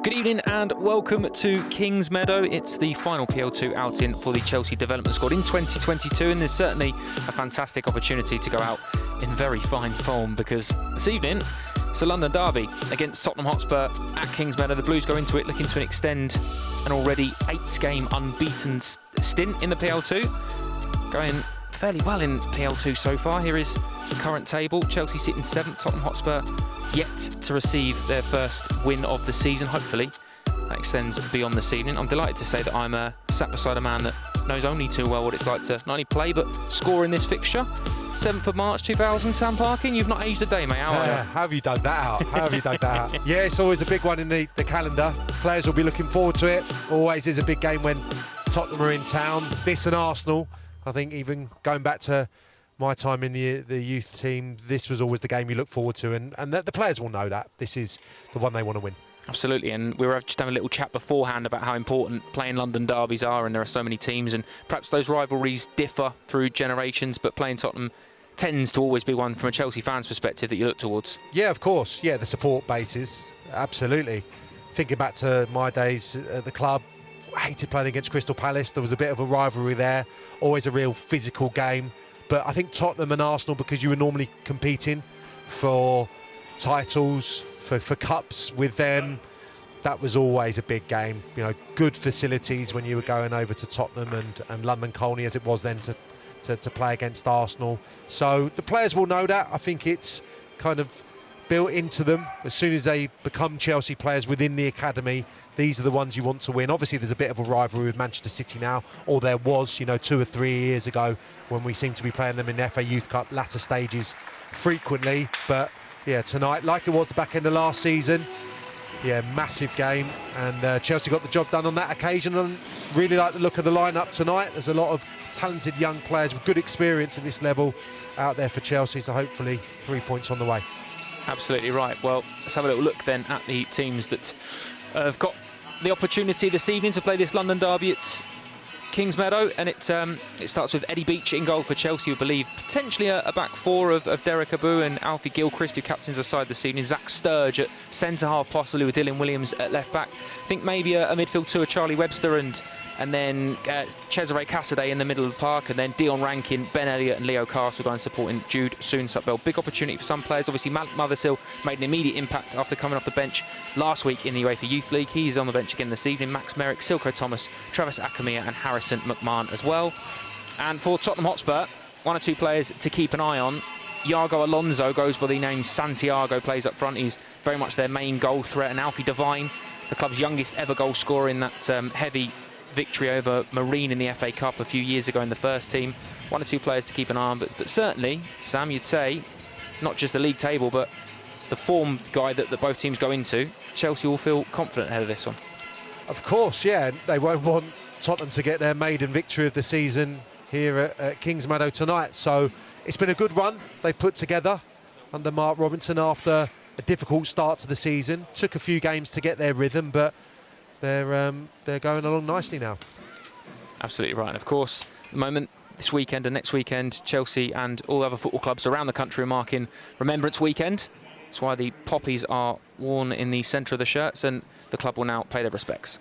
Good evening and welcome to Kingsmeadow. It's the final PL2 outing for the Chelsea development squad in 2022, and there's certainly a fantastic opportunity to go out in very fine form because this evening it's a London derby against Tottenham Hotspur at Kingsmeadow. The Blues go into it looking to extend an already 8-game unbeaten stint in the PL2. Going fairly well in PL2 so far. Here is the current table. Chelsea sitting 7th, Tottenham Hotspur yet to receive their first win of the season. Hopefully that extends beyond this evening. I'm delighted to say that I'm sat beside a man that knows only too well what it's like to not only play but score in this fixture. 7th of March 2000, Sam Parkin, you've not aged a day, mate. How are you? How have you dug that out? How have you dug that out? Yeah, it's always a big one in the calendar. Players will be looking forward to it. Always is a big game when Tottenham are in town. This and Arsenal, I think even going back to my time in the youth team, this was always the game you look forward to, and the players will know that this is the one they want to win. Absolutely, and we were just having a little chat beforehand about how important playing London derbies are, and there are so many teams, and perhaps those rivalries differ through generations, but playing Tottenham tends to always be one from a Chelsea fan's perspective that you look towards. Yeah, of course. Yeah, the support bases, absolutely. Thinking back to my days at the club, I hated playing against Crystal Palace. There was a bit of a rivalry there, always a real physical game. But I think Tottenham and Arsenal, because you were normally competing for titles, for cups with them, that was always a big game. You know, good facilities when you were going over to Tottenham and London Colney, as it was then, to play against Arsenal. So the players will know that. I think it's kind of built into them. As soon as they become Chelsea players within the academy, these are the ones you want to win. Obviously, there's a bit of a rivalry with Manchester City now, or there was, 2 or 3 years ago when we seem to be playing them in the FA Youth Cup latter stages frequently. But yeah, tonight, like it was the back end of last season, yeah, massive game, and Chelsea got the job done on that occasion. And really like the look of the lineup tonight. There's a lot of talented young players with good experience at this level out there for Chelsea, so hopefully 3 points on the way. Absolutely right. Well, let's have a little look then at the teams that have got the opportunity this evening to play this London derby at Kingsmeadow, and it starts with Eddie Beach in goal for Chelsea, we believe potentially a back four of Derek Abu and Alfie Gilchrist, who captains the side this evening. Zach Sturge at centre-half, possibly with Dylan Williams at left-back. I think maybe a midfield two of Charlie Webster and then Cesare Cassidy in the middle of the park, and then Dion Rankin, Ben Elliott and Leo Castle going supporting Jude Soon-Sutbell. Big opportunity for some players. Obviously, Malik Mothersill made an immediate impact after coming off the bench last week in the UEFA Youth League. He's on the bench again this evening. Max Merrick, Silko Thomas, Travis Akamia and Harrison McMahon as well. And for Tottenham Hotspur, 1 or 2 players to keep an eye on. Iago Alonso goes by the name Santiago, plays up front. He's very much their main goal threat. And Alfie Devine, the club's youngest ever goal scorer in that heavy victory over Marine in the FA Cup a few years ago in the first team. 1 or 2 players to keep an eye on, but certainly, Sam, you'd say, not just the league table, but the form guide that both teams go into, Chelsea will feel confident ahead of this one. Of course, yeah. They won't want Tottenham to get their maiden victory of the season here at Kingsmeadow tonight. So it's been a good run they've put together under Mark Robinson after a difficult start to the season. Took a few games to get their rhythm, but they're going along nicely now. Absolutely right. And of course, at the moment, this weekend and next weekend, Chelsea and all other football clubs around the country are marking Remembrance Weekend. That's why the poppies are worn in the centre of the shirts, and the club will now pay their respects.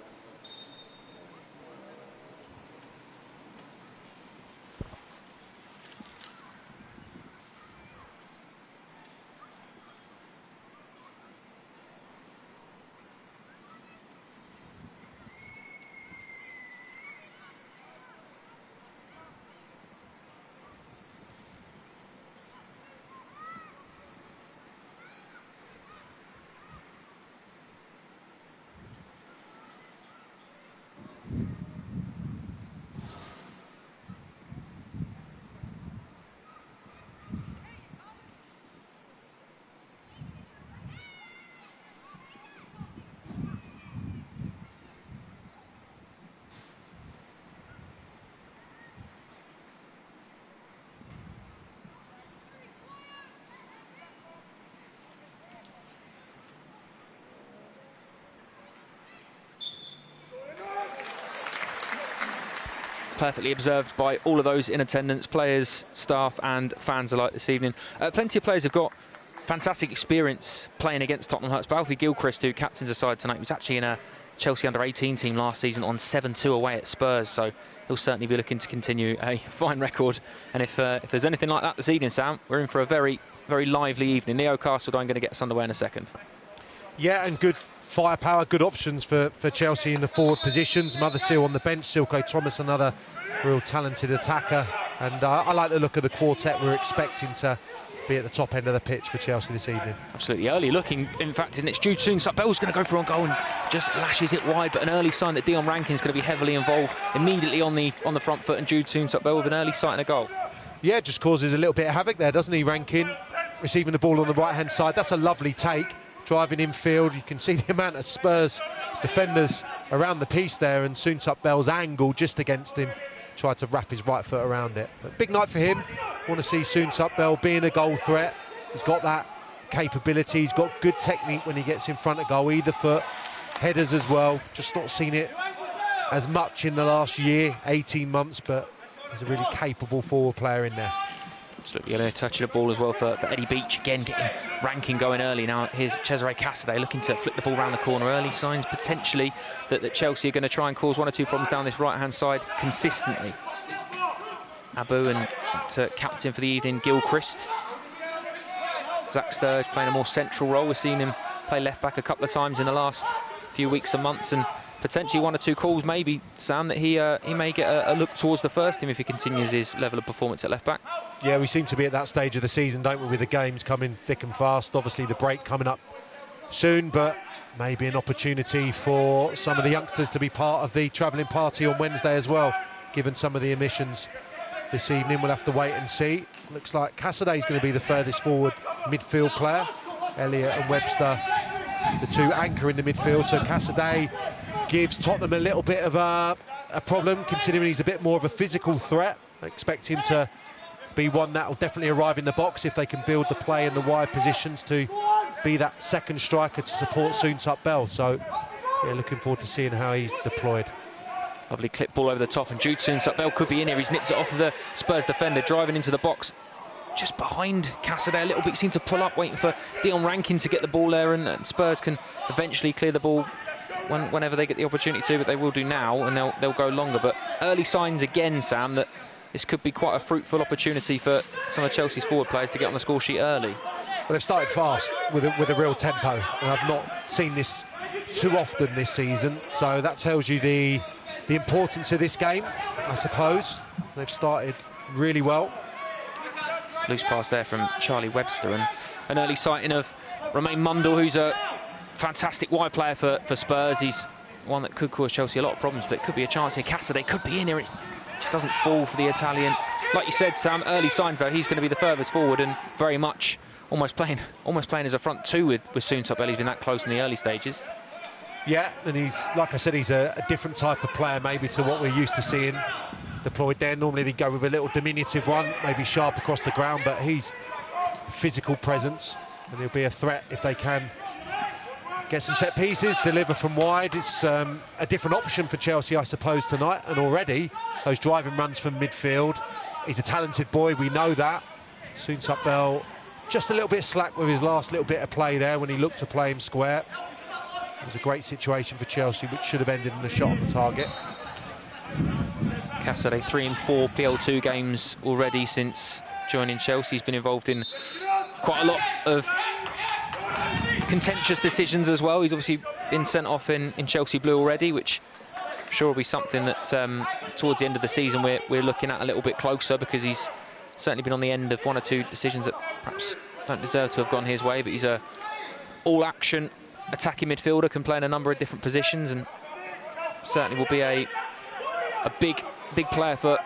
Perfectly observed by all of those in attendance, players, staff and fans alike this evening. Plenty of players have got fantastic experience playing against Tottenham Hotspur. Alfie Gilchrist, who captains the side tonight, was actually in a Chelsea under-18 team last season on 7-2 away at Spurs, so he'll certainly be looking to continue a fine record. And if there's anything like that this evening, Sam, we're in for a very, very lively evening. Leo Castledine going to get us underway in a second. Yeah, and good firepower, good options for Chelsea in the forward positions. Mothersill on the bench, Silko Thomas, another real talented attacker. And I like the look of the quartet we're expecting to be at the top end of the pitch for Chelsea this evening. Absolutely early looking, in fact, and it's Jude Soon-Suk-Bell's going to go for on goal and just lashes it wide, but an early sign that Dion Rankin's going to be heavily involved immediately on the front foot, and Jude Soon-Suk-Bell with an early sight and a goal. Yeah, just causes a little bit of havoc there, doesn't he, Rankin? Receiving the ball on the right-hand side, that's a lovely take. Driving infield, you can see the amount of Spurs defenders around the piece there, and Soon-Suk-Bell's angle just against him. Tried to wrap his right foot around it. But big night for him. Want to see Soon-Suk-Bell being a goal threat. He's got that capability. He's got good technique when he gets in front of goal, either foot, headers as well. Just not seen it as much in the last year, 18 months, but he's a really capable forward player in there. Absolutely, yeah, touching the ball as well for Eddie Beach, again getting Rankin going early. Now here's Cesare Casadei looking to flick the ball around the corner. Early signs potentially that Chelsea are going to try and cause one or two problems down this right-hand side consistently. Abu and captain for the evening, Gilchrist. Zach Sturge playing a more central role. We've seen him play left-back a couple of times in the last few weeks and months, and potentially one or two calls maybe, Sam, that he may get a look towards the first team if he continues his level of performance at left-back. Yeah, we seem to be at that stage of the season, don't we, with the games coming thick and fast. Obviously the break coming up soon, but maybe an opportunity for some of the youngsters to be part of the travelling party on Wednesday as well, given some of the omissions this evening. We'll have to wait and see. Looks like Casadei's going to be the furthest forward midfield player. Elliott and Webster, the two anchor in the midfield, so Casadei gives Tottenham a little bit of a problem, considering he's a bit more of a physical threat. I expect him to be one that will definitely arrive in the box if they can build the play in the wide positions to be that second striker to support Soon-Suk-Bell. So, yeah, looking forward to seeing how he's deployed. Lovely clip ball over the top, and Jude Soon-Suk-Bell could be in here. He's nipped it off of the Spurs defender, driving into the box just behind Casadei a little bit. Seemed to pull up, waiting for Dion Rankin to get the ball there, and Spurs can eventually clear the ball whenever they get the opportunity to, but they will do now, and they'll go longer. But early signs again, Sam, that this could be quite a fruitful opportunity for some of Chelsea's forward players to get on the score sheet early. Well, they've started fast with a real tempo, and I've not seen this too often this season, so that tells you the importance of this game, I suppose. They've started really well. Loose pass there from Charlie Webster, and an early sighting of Romain Mundle, who's a fantastic wide player for Spurs. He's one that could cause Chelsea a lot of problems, but it could be a chance here. Casadei could be in here. It just doesn't fall for the Italian. Like you said, Sam, early signs though, he's going to be the furthest forward, and very much almost playing as a front two with Soon-Suk-Bell. He's been that close in the early stages. Yeah, and he's, like I said, he's a different type of player maybe to what we're used to seeing deployed there. Normally they go with a little diminutive one, maybe sharp across the ground, but he's a physical presence, and he'll be a threat if they can get some set pieces, deliver from wide. It's a different option for Chelsea, I suppose, tonight, and already those driving runs from midfield. He's a talented boy, we know that. Soon-Suk-Bell just a little bit slack with his last little bit of play there when he looked to play him square. It was a great situation for Chelsea, which should have ended in a shot on the target. Casadei 3 and 4 PL2 games already since joining Chelsea. He's been involved in quite a lot of contentious decisions as well. He's obviously been sent off in Chelsea blue already, which I'm sure will be something that towards the end of the season we're looking at a little bit closer, because he's certainly been on the end of one or two decisions that perhaps don't deserve to have gone his way. But he's a all-action attacking midfielder, can play in a number of different positions, and certainly will be a big player for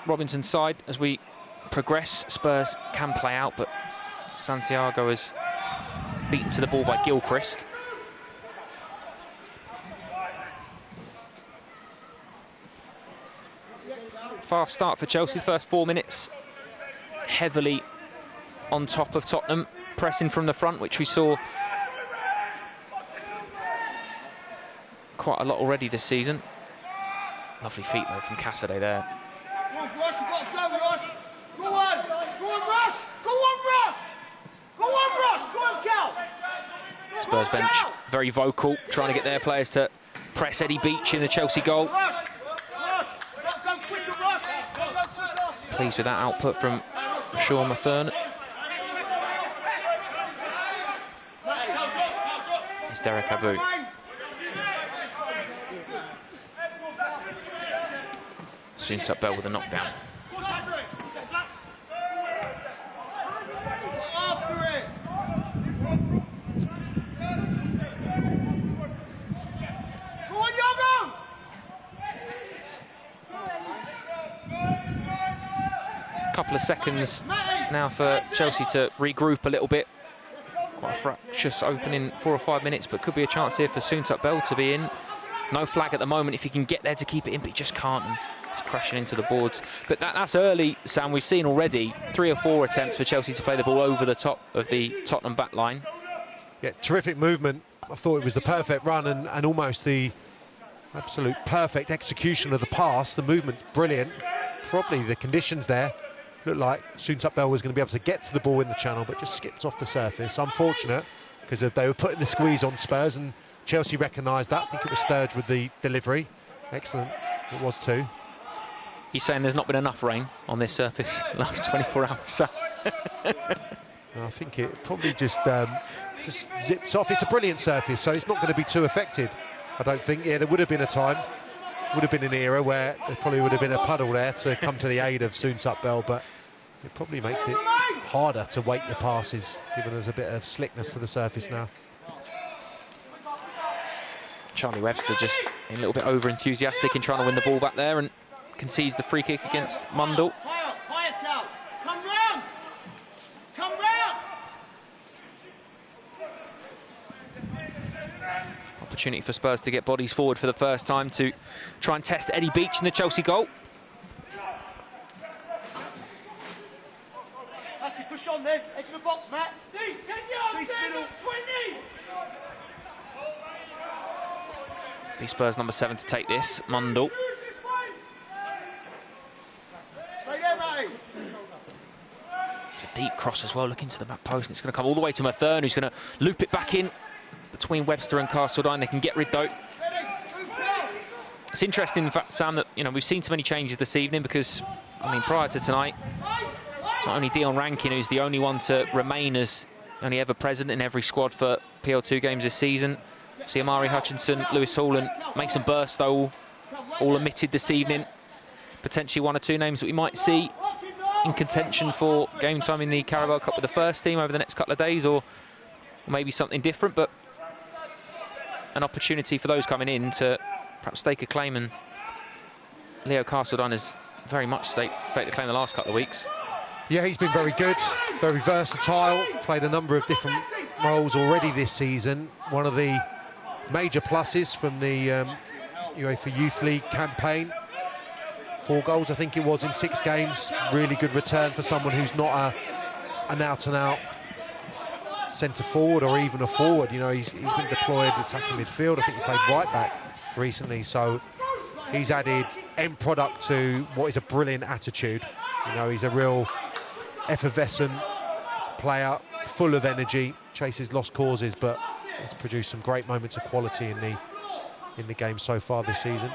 Robinson's side as we progress. Spurs can play out, but Santiago is beaten to the ball by Gilchrist. Fast start for Chelsea, first 4 minutes heavily on top of Tottenham, pressing from the front, which we saw quite a lot already this season. Lovely feet though from Casadei there. Go on, Rush, you've got to go, Rush! Go on! Go on, Rush! Go on, Rush! Go on, Spurs bench very vocal, trying to get their players to press Eddie Beach in the Chelsea goal. Pleased with that output from Sean Mathern. It's Derek Abu. Soon Bell with a knockdown. Couple of seconds now for Chelsea to regroup a little bit. Quite a fractious opening 4 or 5 minutes, but could be a chance here for Soon Bell to be in. No flag at the moment if he can get there to keep it in, but he just can't. And he's crashing into the boards. But that's early, Sam. We've seen already 3 or 4 attempts for Chelsea to play the ball over the top of the Tottenham back line. Yeah, terrific movement. I thought it was the perfect run and almost the absolute perfect execution of the pass. The movement's brilliant. Probably the conditions there looked like Soon Bell was going to be able to get to the ball in the channel, but just skipped off the surface. Unfortunate, because they were putting the squeeze on Spurs, and Chelsea recognised that. I think it was Sturridge with the delivery. Excellent, it was too. He's saying there's not been enough rain on this surface the last 24 hours. So. I think it probably just zipped off. It's a brilliant surface, so it's not going to be too affected, I don't think. Yeah, there would have been a time, would have been an era where there probably would have been a puddle there to come to the aid of Soon Bell, but it probably makes it harder to weight the passes, given there's a bit of slickness to the surface now. Charlie Webster just a little bit over-enthusiastic in trying to win the ball back there and concedes the free kick against Mundell. Opportunity for Spurs to get bodies forward for the first time to try and test Eddie Beach in the Chelsea goal. That's it, push on then, edge of the box, Matt. 10 yards, 20. Be Spurs number 7 to take this, Mundell. It's a deep cross as well, looking to the back post, and it's going to come all the way to Mathern, who's going to loop it back in between Webster and Castledine. They can get rid though. It's interesting, in fact, Sam, that we've seen so many changes this evening because, prior to tonight, not only Dion Rankin, who's the only one to remain as only ever present in every squad for PL2 games this season. See Amari Hutchinson, Lewis Hall and Mason Burstow all omitted this evening. Potentially 1 or 2 names that we might see in contention for game time in the Carabao Cup with the first team over the next couple of days, or maybe something different, but an opportunity for those coming in to perhaps stake a claim, and Leo Castledine has very much staked the claim the last couple of weeks. Yeah, he's been very good, very versatile, played a number of different roles already this season. One of the major pluses from the UEFA Youth League campaign. 4 goals, I think it was, in 6 games. Really good return for someone who's not an out-and-out centre forward or even a forward. He's been deployed attacking midfield. I think he played right back recently, so he's added end product to what is a brilliant attitude. He's a real effervescent player, full of energy, chases lost causes, but he's produced some great moments of quality in the game so far this season.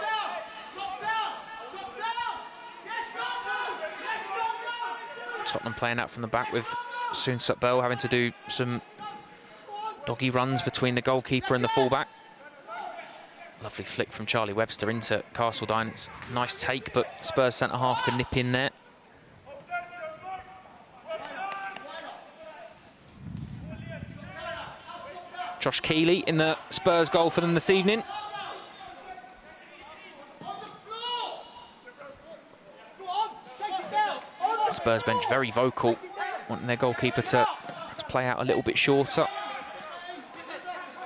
Tottenham playing out from the back with Soon Bell having to do some doggy runs between the goalkeeper and the fullback. Lovely flick from Charlie Webster into Castledine. It's a nice take, but Spurs centre-half can nip in there. Josh Keeley in the Spurs goal for them this evening. Spurs bench very vocal, wanting their goalkeeper to play out a little bit shorter.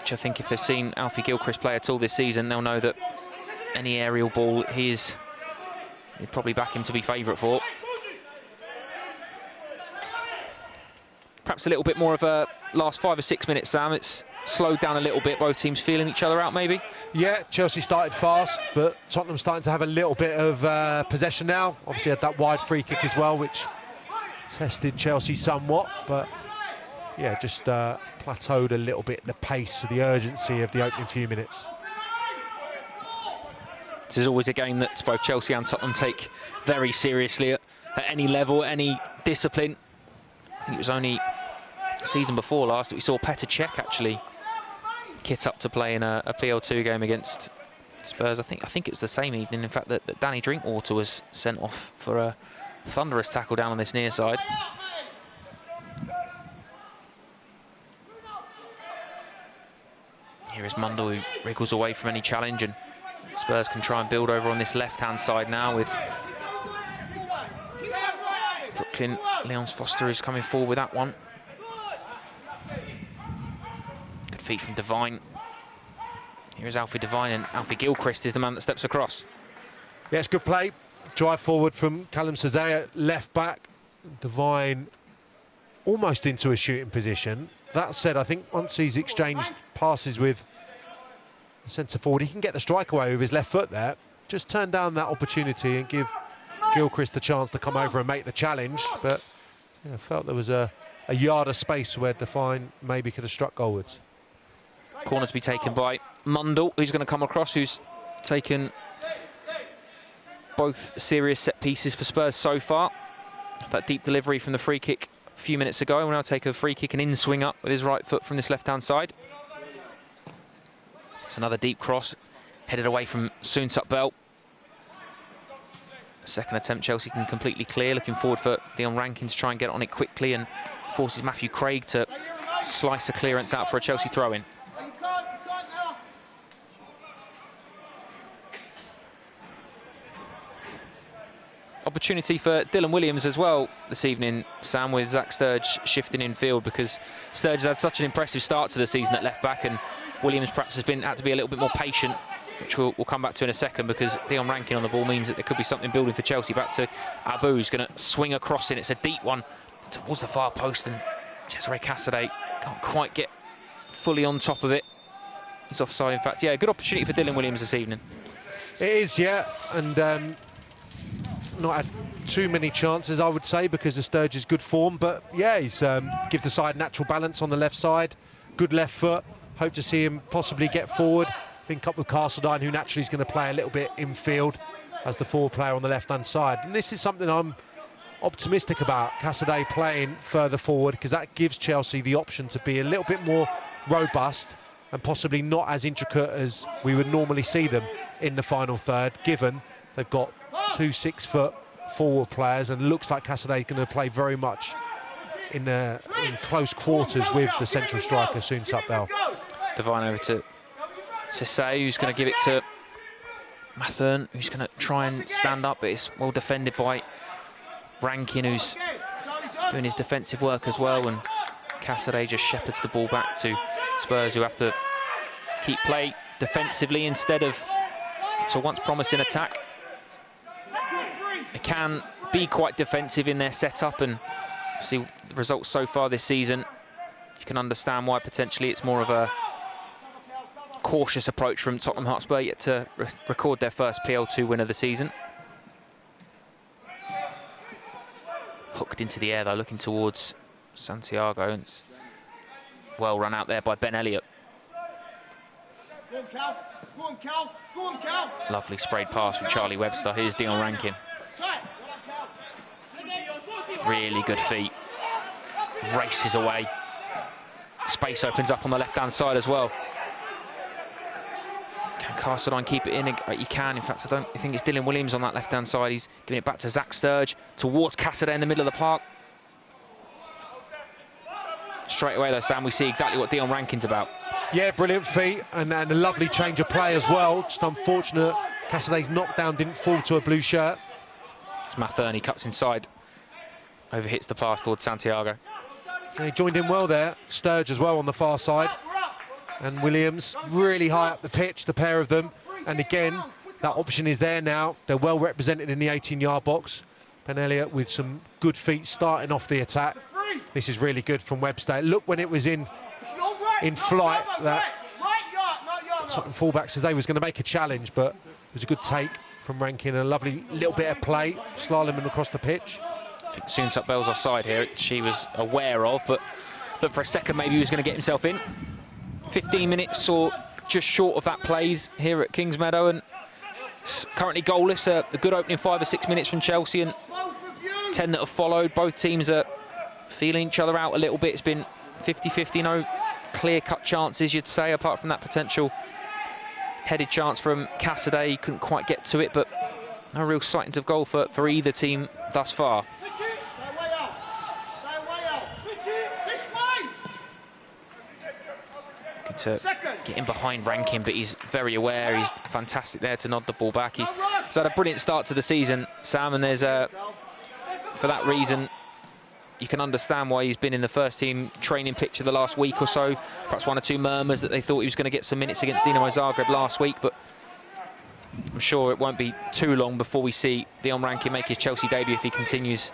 Which I think if they've seen Alfie Gilchrist play at all this season, they'll know that any aerial ball you'd probably back him to be favourite for. Perhaps a little bit more of a last 5 or 6 minutes, Sam. It's slowed down a little bit, both teams feeling each other out maybe. Yeah, Chelsea started fast, but Tottenham starting to have a little bit of possession now. Obviously had that wide free kick as well, which tested Chelsea somewhat, but yeah, just plateaued a little bit, the pace, the urgency of the opening few minutes. This is always a game that both Chelsea and Tottenham take very seriously at any level, any discipline. I think it was only the season before last that we saw Petr Cech actually kit up to play in a PL2 game against Spurs. I think it was the same evening, in fact, that Danny Drinkwater was sent off for a thunderous tackle down on this near side. Here is Mundle, who wriggles away from any challenge, and Spurs can try and build over on this left-hand side now with Brooklyn. Leons Foster is coming forward with that one. Good feed from Devine. Here is Alfie Devine, and Alfie Gilchrist is the man that steps across. Yes, good play. Drive forward from Callum Cezay, left back. Devine almost into a shooting position. That said, I think once he's exchanged passes with the centre forward, he can get the strike away with his left foot there. Just turn down that opportunity and give Gilchrist the chance to come over and make the challenge. But I felt there was a yard of space where Devine maybe could have struck goalwards. Corner to be taken by Mundle, who's going to come across, who's taken both serious set pieces for Spurs so far. That deep delivery from the free kick a few minutes ago. We'll now take a free kick and in-swing up with his right foot from this left-hand side. It's another deep cross, headed away from Soonsup Bell. Second attempt, Chelsea can completely clear. Looking forward for Dion Rankin to try and get on it quickly and forces Matthew Craig to slice a clearance out for a Chelsea throw-in. Opportunity for Dylan Williams as well this evening, Sam, with Zach Sturge shifting in field, because Sturge has had such an impressive start to the season at left back, and Williams perhaps has had to be a little bit more patient, which we'll come back to in a second, because Dion Rankin on the ball means that there could be something building for Chelsea. Back to Abu, who's going to swing across in. It's a deep one towards the far post, and Cesare Casadei can't quite get fully on top of it. He's offside, in fact. Yeah, good opportunity for Dylan Williams this evening. It is, yeah, and not had too many chances, I would say, because of Sturge's good form. But yeah, he's gives the side natural balance on the left side. Good left foot. Hope to see him possibly get forward, link up with Castledine, who naturally is going to play a little bit infield as the forward player on the left-hand side. And this is something I'm optimistic about, Casadei playing further forward, because that gives Chelsea the option to be a little bit more robust and possibly not as intricate as we would normally see them in the final third, given they've got 2 6-foot forward players, and looks like Casadei is going to play very much in close quarters with the central striker, Soonsup Bell. Devine over to Cesay, who's going to give it to Mathern, who's going to try and stand up, but it's well defended by Rankin, who's doing his defensive work as well, and Casadei just shepherds the ball back to Spurs, who have to keep play defensively instead of so once promising attack. They can be quite defensive in their setup, and see the results so far this season, you can understand why potentially it's more of a cautious approach from Tottenham Hotspur, yet to record their first PL2 win of the season. Hooked into the air though, looking towards Santiago, and it's well run out there by Ben Elliott. Lovely sprayed pass from Charlie Webster. Here's Dion Rankin. Really good feet. Races away. Space opens up on the left-hand side as well. Can Castledine keep it in? He can. In fact, I think it's Dylan Williams on that left-hand side. He's giving it back to Zach Sturge towards Casadei in the middle of the park. Straight away though, Sam, we see exactly what Dion Rankin's about. Yeah, brilliant feet, and a lovely change of play as well. Just unfortunate, Casadei's knockdown didn't fall to a blue shirt. It's Mathern, he cuts inside. Overhits the pass towards Santiago. And he joined in well there. Sturge as well on the far side. And Williams really high up the pitch, the pair of them. And again, that option is there now. They're well represented in the 18-yard box. Ben Elliott with some good feet starting off the attack. This is really good from Webster. Look, when it was in flight, that fullback says they was going to make a challenge, but it was a good take from Rankin. A lovely little bit of play, slaloming across the pitch. I think Soonsup Bell's offside here, she was aware of, but looked for a second maybe he was going to get himself in. 15 minutes or just short of that plays here at Kingsmeadow, and currently goalless. A good opening 5 or 6 minutes from Chelsea, and 10 that have followed. Both teams are feeling each other out a little bit. It's been 50-50, no clear-cut chances, you'd say, apart from that potential headed chance from Cassidy. He couldn't quite get to it, but no real sightings of goal for either team thus far. Good to get in behind Rankin, but he's very aware. He's fantastic there to nod the ball back. He's had a brilliant start to the season, Sam, and there's for that reason, you can understand why he's been in the first team training picture the last week or so. Perhaps 1 or 2 murmurs that they thought he was going to get some minutes against Dinamo Zagreb last week, but I'm sure it won't be too long before we see Dion Rankin make his Chelsea debut if he continues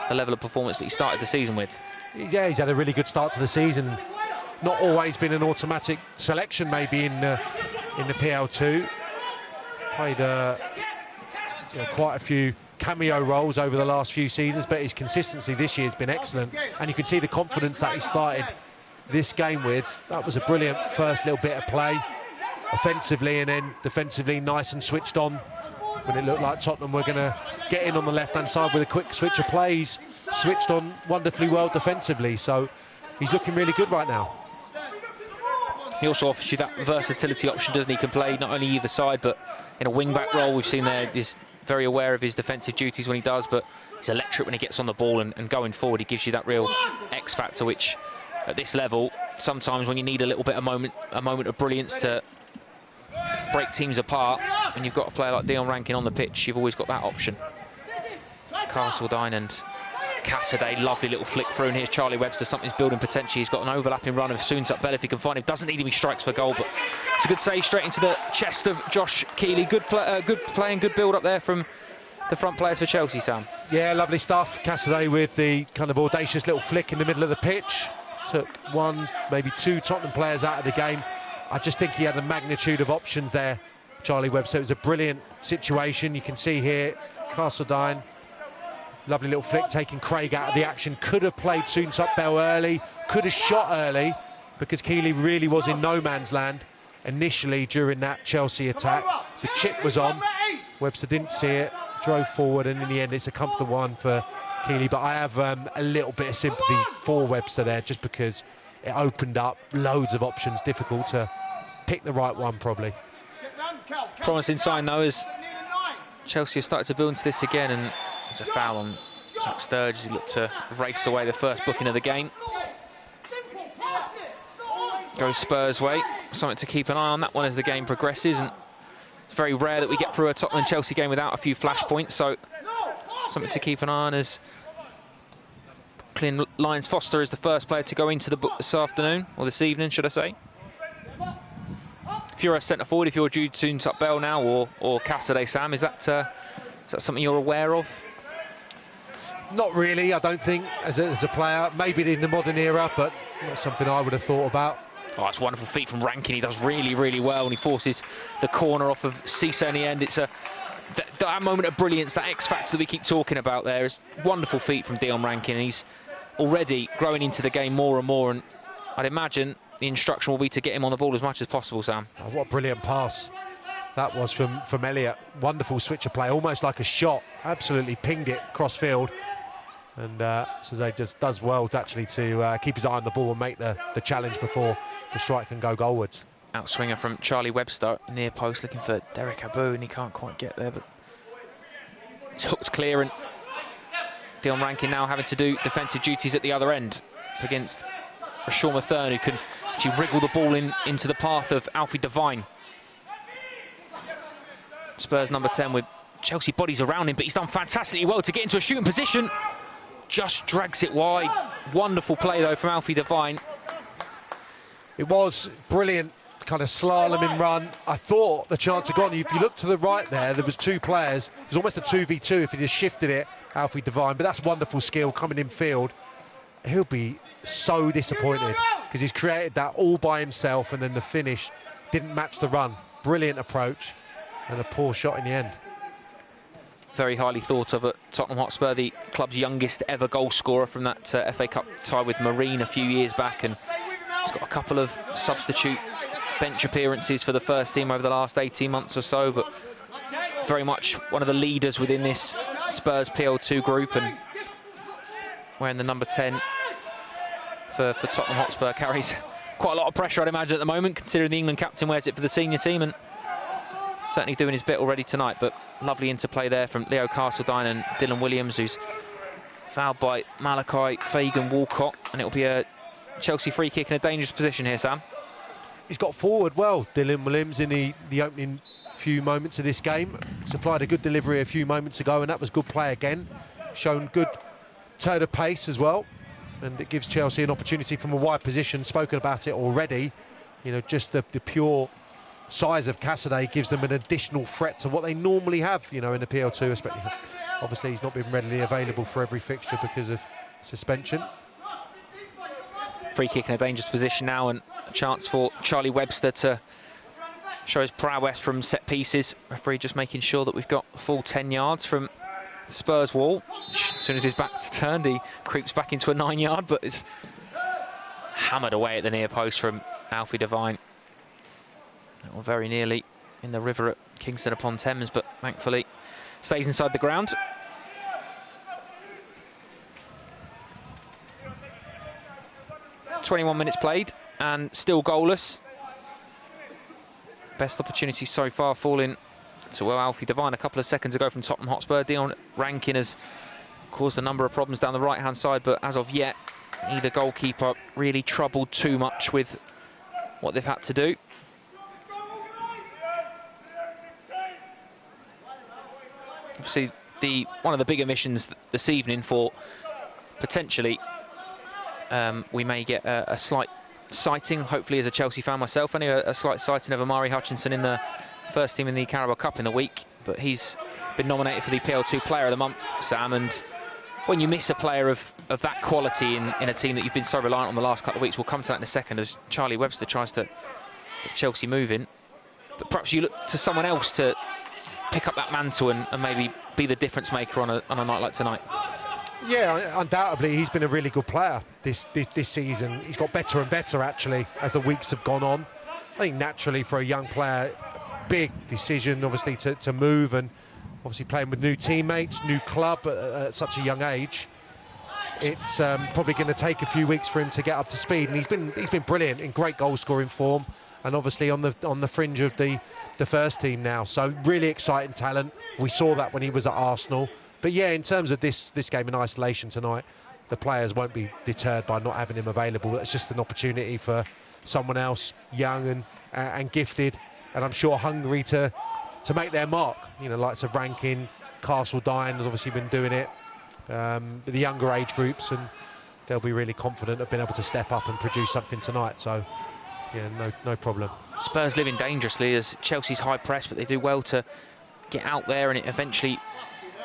the level of performance that he started the season with. Yeah, he's had a really good start to the season. Not always been an automatic selection maybe in the PL2. Played quite a few cameo roles over the last few seasons, but his consistency this year has been excellent, and you can see the confidence that he started this game with. That was a brilliant first little bit of play, offensively and then defensively, nice and switched on when it looked like Tottenham were going to get in on the left-hand side with a quick switch of plays. Switched on wonderfully well defensively, so he's looking really good right now. He also offers you that versatility option, doesn't he? He can play not only either side, but in a wing-back role. We've seen there, he's very aware of his defensive duties when he does, but he's electric when he gets on the ball, and going forward, he gives you that real X factor, which at this level, sometimes when you need a little bit of a moment of brilliance to break teams apart, and you've got a player like Dion Rankin on the pitch, you've always got that option. Castledine and Cassidy, lovely little flick through, and here's Charlie Webster. Something's building potentially. He's got an overlapping run of Soonsup Bell if he can find him. Doesn't need him, he strikes for goal, but it's a good save straight into the chest of Josh Keeley. Good play and good build up there from the front players for Chelsea, Sam. Yeah, lovely stuff. Cassidy with the kind of audacious little flick in the middle of the pitch. Took 1, maybe 2 Tottenham players out of the game. I just think he had a magnitude of options there, Charlie Webster. It was a brilliant situation. You can see here, Castledine. Lovely little flick, taking Craig out of the action. Could have played Soonsup Bell early, could have shot early, because Keeley really was in no man's land initially during that Chelsea attack. The chip was on, Webster didn't see it, drove forward, and in the end it's a comfortable one for Keeley. But I have a little bit of sympathy for Webster there, just because it opened up loads of options, difficult to pick the right one probably. Promising sign though, as Chelsea have started to build into this again, and there's a foul on Jack Sturge as he looked to race away the first booking of the game. Goes Spurs' way. Something to keep an eye on that one as the game progresses, and it's very rare that we get through a Tottenham Chelsea game without a few flashpoints, so something to keep an eye on, as Brooklyn Lions Foster is the first player to go into the book this afternoon, or this evening should I say. If you're a centre forward, if you're due to Soonsup Bell now or Cassidy, Sam, is that something you're aware of? Not really, I don't think, as a player. Maybe in the modern era, but not something I would have thought about. Oh, it's a wonderful feat from Rankin. He does really, really well, and he forces the corner off of Cisse in the end. It's that moment of brilliance, that X factor that we keep talking about there. Is wonderful feat from Dion Rankin, and he's already growing into the game more and more, and I'd imagine the instruction will be to get him on the ball as much as possible, Sam. Oh, what a brilliant pass that was from Elliott. Wonderful switch of play, almost like a shot. Absolutely pinged it cross field. And Cisse just does well actually to keep his eye on the ball and make the challenge before the strike can go goalwards. Outswinger from Charlie Webster, near post, looking for Derek Abu, and he can't quite get there, but it's hooked clear, and Dion Rankin now having to do defensive duties at the other end against a Sean Mathern, who can actually wriggle the ball into the path of Alfie Devine. Spurs number 10 with Chelsea bodies around him, but he's done fantastically well to get into a shooting position. Just drags it wide. Wonderful play though from Alfie Devine. It was brilliant, kind of slaloming run. I thought the chance had gone. If you look to the right there was 2 players. It was almost a 2v2 if he just shifted it, Alfie Devine. But that's wonderful skill coming in field. He'll be so disappointed because he's created that all by himself, and then the finish didn't match the run. Brilliant approach and a poor shot in the end. very highly thought of at Tottenham Hotspur, the club's youngest ever goal scorer from that FA Cup tie with Marine a few years back, and he's got a couple of substitute bench appearances for the first team over the last 18 months or so, but very much one of the leaders within this Spurs PL2 group, and wearing the number 10 for Tottenham Hotspur carries quite a lot of pressure, I'd imagine, at the moment, considering the England captain wears it for the senior team, and certainly doing his bit already tonight. But lovely interplay there from Leo Castledine and Dylan Williams, who's fouled by Malachi Fagan Walcott, and it'll be a Chelsea free kick in a dangerous position here, Sam. He's got forward well, Dylan Williams, in the opening few moments of this game. Supplied a good delivery a few moments ago, and that was good play again. Shown good turn of pace as well, and it gives Chelsea an opportunity from a wide position. Spoken about it already, you know, just the pure size of Cassidy gives them an additional threat to what they normally have, you know, in the PL2. Especially, obviously, he's not been readily available for every fixture because of suspension. Free kick in a dangerous position now, and a chance for Charlie Webster to show his prowess from set pieces. Referee just making sure that we've got a full 10 yards from Spurs wall. As soon as his back's turned, he creeps back into a 9-yard, but it's hammered away at the near post from Alfie Devine. Or very nearly in the river at Kingston upon Thames, but thankfully stays inside the ground. "21 minutes played and still goalless. Best opportunity so far falling to Alfie Devine a couple of seconds ago from Tottenham Hotspur. Dion Rankin has caused a number of problems down the right-hand side, but as of yet, neither goalkeeper really troubled too much with what they've had to do. Obviously, one of the bigger missions this evening for potentially we may get a slight sighting, hopefully as a Chelsea fan myself, only a slight sighting of Amari Hutchinson in the first team in the Carabao Cup in the week, but he's been nominated for the PL2 Player of the Month, Sam, and when you miss a player of that quality in a team that you've been so reliant on the last couple of weeks, we'll come to that in a second as Charlie Webster tries to get Chelsea moving, but perhaps you look to someone else to pick up that mantle and maybe be the difference maker on a night like tonight. Yeah, undoubtedly he's been a really good player this season. He's got better and better actually as the weeks have gone on. I think naturally for a young player, big decision obviously to move, and obviously playing with new teammates, new club at such a young age. It's probably going to take a few weeks for him to get up to speed, and he's been brilliant, in great goal scoring form, and obviously on the fringe of the first team now. So really exciting talent. We saw that when he was at Arsenal. But yeah, in terms of this game in isolation tonight, the players won't be deterred by not having him available. It's just an opportunity for someone else, young and gifted, and I'm sure hungry to make their mark. You know, likes of Rankin, Castledine has obviously been doing it, with the younger age groups, and they'll be really confident of being able to step up and produce something tonight. So yeah, no problem. Spurs living dangerously as Chelsea's high press, but they do well to get out there, and eventually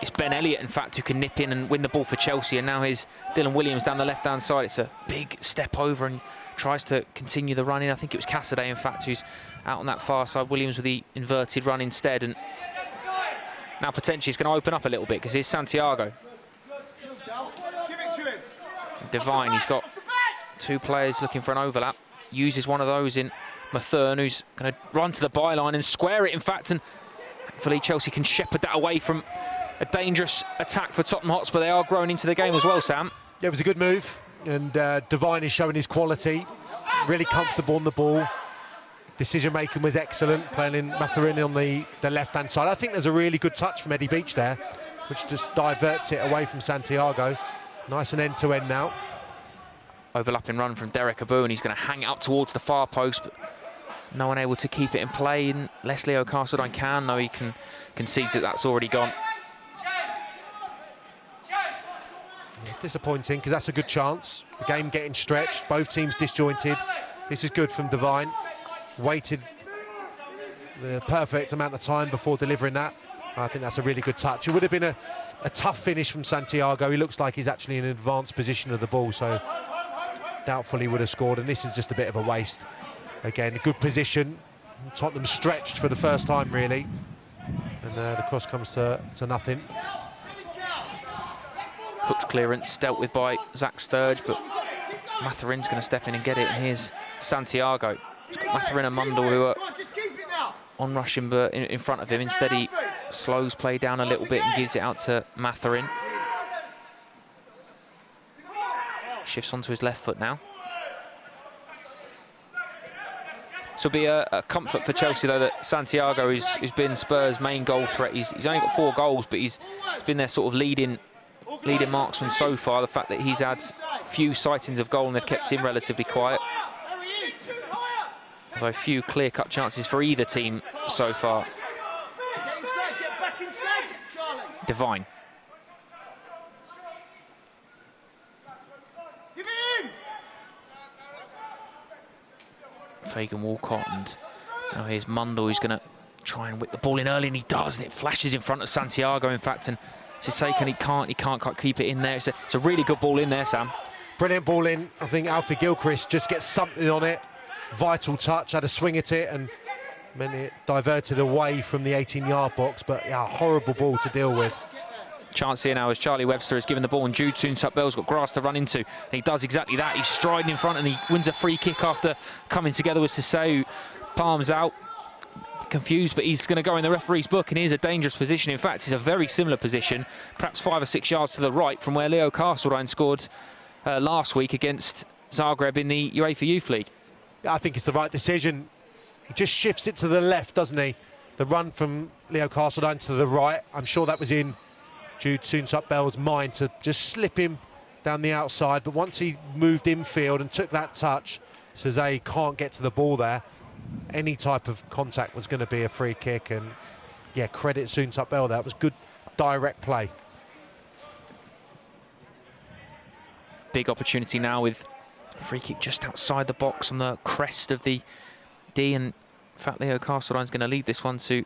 it's Ben Elliott, in fact, who can nip in and win the ball for Chelsea, and now here's Dylan Williams down the left-hand side. It's a big step over and tries to continue the run in. I think it was Cassidy, in fact, who's out on that far side. Williams with the inverted run instead, and now potentially it's going to open up a little bit because here's Santiago. Devine, he's got two players looking for an overlap. Uses one of those in Mathern, who's going to run to the byline and square it, in fact, and thankfully Chelsea can shepherd that away from a dangerous attack for Tottenham Hotspur. They are growing into the game as well, Sam. Yeah, it was a good move, and Devine is showing his quality, really comfortable on the ball. Decision-making was excellent, playing in Matherin on the left-hand side. I think there's a really good touch from Eddie Beach there, which just diverts it away from Santiago. Nice and end-to-end now. Overlapping run from Derek Abu, and he's going to hang it up towards the far post, but no one able to keep it in play. And Leo Castledine can, though he concedes that that's already gone. It's disappointing because that's a good chance. The game getting stretched, both teams disjointed. This is good from Devine. Waited the perfect amount of time before delivering that. I think that's a really good touch. It would have been a tough finish from Santiago. He looks like he's actually in an advanced position of the ball, so doubtfully would have scored, and this is just a bit of a waste. Again, a good position. Tottenham stretched for the first time, really. And the cross comes to nothing. Hooked clearance dealt with by Zach Sturge, but Matherin's going to step in and get it, and here's Santiago. Matherin and Mundle, who are on-rushing but in front of him. Instead, he slows play down a little bit and gives it out to Matherin. Shifts onto his left foot now. This will be a comfort for Chelsea, though, that Santiago has been Spurs' main goal threat. He's only got 4 goals, but he's been their sort of leading marksman so far. The fact that he's had few sightings of goal and they've kept him relatively quiet. Although few clear-cut chances for either team so far. Divine. Fagan Walcott, and now here's Mundle, who's going to try and whip the ball in early, and he does, and it flashes in front of Santiago, in fact, and Sisseken, he can't quite keep it in there. It's a really good ball in there, Sam. Brilliant ball in. I think Alfie Gilchrist just gets something on it. Vital touch, had a swing at it, and meant it diverted away from the 18-yard box, but yeah, horrible ball to deal with. Chance here now as Charlie Webster has given the ball, and Jude Soon-Sup-Bell's got grass to run into. And he does exactly that. He's striding in front and he wins a free kick after coming together with Cissé, who palms out. Confused, but he's going to go in the referee's book, and here's a dangerous position. In fact, it's a very similar position, perhaps 5 or 6 yards to the right from where Leo Castledine scored last week against Zagreb in the UEFA Youth League. I think it's the right decision. He just shifts it to the left, doesn't he? The run from Leo Castledine to the right. I'm sure that was in Jude Soon-Sup-Bell's mind to just slip him down the outside, but once he moved infield and took that touch, Cissé can't get to the ball there. Any type of contact was going to be a free kick, and yeah, credit Soon-Sup-Bell. That was good direct play. Big opportunity now with a free kick just outside the box on the crest of the D, and in fact Leo Castledine's going to leave this one to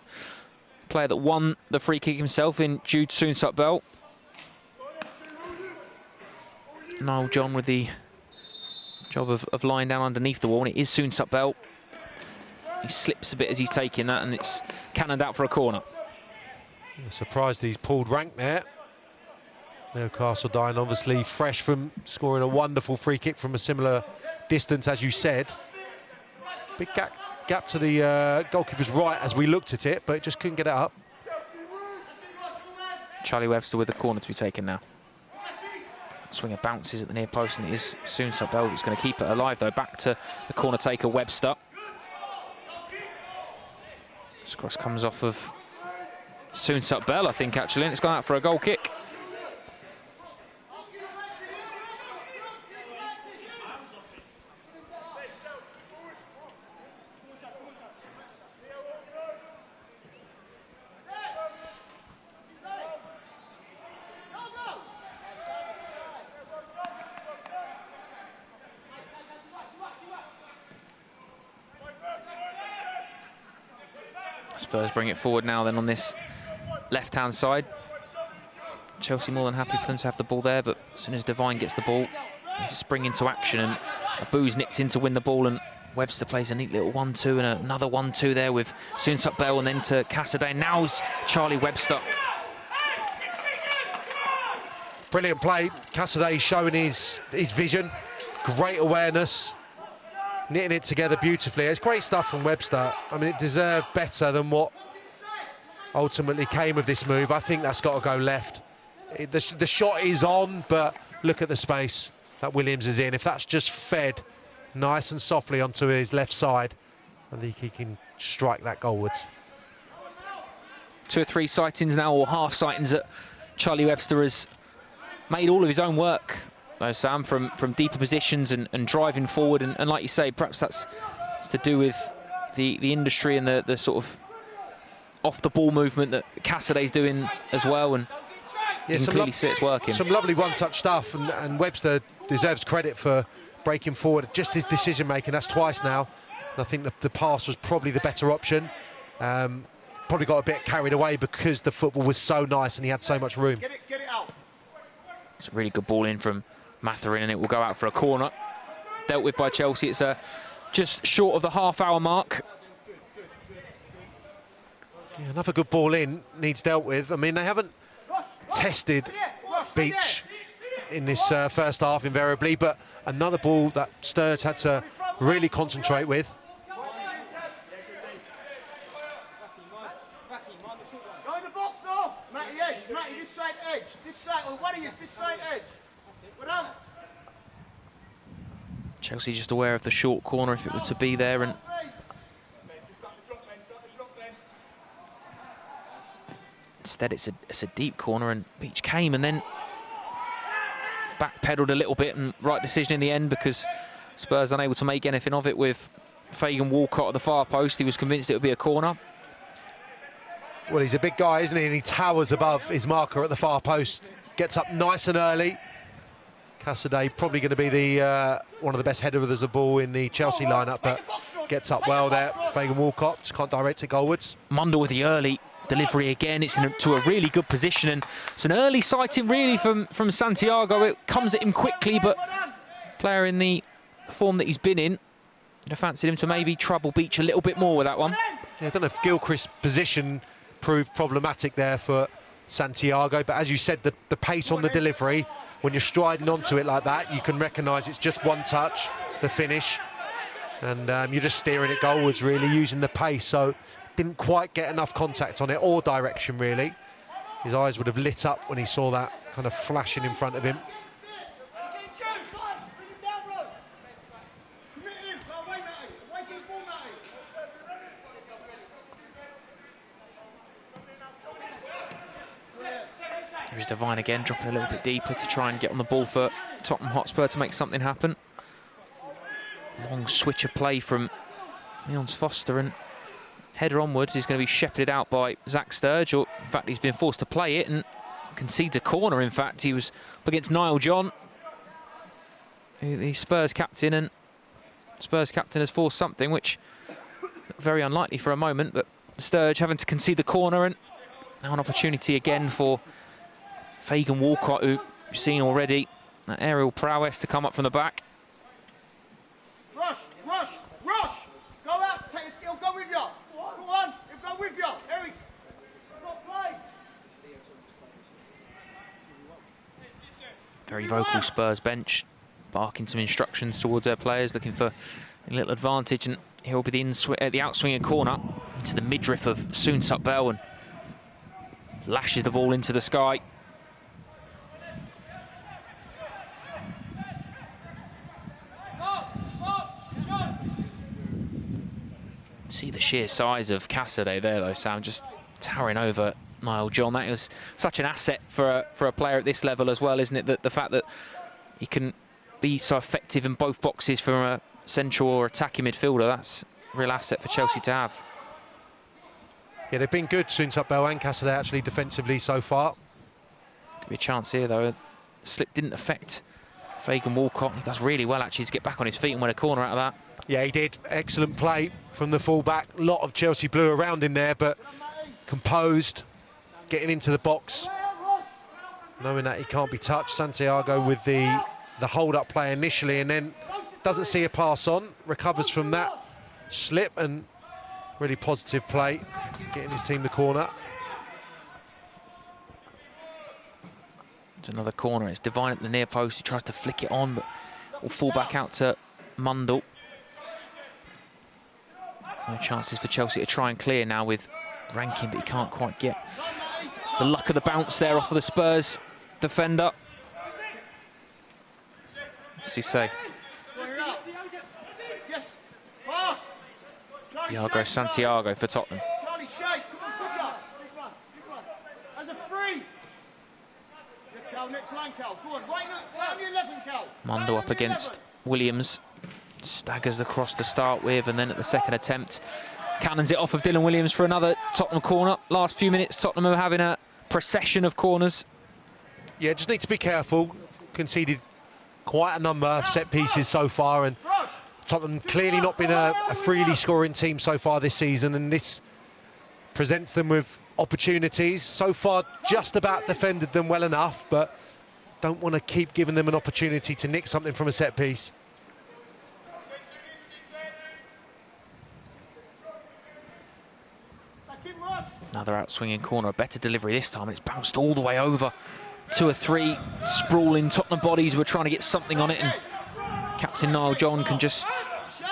player that won the free kick himself in Jude Soon-Sup-Bell. Niall John with the job of lying down underneath the wall, and it is Soon-Sup-Bell. He slips a bit as he's taking that, and it's cannoned out for a corner. Surprised he's pulled rank there. Leo Castledine obviously fresh from scoring a wonderful free kick from a similar distance, as you said. Big gap to the goalkeeper's right as we looked at it, but just couldn't get it up. Charlie Webster with the corner to be taken now. Swinger bounces at the near post, and it is Soon-Sup-Bell that's going to keep it alive, though. Back to the corner taker, Webster. This cross comes off of Soon-Sup-Bell, I think, actually, and it's gone out for a goal kick. Spurs bring it forward now then on this left-hand side. Chelsea more than happy for them to have the ball there, but as soon as Divine gets the ball, they spring into action, and Abu's nipped in to win the ball, and Webster plays a neat little 1-2 and another 1-2 there with Soon-Sup-Bell, and then to Cassidy. Now's Charlie Webster. Brilliant play. Cassidy showing his vision, great awareness, knitting it together beautifully. It's great stuff from Webster. I mean, it deserved better than what ultimately came of this move. I think that's got to go left. The shot is on, but look at the space that Williams is in. If that's just fed nice and softly onto his left side, I think he can strike that goalwards. 2 or 3 sightings now, or half sightings, that Charlie Webster has made all of his own work, Sam, from deeper positions and driving forward, and like you say, perhaps that's to do with the industry and the sort of off the ball movement that Cassidy's doing as well, and you can clearly see it's working. Some lovely one-touch stuff, and Webster deserves credit for breaking forward. Just his decision making, that's twice now, and I think the pass was probably the better option. Probably got a bit carried away because the football was so nice and he had so much room. Get it out. It's a really good ball in from Matherin, and it will go out for a corner. Dealt with by Chelsea. It's just short of the half-hour mark. Yeah, another good ball in, needs dealt with. I mean, they haven't tested Beach in this first half invariably, but another ball that Sturridge had to really concentrate with. Go in the box now. Matty, edge. Matty, this side edge. This side, or what is this side edge? Well done. Chelsea just aware of the short corner if it were to be there, and instead it's a deep corner, and Beach came and then backpedaled a little bit, and right decision in the end because Spurs unable to make anything of it with Fagan Walcott at the far post. He was convinced it would be a corner. Well, he's a big guy, isn't he? And he towers above his marker at the far post. Gets up nice and early. Cassidy probably going to be the one of the best headers of the ball in the Chelsea lineup, but gets up well there. Fagan Walcott just can't direct it goalwards. Mundell with the early delivery again. It's to a really good position, and it's an early sighting really from Santiago. It comes at him quickly, but player in the form that he's been in, I fancied him to maybe trouble Beach a little bit more with that one. Yeah, I don't know if Gilchrist's position proved problematic there for Santiago, but as you said, the pace on the delivery, when you're striding onto it like that, you can recognise it's just one touch, the finish, and you're just steering it goalwards really, using the pace, so didn't quite get enough contact on it or direction really. His eyes would have lit up when he saw that kind of flashing in front of him. Here's Devine again, dropping a little bit deeper to try and get on the ball for Tottenham Hotspur to make something happen. Long switch of play from Leons Foster, and header onwards is going to be shepherded out by Zach Sturridge, or in fact he's been forced to play it and concedes a corner. In fact, he was up against Niall John, the Spurs captain, and Spurs captain has forced something which very unlikely for a moment, but Sturridge having to concede the corner, and now an opportunity again for Fagan Walcott, who you've seen already, that aerial prowess to come up from the back. Rush, rush, rush! Go out, he'll go with you. Go on, he'll go with you. Eric, stop play. Very vocal Spurs bench, barking some instructions towards their players, looking for a little advantage, and he'll be the outswinging corner into the midriff of Soon-Sup Bell, and lashes the ball into the sky. See the sheer size of Cassidy there though, Sam, just towering over Niall John. That was such an asset for a player at this level as well, isn't it? That the fact that he can be so effective in both boxes from a central or attacking midfielder, that's a real asset for Chelsea to have. Yeah, they've been good, Soon-Sup Bell and Cassidy actually defensively so far. Could be a chance here though. The slip didn't affect Fagan Walcott. He does really well actually to get back on his feet and win a corner out of that. Yeah, he did. Excellent play from the full-back. A lot of Chelsea blue around him there, but composed, getting into the box, knowing that he can't be touched. Santiago with the hold-up play initially, and then doesn't see a pass on, recovers from that slip, and really positive play, getting his team the corner. It's another corner. It's Devine at the near post. He tries to flick it on, but will fall back out to Mundell. No chances for Chelsea to try and clear now with Rankin, but he can't quite get the luck of the bounce there off of the Spurs defender. Cissé. Iago Santiago for Tottenham. Mundell up against Williams. Staggers across to start with, and then at the second attempt cannons it off of Dylan Williams for another Tottenham corner. Last few minutes Tottenham are having a procession of corners. Yeah, just need to be careful. Conceded quite a number of set pieces so far, and Tottenham clearly not been a freely scoring team so far this season, and this presents them with opportunities. So far just about defended them well enough, but don't want to keep giving them an opportunity to nick something from a set piece. Another out-swinging corner, a better delivery this time, and it's bounced all the way over. 2 or 3 sprawling Tottenham bodies were trying to get something on it, and Captain Niall John can just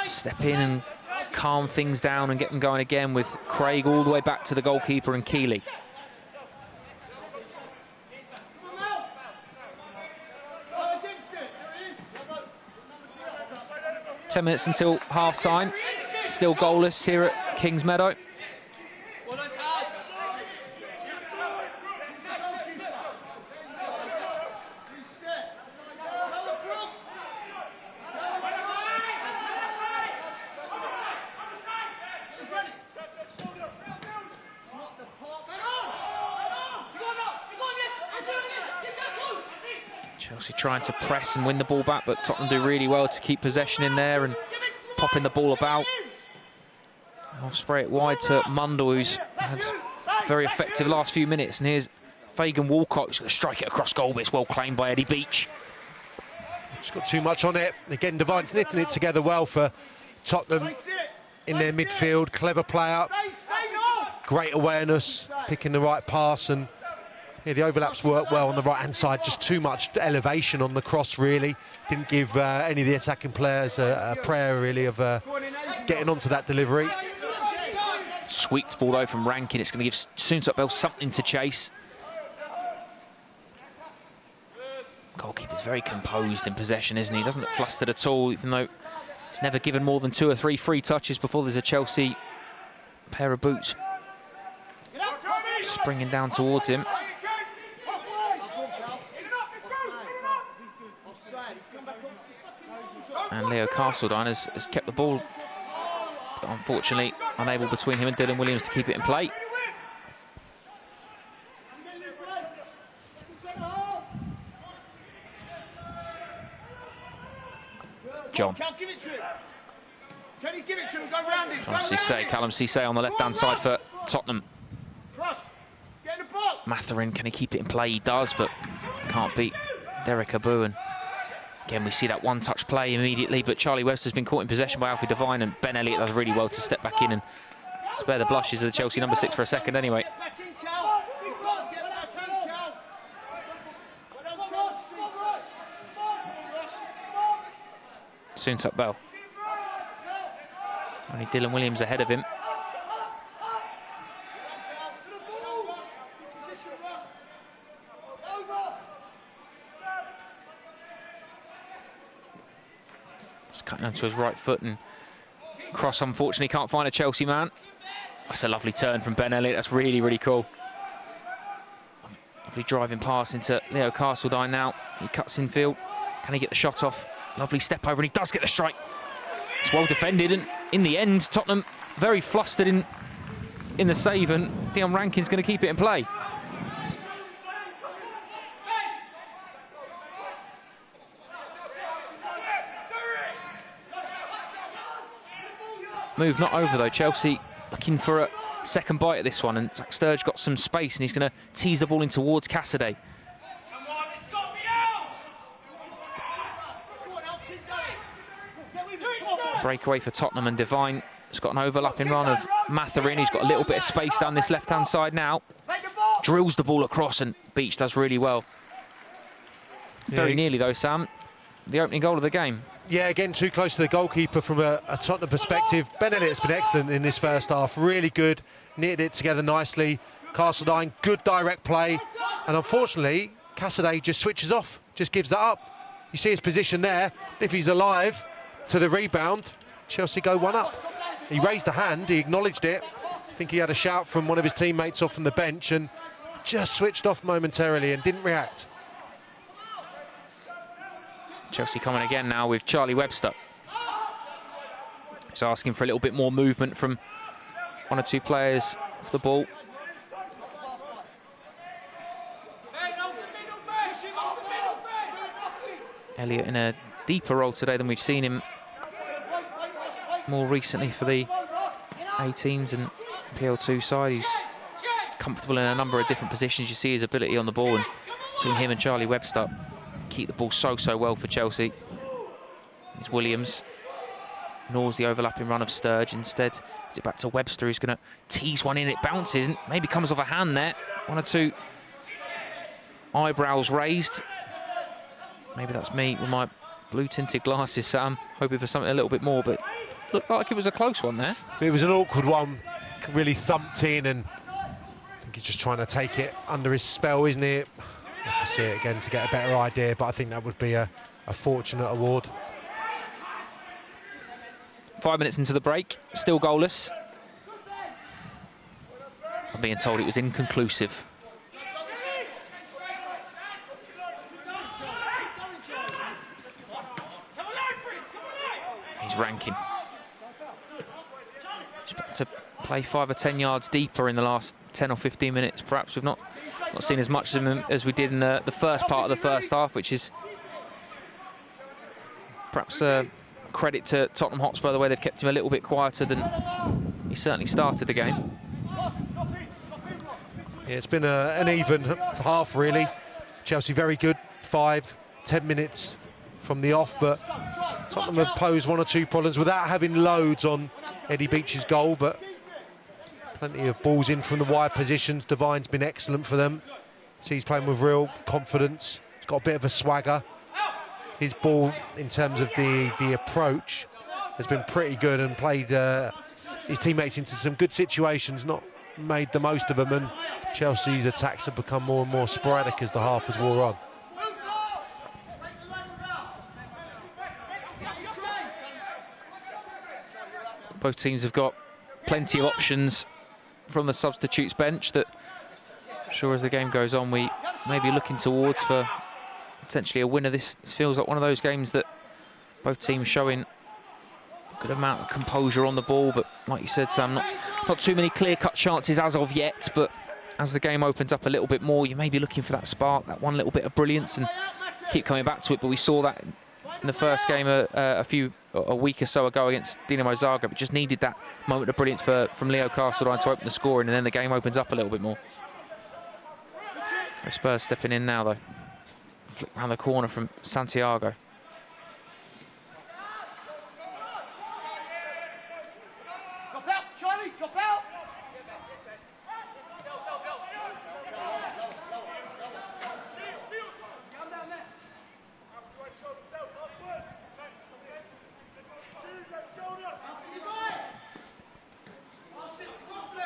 step in and calm things down and get them going again, with Craig all the way back to the goalkeeper and Keeley. 10 minutes until half-time. Still goalless here at Kings Meadow. Chelsea trying to press and win the ball back, but Tottenham do really well to keep possession in there and popping the ball about. I'll spray it wide to Mundle, who's had very effective last few minutes. And here's Fagan Walcott, who's going to strike it across goal, but it's well claimed by Eddie Beach. Just got too much on it. Again, Devine's knitting it together well for Tottenham in their midfield. Clever player, great awareness, picking the right pass, and yeah, the overlaps work well on the right-hand side. Just too much elevation on the cross, really. Didn't give any of the attacking players a prayer, really, of getting onto that delivery. Sweeped ball, though, from Rankin. It's going to give Soonsup-Bell something to chase. Goalkeeper's very composed in possession, isn't he? Doesn't look flustered at all, even though he's never given more than 2 or 3 free touches before there's a Chelsea pair of boots springing down towards him. And Leo Castledine has kept the ball, but unfortunately unable between him and Dylan Williams to keep it in play. John. Callum Cisse on the left-hand side for Tottenham. Matherin, can he keep it in play? He does, but can't beat Derek Abu. And again, we see that one-touch play immediately, but Charlie Webster's been caught in possession by Alfie Devine, and Ben Elliott does really well to step back in and spare the blushes of the Chelsea number 6 for a second anyway. Soonsup-Bell. Only Dylan Williams ahead of him. Just cutting onto his right foot, and cross unfortunately can't find a Chelsea man. That's a lovely turn from Ben Elliott. That's really, really cool. Lovely driving pass into Leo Castledine now. He cuts in field. Can he get the shot off? Lovely step over, and he does get the strike. It's well defended, and in the end, Tottenham very flustered in the save, and Dion Rankin's going to keep it in play. Move not over though. Chelsea looking for a second bite at this one, and Zach Sturge got some space, and he's going to tease the ball in towards Cassidy. Breakaway for Tottenham, and Devine has got an overlapping run of Matherin. He's got a little bit of space down this left-hand side now. Drills the ball across, and Beach does really well. Very nearly though, Sam, the opening goal of the game. Yeah, again, too close to the goalkeeper from a Tottenham perspective. Ben Elliott's been excellent in this first half, really good, knitted it together nicely. Castledine, good direct play, and unfortunately, Cassidy just switches off, just gives that up. You see his position there. If he's alive to the rebound, Chelsea go 1 up. He raised the hand, he acknowledged it. I think he had a shout from one of his teammates off from the bench, and just switched off momentarily and didn't react. Chelsea coming again now with Charlie Webster. He's asking for a little bit more movement from 1 or 2 players off the ball. Elliott in a deeper role today than we've seen him more recently for the 18s and PL2 side. He's comfortable in a number of different positions. You see his ability on the ball, and between him and Charlie Webster, keep the ball so well for Chelsea. It's Williams. ignores the overlapping run of Sturge. Instead, is it back to Webster, who's going to tease one in. It bounces and maybe comes off a hand there. One or two eyebrows raised. Maybe that's me with my blue-tinted glasses, Sam, hoping for something a little bit more, but looked like it was a close one there. It was an awkward one, really thumped in, and I think he's just trying to take it under his spell, isn't it? Have to see it again to get a better idea, but I think that would be a fortunate award. 5 minutes into the break, still goalless. I'm being told it was inconclusive. He's Rankin. He's about to play 5 or 10 yards deeper in the last 10 or 15 minutes. Perhaps we've not seen as much of him as we did in the first part of the first half, which is perhaps a credit to Tottenham Hotspur, the way they've kept him a little bit quieter than he certainly started the game. Yeah, it's been an even half, really. Chelsea very good, 5-10 minutes from the off, but Tottenham have posed 1 or 2 problems without having loads on Eddie Beach's goal, but plenty of balls in from the wide positions. Devine's been excellent for them. So he's playing with real confidence. He's got a bit of a swagger. His ball, in terms of the approach, has been pretty good and played his teammates into some good situations, not made the most of them, and Chelsea's attacks have become more and more sporadic as the half has wore on. Both teams have got plenty of options from the substitutes bench that, sure, as the game goes on, we may be looking towards for potentially a winner. This feels like one of those games that both teams showing a good amount of composure on the ball, but like you said, Sam, not too many clear-cut chances as of yet, but as the game opens up a little bit more, you may be looking for that spark, that one little bit of brilliance, and keep coming back to it. But we saw that in the first game a week or so ago against Dinamo Zagreb. It just needed that moment of brilliance from Leo Castledine to open the scoring, and then the game opens up a little bit more. Spurs stepping in now, though. Flick round the corner from Santiago. Drop out, Charlie, drop out.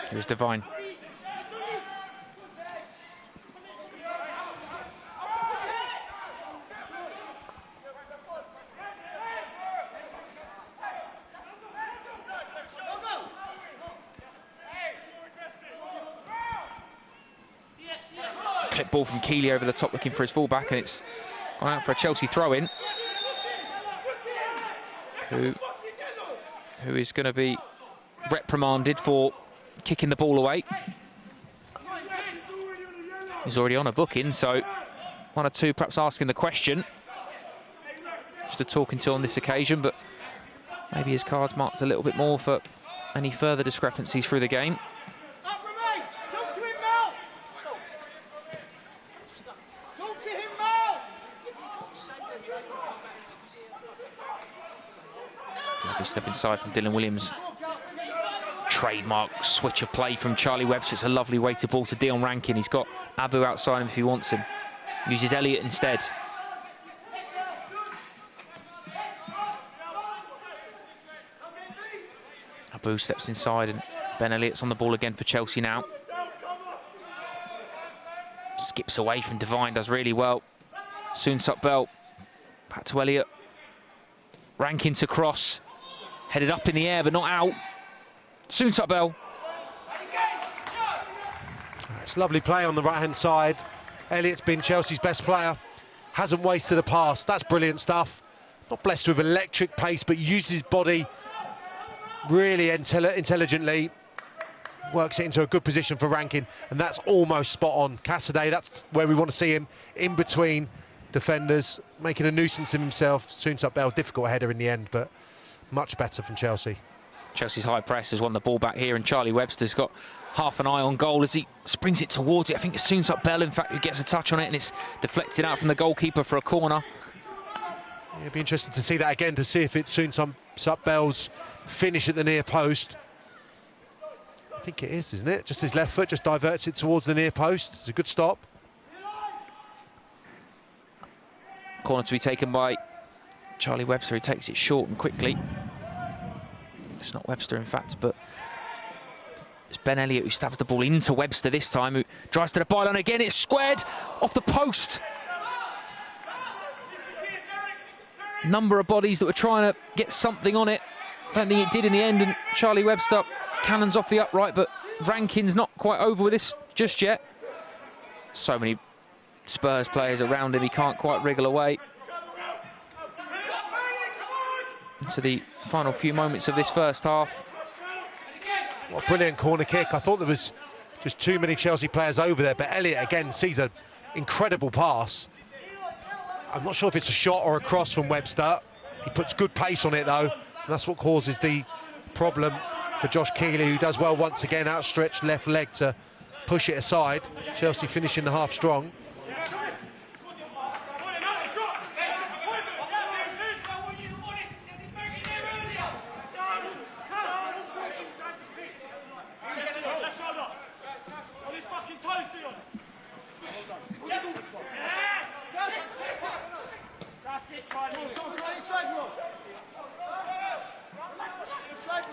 Here's Devine. Clip ball from Keeley over the top, looking for his fullback, and it's gone out for a Chelsea throw-in. Who is going to be reprimanded for kicking the ball away. He's already on a booking, so 1 or 2 perhaps asking the question. Just a talking to on this occasion, but maybe his card's marked a little bit more for any further discrepancies through the game. Lovely step inside from Dylan Williams. Trademark switch of play from Charlie Webster. It's a lovely weighted ball to Dion Rankin. He's got Abu outside him if he wants him. Uses Elliott instead. Abu steps inside and Ben Elliott's on the ball again for Chelsea now. Skips away from Devine, does really well. Soonsup Bell, back to Elliott. Rankin to cross. Headed up in the air but not out. Soonsup Bell. It's lovely play on the right-hand side. Elliott's been Chelsea's best player. Hasn't wasted a pass. That's brilliant stuff. Not blessed with electric pace, but uses his body really intelligently. Works it into a good position for Rankin, and that's almost spot on. Cassidy, that's where we want to see him, in between defenders, making a nuisance of himself. Soonsup Bell, difficult header in the end, but much better from Chelsea. Chelsea's high press has won the ball back here, and Charlie Webster's got half an eye on goal as he springs it towards it. I think it's Soonsup Bell, in fact, who gets a touch on it, and it's deflected out from the goalkeeper for a corner. It'd be interesting to see that again, to see if it suits up Bell's finish at the near post. I think it is, isn't it? Just his left foot just diverts it towards the near post. It's a good stop. Corner to be taken by Charlie Webster, who takes it short and quickly. It's not Webster, in fact, but it's Ben Elliott who stabs the ball into Webster this time, who drives to the byline again. It's squared off the post. Number of bodies that were trying to get something on it. Don't think it did in the end, and Charlie Webster cannons off the upright, but Rankin's not quite over with this just yet. So many Spurs players around him, he can't quite wriggle away. Into the final few moments of this first half. What a brilliant corner kick. I thought there was just too many Chelsea players over there, but Elliott again sees an incredible pass. I'm not sure if it's a shot or a cross from Webster. He puts good pace on it though, and that's what causes the problem for Josh Keeley, who does well once again, outstretched left leg to push it aside. Chelsea finishing the half strong.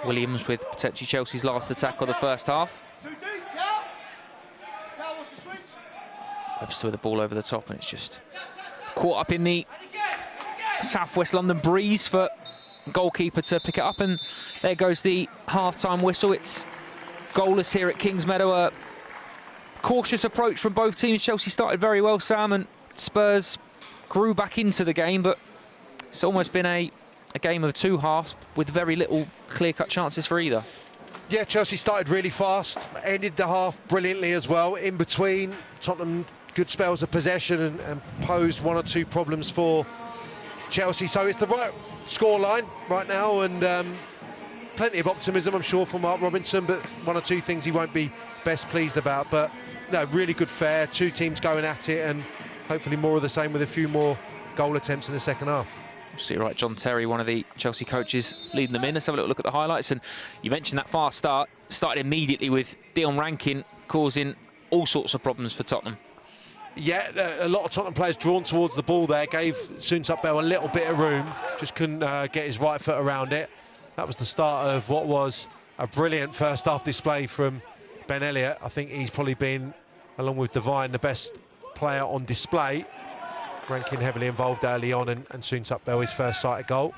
Williams with potentially Chelsea's last attack of the first half. Webster with the ball over the top, and it's just caught up in the southwest London breeze for goalkeeper to pick it up, and there goes the half-time whistle. It's goalless here at Kings Meadow. A cautious approach from both teams. Chelsea started very well, Sam, and Spurs grew back into the game, but it's almost been a game of two halves with very little clear-cut chances for either. Yeah, Chelsea started really fast, ended the half brilliantly as well. In between, Tottenham good spells of possession and posed one or two problems for Chelsea. So it's the right scoreline right now, and plenty of optimism, I'm sure, from Mark Robinson, but one or two things he won't be best pleased about. But no, really good fare, two teams going at it, and hopefully more of the same with a few more goal attempts in the second half. See, right, John Terry, one of the Chelsea coaches, leading them in. Let's have a little look at the highlights. And you mentioned that fast start. Started immediately with Dion Rankin causing all sorts of problems for Tottenham. Yeah, a lot of Tottenham players drawn towards the ball there. Gave Soon-Suk-Bell a little bit of room. Just couldn't get his right foot around it. That was the start of what was a brilliant first half display from Ben Elliott. I think he's probably been, along with Devine, the best player on display. Rankin heavily involved early on, and Soon-Suk-Bell his first sighted goal.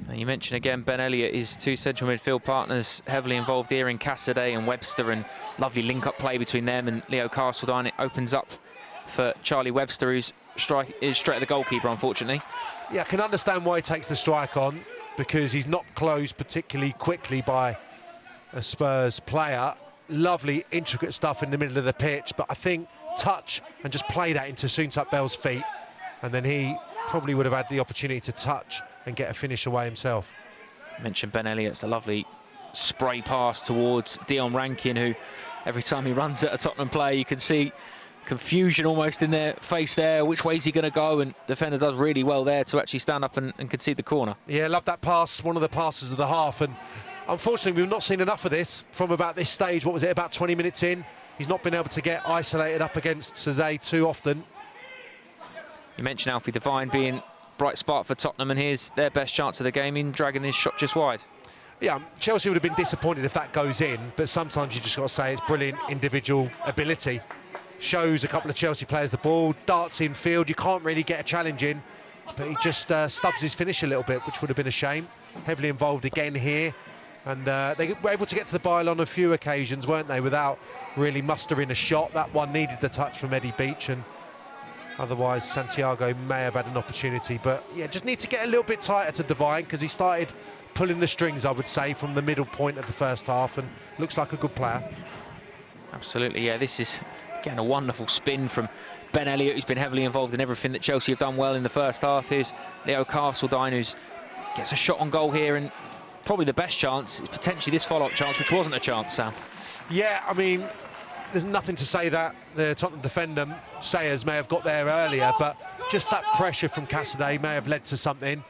And you mentioned again Ben Elliott, his two central midfield partners heavily involved here in Cassidy and Webster, and lovely link-up play between them and Leo Castledine. It opens up for Charlie Webster, who's straight at the goalkeeper, unfortunately. Yeah, I can understand why he takes the strike on, because he's not closed particularly quickly by a Spurs player. Lovely, intricate stuff in the middle of the pitch, but I think touch and just play that into Soon-Suk-Bell's feet, and then he probably would have had the opportunity to touch and get a finish away himself. I mentioned Ben Elliott's a lovely spray pass towards Dion Rankin, who every time he runs at a Tottenham player you can see confusion almost in their face there. Which way is he going to go? And defender does really well there to actually stand up and concede the corner. Yeah, love that pass, one of the passes of the half, and unfortunately we've not seen enough of this from about this stage. What was it, about 20 minutes in? He's not been able to get isolated up against Cezé too often. You mentioned Alfie Devine being bright spark for Tottenham, and here's their best chance of the game in dragging his shot just wide. Yeah, Chelsea would have been disappointed if that goes in, but sometimes you just got to say it's brilliant individual ability. Shows a couple of Chelsea players the ball, darts in field, you can't really get a challenge in, but he just stubs his finish a little bit, which would have been a shame. Heavily involved again here. And they were able to get to the byline on a few occasions, weren't they, without really mustering a shot. That one needed the touch from Eddie Beach, and otherwise Santiago may have had an opportunity. But yeah, just need to get a little bit tighter to Devine, because he started pulling the strings, I would say, from the middle point of the first half, and looks like a good player. Absolutely, yeah. This is, again, a wonderful spin from Ben Elliott, who's been heavily involved in everything that Chelsea have done well in the first half. Here's Leo Castledine, who gets a shot on goal here, and probably the best chance is potentially this follow-up chance, which wasn't a chance, Sam. Yeah, I mean, there's nothing to say that the Tottenham defender, Sayers, may have got there earlier, but just that pressure from Cassidy may have led to something.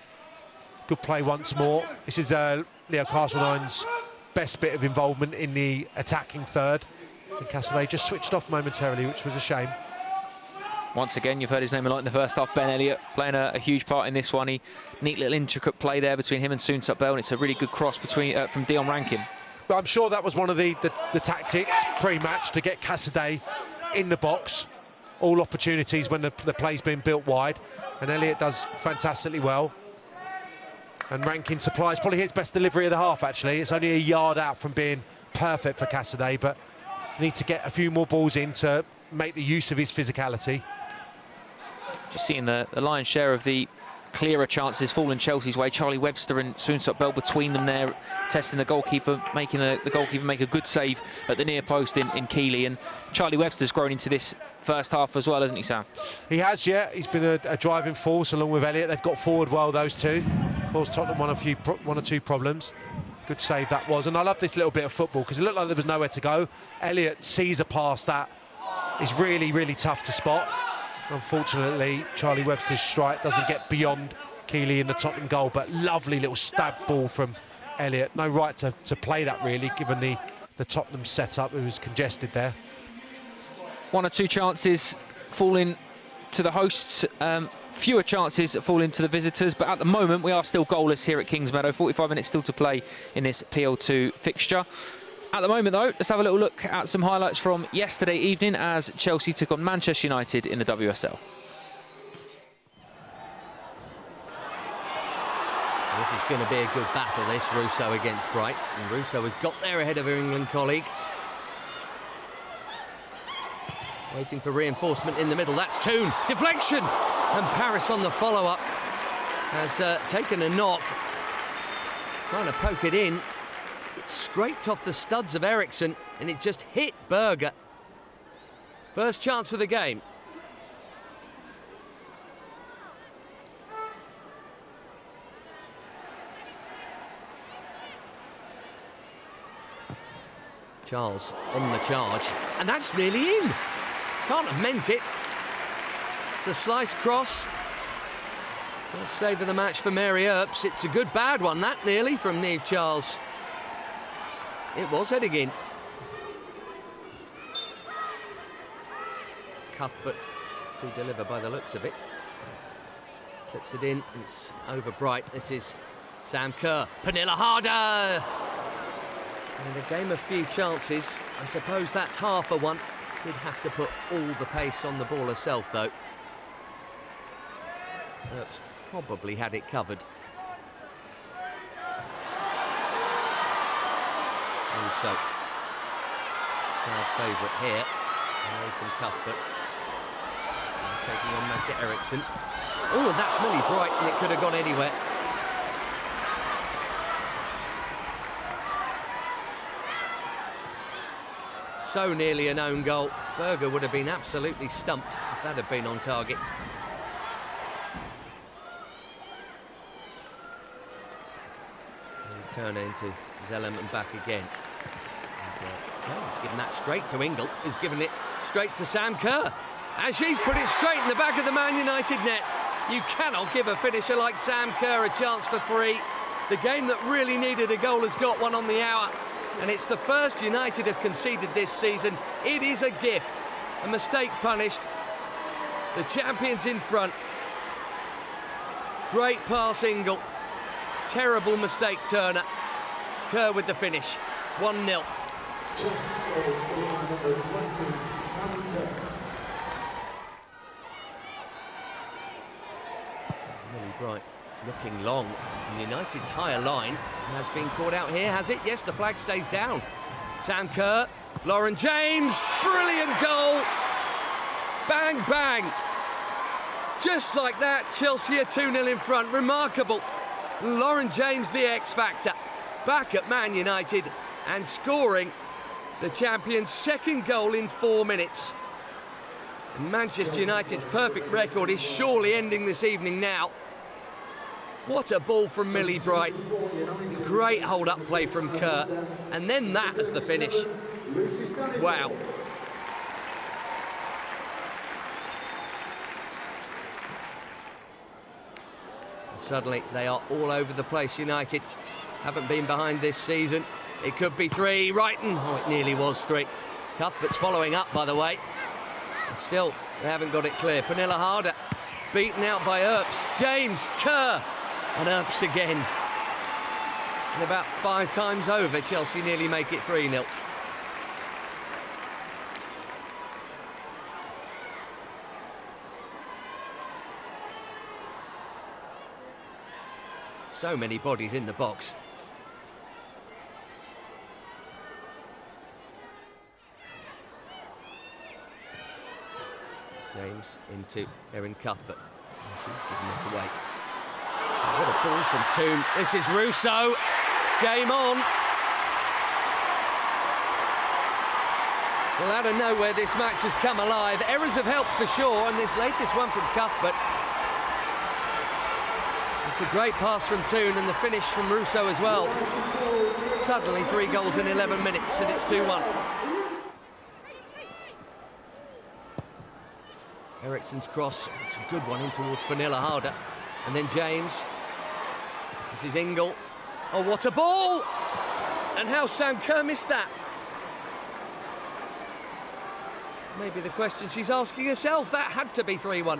Good play once more. This is Leo Castleton's best bit of involvement in the attacking third. And Cassidy just switched off momentarily, which was a shame. Once again, you've heard his name a lot in the first half. Ben Elliott playing a huge part in this one. Neat little intricate play there between him and Soon-Suk-Bell, and it's a really good cross between from Dion Rankin. But I'm sure that was one of the tactics pre-match to get Cassidy in the box. All opportunities when the play's been built wide, and Elliott does fantastically well. And Rankin supplies probably his best delivery of the half, actually. It's only a yard out from being perfect for Cassidy, but need to get a few more balls in to make the use of his physicality. Just seeing the lion's share of the clearer chances falling Chelsea's way. Charlie Webster and Soon-Suk-Bell between them there, testing the goalkeeper, making the goalkeeper make a good save at the near post in Keeley. And Charlie Webster's grown into this first half as well, hasn't he, Sam? He has, yeah. He's been a driving force along with Elliott. They've got forward well, those two. Of course, Tottenham won one or two problems. Good save that was. And I love this little bit of football because it looked like there was nowhere to go. Elliott sees a pass that is really, really tough to spot. Unfortunately, Charlie Webster's strike doesn't get beyond Keeley in the Tottenham goal, but lovely little stab ball from Elliott. No right to play that, really, given the Tottenham setup. It was congested there. One or two chances falling to the hosts, fewer chances falling to the visitors, but at the moment we are still goalless here at Kingsmeadow. 45 minutes still to play in this PL2 fixture. At the moment, though, let's have a little look at some highlights from yesterday evening as Chelsea took on Manchester United in the WSL. This is going to be a good battle, this, Russo against Bright. And Russo has got there ahead of her England colleague. Waiting for reinforcement in the middle. That's Toon. Deflection! And Paris on the follow-up has taken a knock. Trying to poke it in. It scraped off the studs of Eriksson and it just hit Berger. First chance of the game. Charles on the charge, and that's nearly in. Can't have meant it. It's a slice cross. First save of the match for Mary Earps. It's a good bad one, that nearly, from Niamh Charles. It was heading in. Cuthbert to deliver by the looks of it. Clips it in, it's over Bright. This is Sam Kerr. Pernille Harder! And a game of few chances. I suppose that's half a one. Did have to put all the pace on the ball herself, though. Earps probably had it covered. Also, crowd favourite here. Away from Cuthbert. And taking on Magda Eriksson. Oh, and that's Millie Bright, and it could have gone anywhere. So nearly an own goal. Berger would have been absolutely stumped if that had been on target. And Turner into Zellem and back again. And Turner's given that straight to Ingle, who's given it straight to Sam Kerr. And she's put it straight in the back of the Man United net. You cannot give a finisher like Sam Kerr a chance for free. The game that really needed a goal has got one on the hour. And it's the first United have conceded this season. It is a gift. A mistake punished. The champions in front. Great pass, Ingle. Terrible mistake, Turner. Kerr with the finish. 1-0. Millie Bright looking long. And United's higher line has been caught out here, has it? Yes, the flag stays down. Sam Kerr, Lauren James, brilliant goal. Bang, bang. Just like that, Chelsea are 2-0 in front. Remarkable. Lauren James, the X-factor, back at Man United and scoring the champions' second goal in 4 minutes. And Manchester United's perfect record is surely ending this evening now. What a ball from Millie Bright. Great hold-up play from Kerr. And then that as the finish. Wow. Suddenly they are all over the place, United. Haven't been behind this season. It could be 3. Wrighton, oh, it nearly was 3. Cuthbert's following up, by the way. And still, they haven't got it clear. Pernille Harder beaten out by Earps. James, Kerr, and Earps again. And about 5 times over, Chelsea nearly make it 3-0. So many bodies in the box. James into Erin Cuthbert. She's giving it away. What a ball from Toon. This is Russo. Game on. Well, out of nowhere, this match has come alive. Errors have helped for sure, and this latest one from Cuthbert. It's a great pass from Toon and the finish from Russo as well. Suddenly 3 goals in 11 minutes and it's 2-1. Eriksen's cross, it's a good one in towards Pernille Harder. And then James. This is Ingle. Oh, what a ball! And how Sam Kerr missed that. Maybe the question she's asking herself, that had to be 3-1.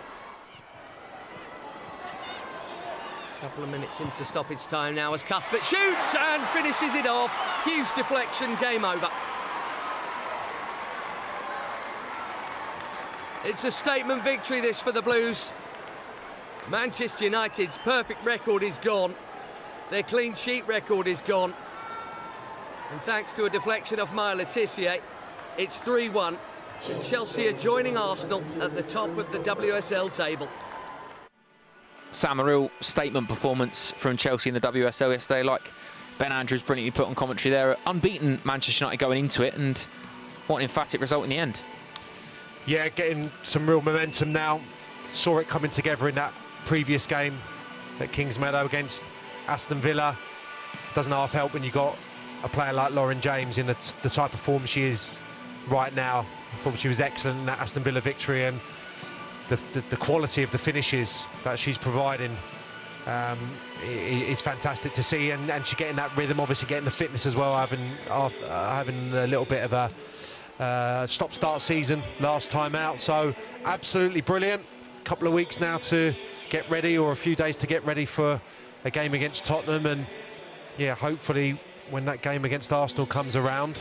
Couple of minutes into stoppage time now as Cuthbert shoots and finishes it off. Huge deflection, game over. It's a statement victory, this, for the Blues. Manchester United's perfect record is gone. Their clean sheet record is gone. And thanks to a deflection off Maya Letitia, it's 3-1. And Chelsea are joining Arsenal at the top of the WSL table. Sam, a real statement performance from Chelsea in the WSL yesterday, like Ben Andrews brilliantly put on commentary there. Unbeaten Manchester United going into it, and what an emphatic result in the end. Yeah, getting some real momentum now. Saw it coming together in that previous game at Kingsmeadow against Aston Villa. Doesn't half help when you got a player like Lauren James in the type of form she is right now. I thought she was excellent in that Aston Villa victory, and the quality of the finishes that she's providing is fantastic to see, and she's getting that rhythm, obviously getting the fitness as well, having a little bit of a stop-start season last time out, so absolutely brilliant. A couple of weeks now to get ready, or a few days to get ready for a game against Tottenham, and yeah, hopefully when that game against Arsenal comes around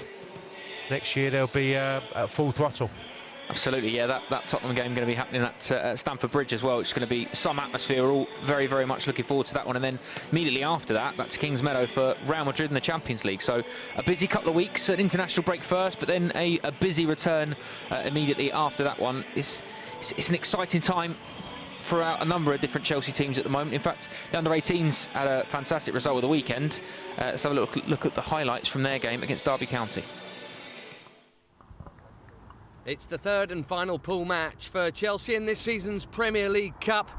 next year, they'll be at full throttle. Absolutely, yeah, that Tottenham game going to be happening at Stamford Bridge as well, which is going to be some atmosphere. We're all very, very much looking forward to that one. And then immediately after that, back to Kingsmeadow for Real Madrid in the Champions League. So a busy couple of weeks, an international break first, but then a busy return immediately after that one. It's an exciting time for a number of different Chelsea teams at the moment. In fact, the under-18s had a fantastic result of the weekend. Let's have a look at the highlights from their game against Derby County. It's the third and final pool match for Chelsea in this season's Premier League Cup,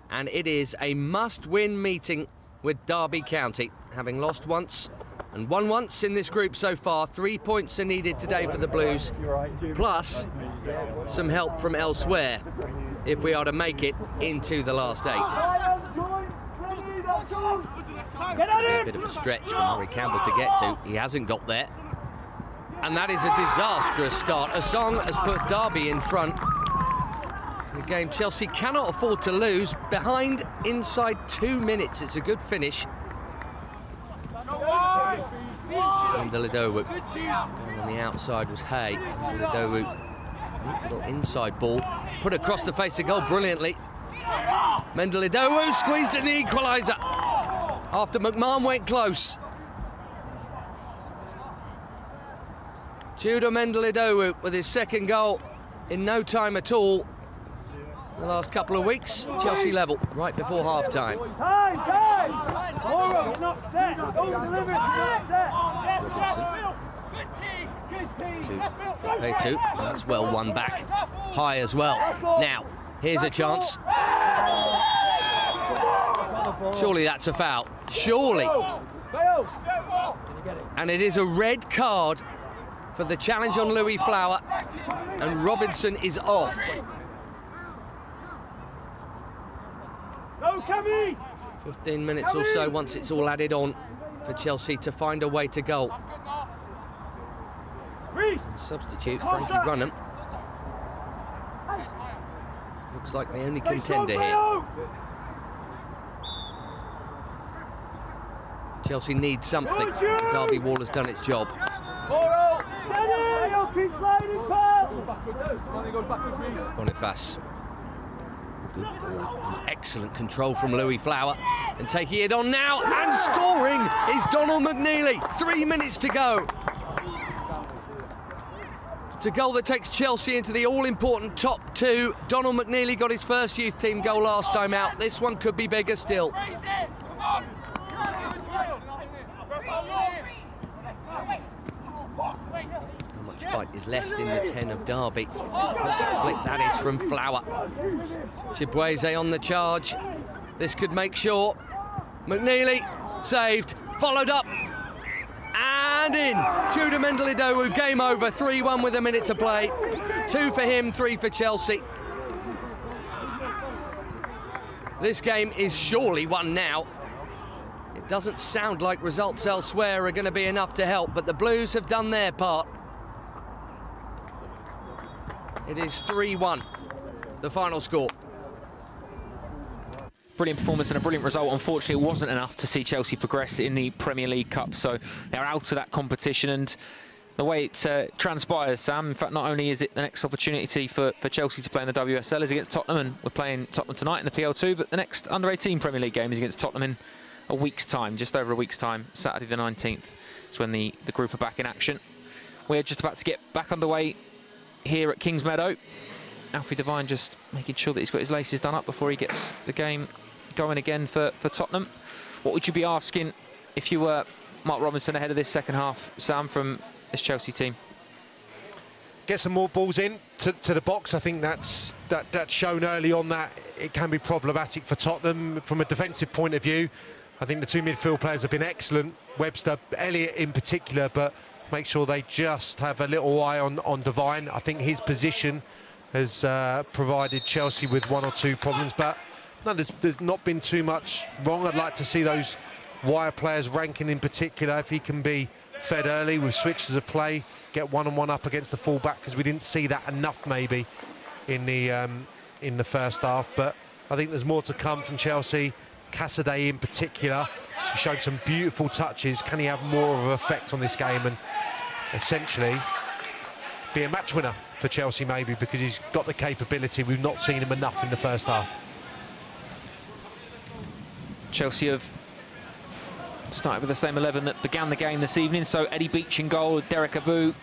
and it is a must-win meeting with Derby County. Having lost once and won once in this group so far, 3 points are needed today for the Blues, plus some help from elsewhere if we are to make it into the last 8. A bit of a stretch for Murray Campbell to get to. He hasn't got there. And that is a disastrous start. Asong has put Derby in front. The game Chelsea cannot afford to lose. Behind inside 2 minutes. It's a good finish. And Lidowu. On the outside was Hay. Lidowu, little inside ball. Put across the face of goal brilliantly. Lidowu squeezed in the equaliser. After McMahon went close. Tudor Lidowu with his second goal in no time at all. The last couple of weeks, Chelsea level right before half-time. Robinson to P2. That's well won back. High as well. Now, here's a chance. Surely that's a foul. Surely. And it is a red card for the challenge on Louis Flower, and Robinson is off. 15 minutes or so once it's all added on for Chelsea to find a way to goal. Substitute Frankie Runham. Looks like the only contender here. Chelsea needs something. The Derby wall has done its job. Boniface. Good ball. Excellent control from Louis Flower. And taking it on now and scoring is Donald McNeely. 3 minutes to go. It's a goal that takes Chelsea into the all-important top two. Donald McNeely got his first youth team goal last time out. This one could be bigger still. How much fight is left in the 10 of Derby? What a flick that is from Flower. Chibueze on the charge. This could make sure. McNeely saved, followed up. And in. Judah Mendel-Idowu, game over. 3-1 with a minute to play. 2 for him, 3 for Chelsea. This game is surely won now. It doesn't sound like results elsewhere are going to be enough to help, but the Blues have done their part. It is 3-1, the final score. Brilliant performance and a brilliant result. Unfortunately, it wasn't enough to see Chelsea progress in the Premier League Cup, so they're out of that competition. And the way it transpires, Sam, in fact, not only is it the next opportunity for Chelsea to play in the WSL is against Tottenham, and we're playing Tottenham tonight in the PL2, but the next under-18 Premier League game is against Tottenham in a week's time, just over a week's time, Saturday the 19th. It's when the group are back in action. We're just about to get back underway here at Kings Meadow. Alfie Devine just making sure that he's got his laces done up before he gets the game going again for Tottenham. What would you be asking if you were Mark Robinson ahead of this second half, Sam, from this Chelsea team? Get some more balls in to the box. I think that's shown early on that it can be problematic for Tottenham from a defensive point of view. I think the two midfield players have been excellent, Webster, Elliott in particular, but make sure they just have a little eye on Devine. I think his position has provided Chelsea with 1 or 2 problems, but no, there's not been too much wrong. I'd like to see those wire players ranking in particular, if he can be fed early with switches of play, get one-on-one up against the full-back, because we didn't see that enough maybe in the first half. But I think there's more to come from Chelsea. Cassidy in particular, he showed some beautiful touches. Can he have more of an effect on this game and essentially be a match winner for Chelsea maybe, because he's got the capability. We've not seen him enough in the first half. Chelsea have started with the same 11 that began the game this evening. So Eddie Beach in goal, Derek Abu,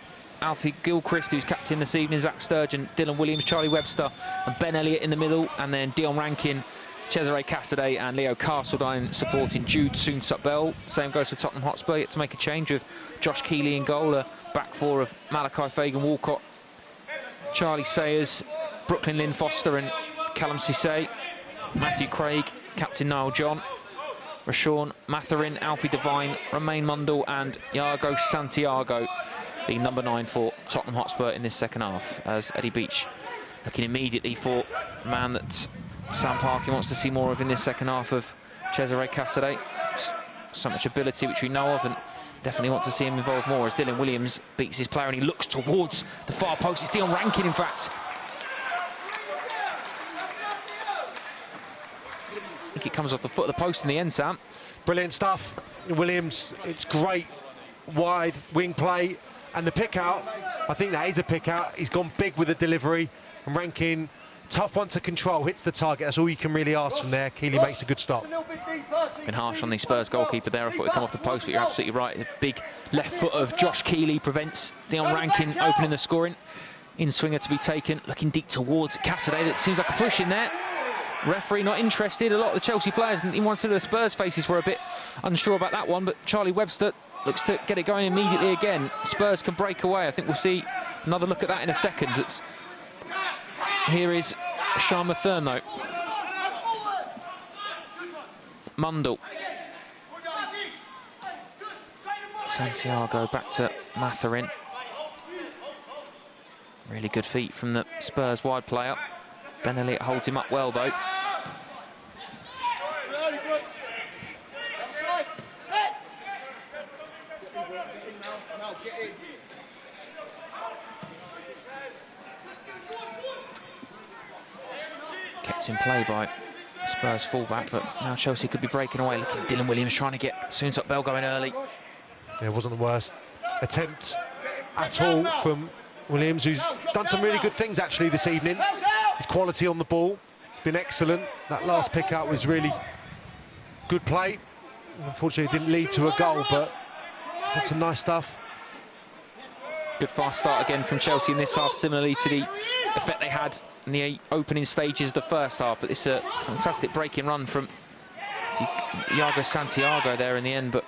Alfie Gilchrist, who's captain this evening, Zach Sturgeon, Dylan Williams, Charlie Webster and Ben Elliott in the middle, and then Dion Rankin, Cesare Cassidy and Leo Castledine supporting Jude Soonsup-Bell. Same goes for Tottenham Hotspur, yet to make a change with Josh Keeley in goal, a back four of Malachi Fagan-Walcott, Charlie Sayers, Brooklyn Lynn Foster and Callum Cisse, Matthew Craig, captain Niall John, Rashawn Matherin, Alfie Devine, Romain Mundell and Iago Santiago, the number 9 for Tottenham Hotspur in this second half, as Eddie Beach looking immediately for a man that Sam Parkin wants to see more of in this second half of Cesare Cassidy. So much ability which we know of, and definitely want to see him involved more, as Dylan Williams beats his player and he looks towards the far post. It's Dion Rankin, in fact. I think it comes off the foot of the post in the end, Sam. Brilliant stuff. Williams, it's great wide wing play, and the pick out, I think that is a pick out. He's gone big with the delivery, and Rankin, tough one to control, hits the target. That's all you can really ask from there. Keeley makes a good stop. Been harsh on the Spurs goalkeeper there. I thought he'd come off the post, but you're absolutely right. The big left foot of Josh Keeley prevents Dion Rankin opening the scoring. In swinger to be taken, looking deep towards Cassidy. That seems like a push in there. Referee not interested. A lot of the Chelsea players, and even one of the Spurs faces, were a bit unsure about that one, but Charlie Webster looks to get it going immediately again. Spurs can break away. I think we'll see another look at that in a second. Here is Sean Mathern, though. Mundell. Santiago back to Matherin. Really good feet from the Spurs wide player. Ben Elliott holds him up well, though. Kept in play by Spurs fullback, but now Chelsea could be breaking away. Looking at Dylan Williams trying to get Soon-Suk Bell going early. Yeah, it wasn't the worst attempt at all from Williams, who's done some really good things actually this evening. His quality on the ball has been excellent. That last pick-up was really good play. Unfortunately, it didn't lead to a goal, but had some nice stuff. Good fast start again from Chelsea in this half, similarly to the effect they had in the opening stages of the first half. But it's a fantastic breaking run from Iago Santiago there in the end, but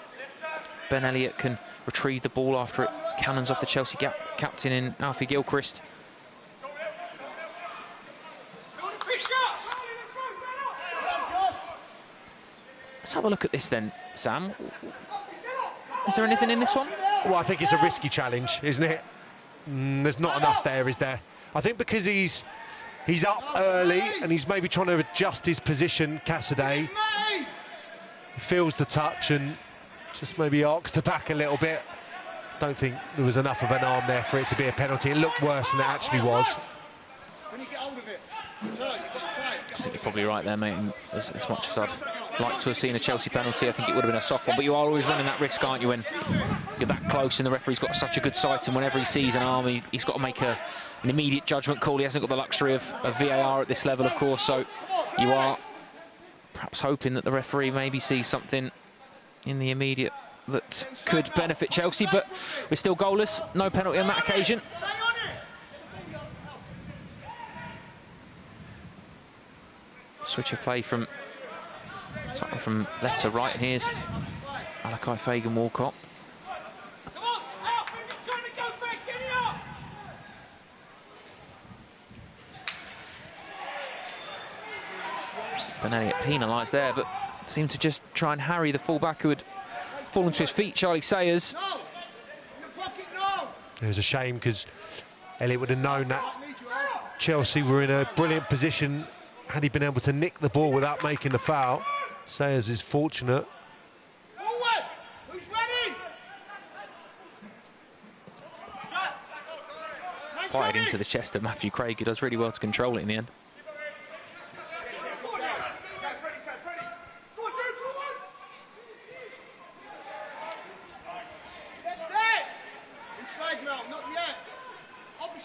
Ben Elliott can retrieve the ball after it cannons off the Chelsea captain in Alfie Gilchrist. Let's have a look at this then, Sam. Is there anything in this one? Well, I think it's a risky challenge, isn't it? There's not enough there, is there? I think because he's up early and he's maybe trying to adjust his position, Cassidy. He feels the touch and just maybe arcs the back a little bit. Don't think there was enough of an arm there for it to be a penalty. It looked worse than it actually was. I think you're probably right there, mate. And as much as I'd like to have seen a Chelsea penalty, I think it would have been a soft one. But you are always running that risk, aren't you, when you're that close and the referee's got such a good sight, and whenever he sees an arm, he's got to make an immediate judgment call. He hasn't got the luxury of VAR at this level, of course, so you are perhaps hoping that the referee maybe sees something in the immediate that could benefit Chelsea, but we're still goalless. No penalty on that occasion. Switch of play from left to right, and here's Alakai Fagan-Walcott. Ben Elliott penalised there, but seemed to just try and harry the fullback who had fallen to his feet, Charlie Sayers. It was a shame because Elliott would have known that Chelsea were in a brilliant position had he been able to nick the ball without making the foul. Sayers is fortunate. Fired into the chest of Matthew Craig, who does really well to control it in the end.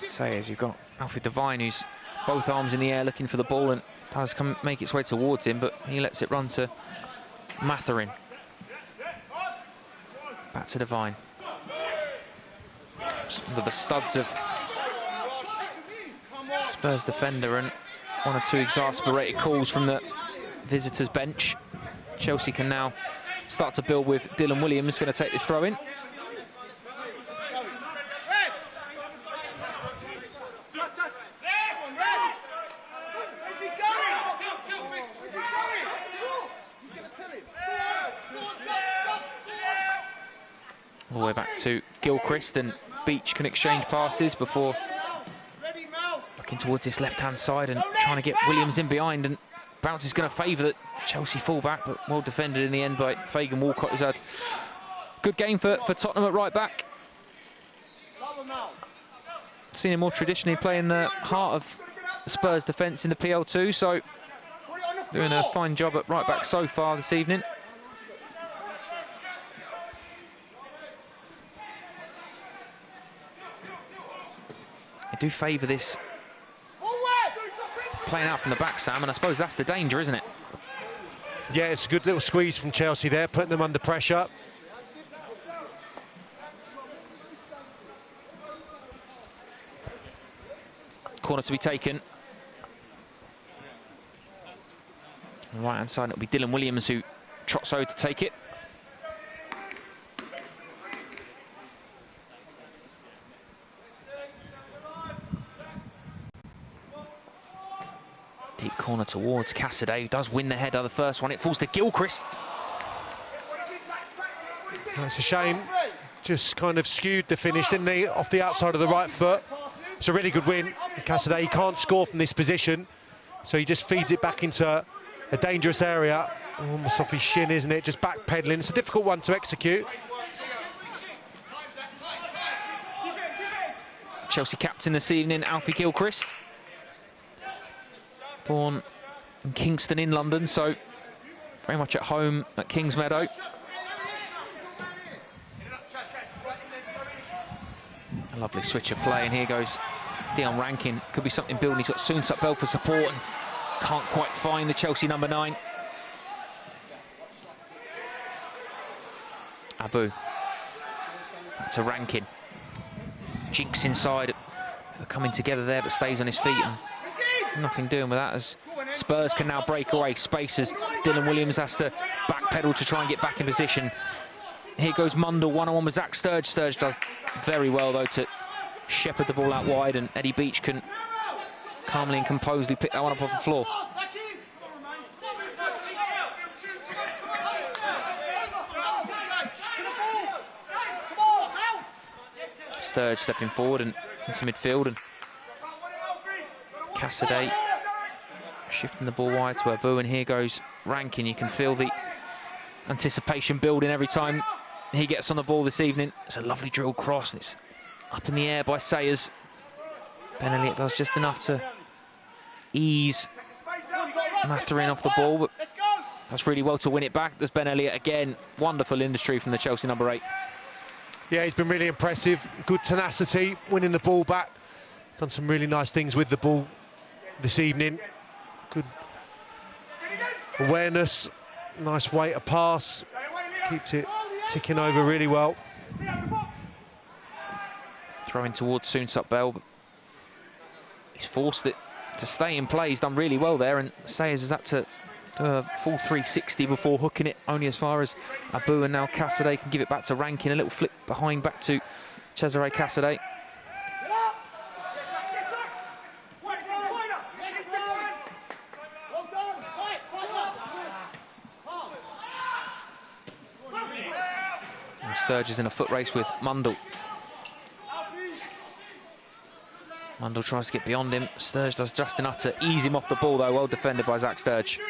Sayers, you've got Alfred Devine, who's both arms in the air looking for the ball and does make its way towards him, but he lets it run to Matherin. Back to Devine. Just under the studs of Spurs defender, and one or two exasperated calls from the visitors' bench. Chelsea can now start to build with Dylan Williams going to take this throw in. All the way back to Gilchrist, and Beach can exchange passes before looking towards this left-hand side and trying to get Williams in behind, and bounce is going to favour the Chelsea full-back, but well defended in the end by Fagan-Walcott, who's had a good game for Tottenham at right-back. Seen him more traditionally play in the heart of the Spurs defence in the PL2, so doing a fine job at right-back so far this evening. I do favour this playing out from the back, Sam, and I suppose that's the danger, isn't it? Yeah, it's a good little squeeze from Chelsea there, putting them under pressure. Corner to be taken. On the right-hand side, it'll be Dylan Williams who trots over to take it. Deep corner towards Cassidy, who does win the header, the first one. It falls to Gilchrist. That's a shame. Just kind of skewed the finish, didn't he? Off the outside of the right foot. It's a really good win. Cassidy can't score from this position, so he just feeds it back into a dangerous area. Almost off his shin, isn't it? Just backpedaling. It's a difficult one to execute. Chelsea captain this evening, Alfie Gilchrist. Born in Kingston in London, so very much at home at Kingsmeadow. A lovely switch of play, and here goes Dion Rankin. Could be something building. He's got Soonsuk Bell for support and can't quite find the Chelsea number 9. Abu to Rankin. Jinx inside, coming together there, but stays on his feet, and nothing doing with that as Spurs can now break away. Spaces. Dylan Williams has to backpedal to try and get back in position. Here goes Mundell, one-on-one with Zach Sturge. Sturge does very well though to shepherd the ball out wide, and Eddie Beach can calmly and composedly pick that one up off the floor. Sturge stepping forward and into midfield, and Cassidy shifting the ball wide to Abu, and here goes Rankin. You can feel the anticipation building every time he gets on the ball this evening. It's a lovely drilled cross, and it's up in the air by Sayers. Ben Elliott does just enough to ease Matherin off the ball, but does really well to win it back. There's Ben Elliott again. Wonderful industry from the Chelsea number 8. Yeah, he's been really impressive. Good tenacity, winning the ball back. Done some really nice things with the ball this evening. Good awareness, nice way to pass. Keeps it ticking over really well. Throwing towards Soonsuk Bell, but he's forced it to stay in play. He's done really well there, and Sayers has had to do a full 360 before hooking it only as far as Abu, and now Cassidy can give it back to Rankin. A little flip behind back to Cesare Cassidy. Sturge is in a foot race with Mundell. Mundell tries to get beyond him. Sturge does just enough to ease him off the ball, though. Well defended by Zach Sturge.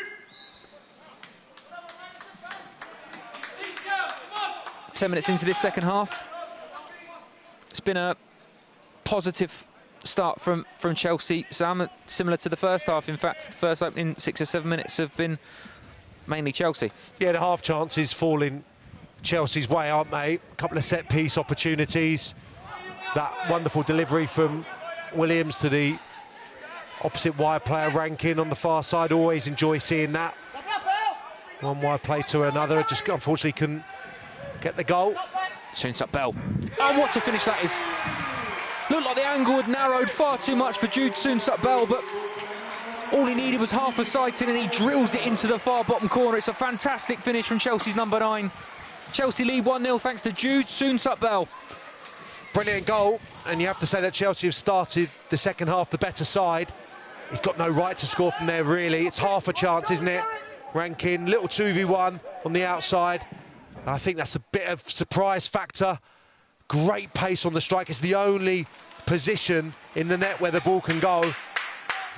10 minutes into this second half. It's been a positive start from Chelsea, Sam, similar to the first half. In fact, the first opening 6 or 7 minutes have been mainly Chelsea. Yeah, the half chances falling Chelsea's way, aren't they? A couple of set-piece opportunities. That wonderful delivery from Williams to the opposite wide player, Rankin on the far side. Always enjoy seeing that. One wide play to another, just unfortunately couldn't get the goal. Soonsuk Bell. Oh, what a finish that is. Looked like the angle had narrowed far too much for Jude Soonsuk Bell, but all he needed was half a sighting, and he drills it into the far bottom corner. It's a fantastic finish from Chelsea's number 9. Chelsea lead 1-0 thanks to Jude Soonsuk Bell. Brilliant goal, and you have to say that Chelsea have started the second half the better side. He's got no right to score from there, really. It's half a chance, isn't it? Rankin, little 2v1 on the outside. I think that's a bit of surprise factor. Great pace on the strike. It's the only position in the net where the ball can go.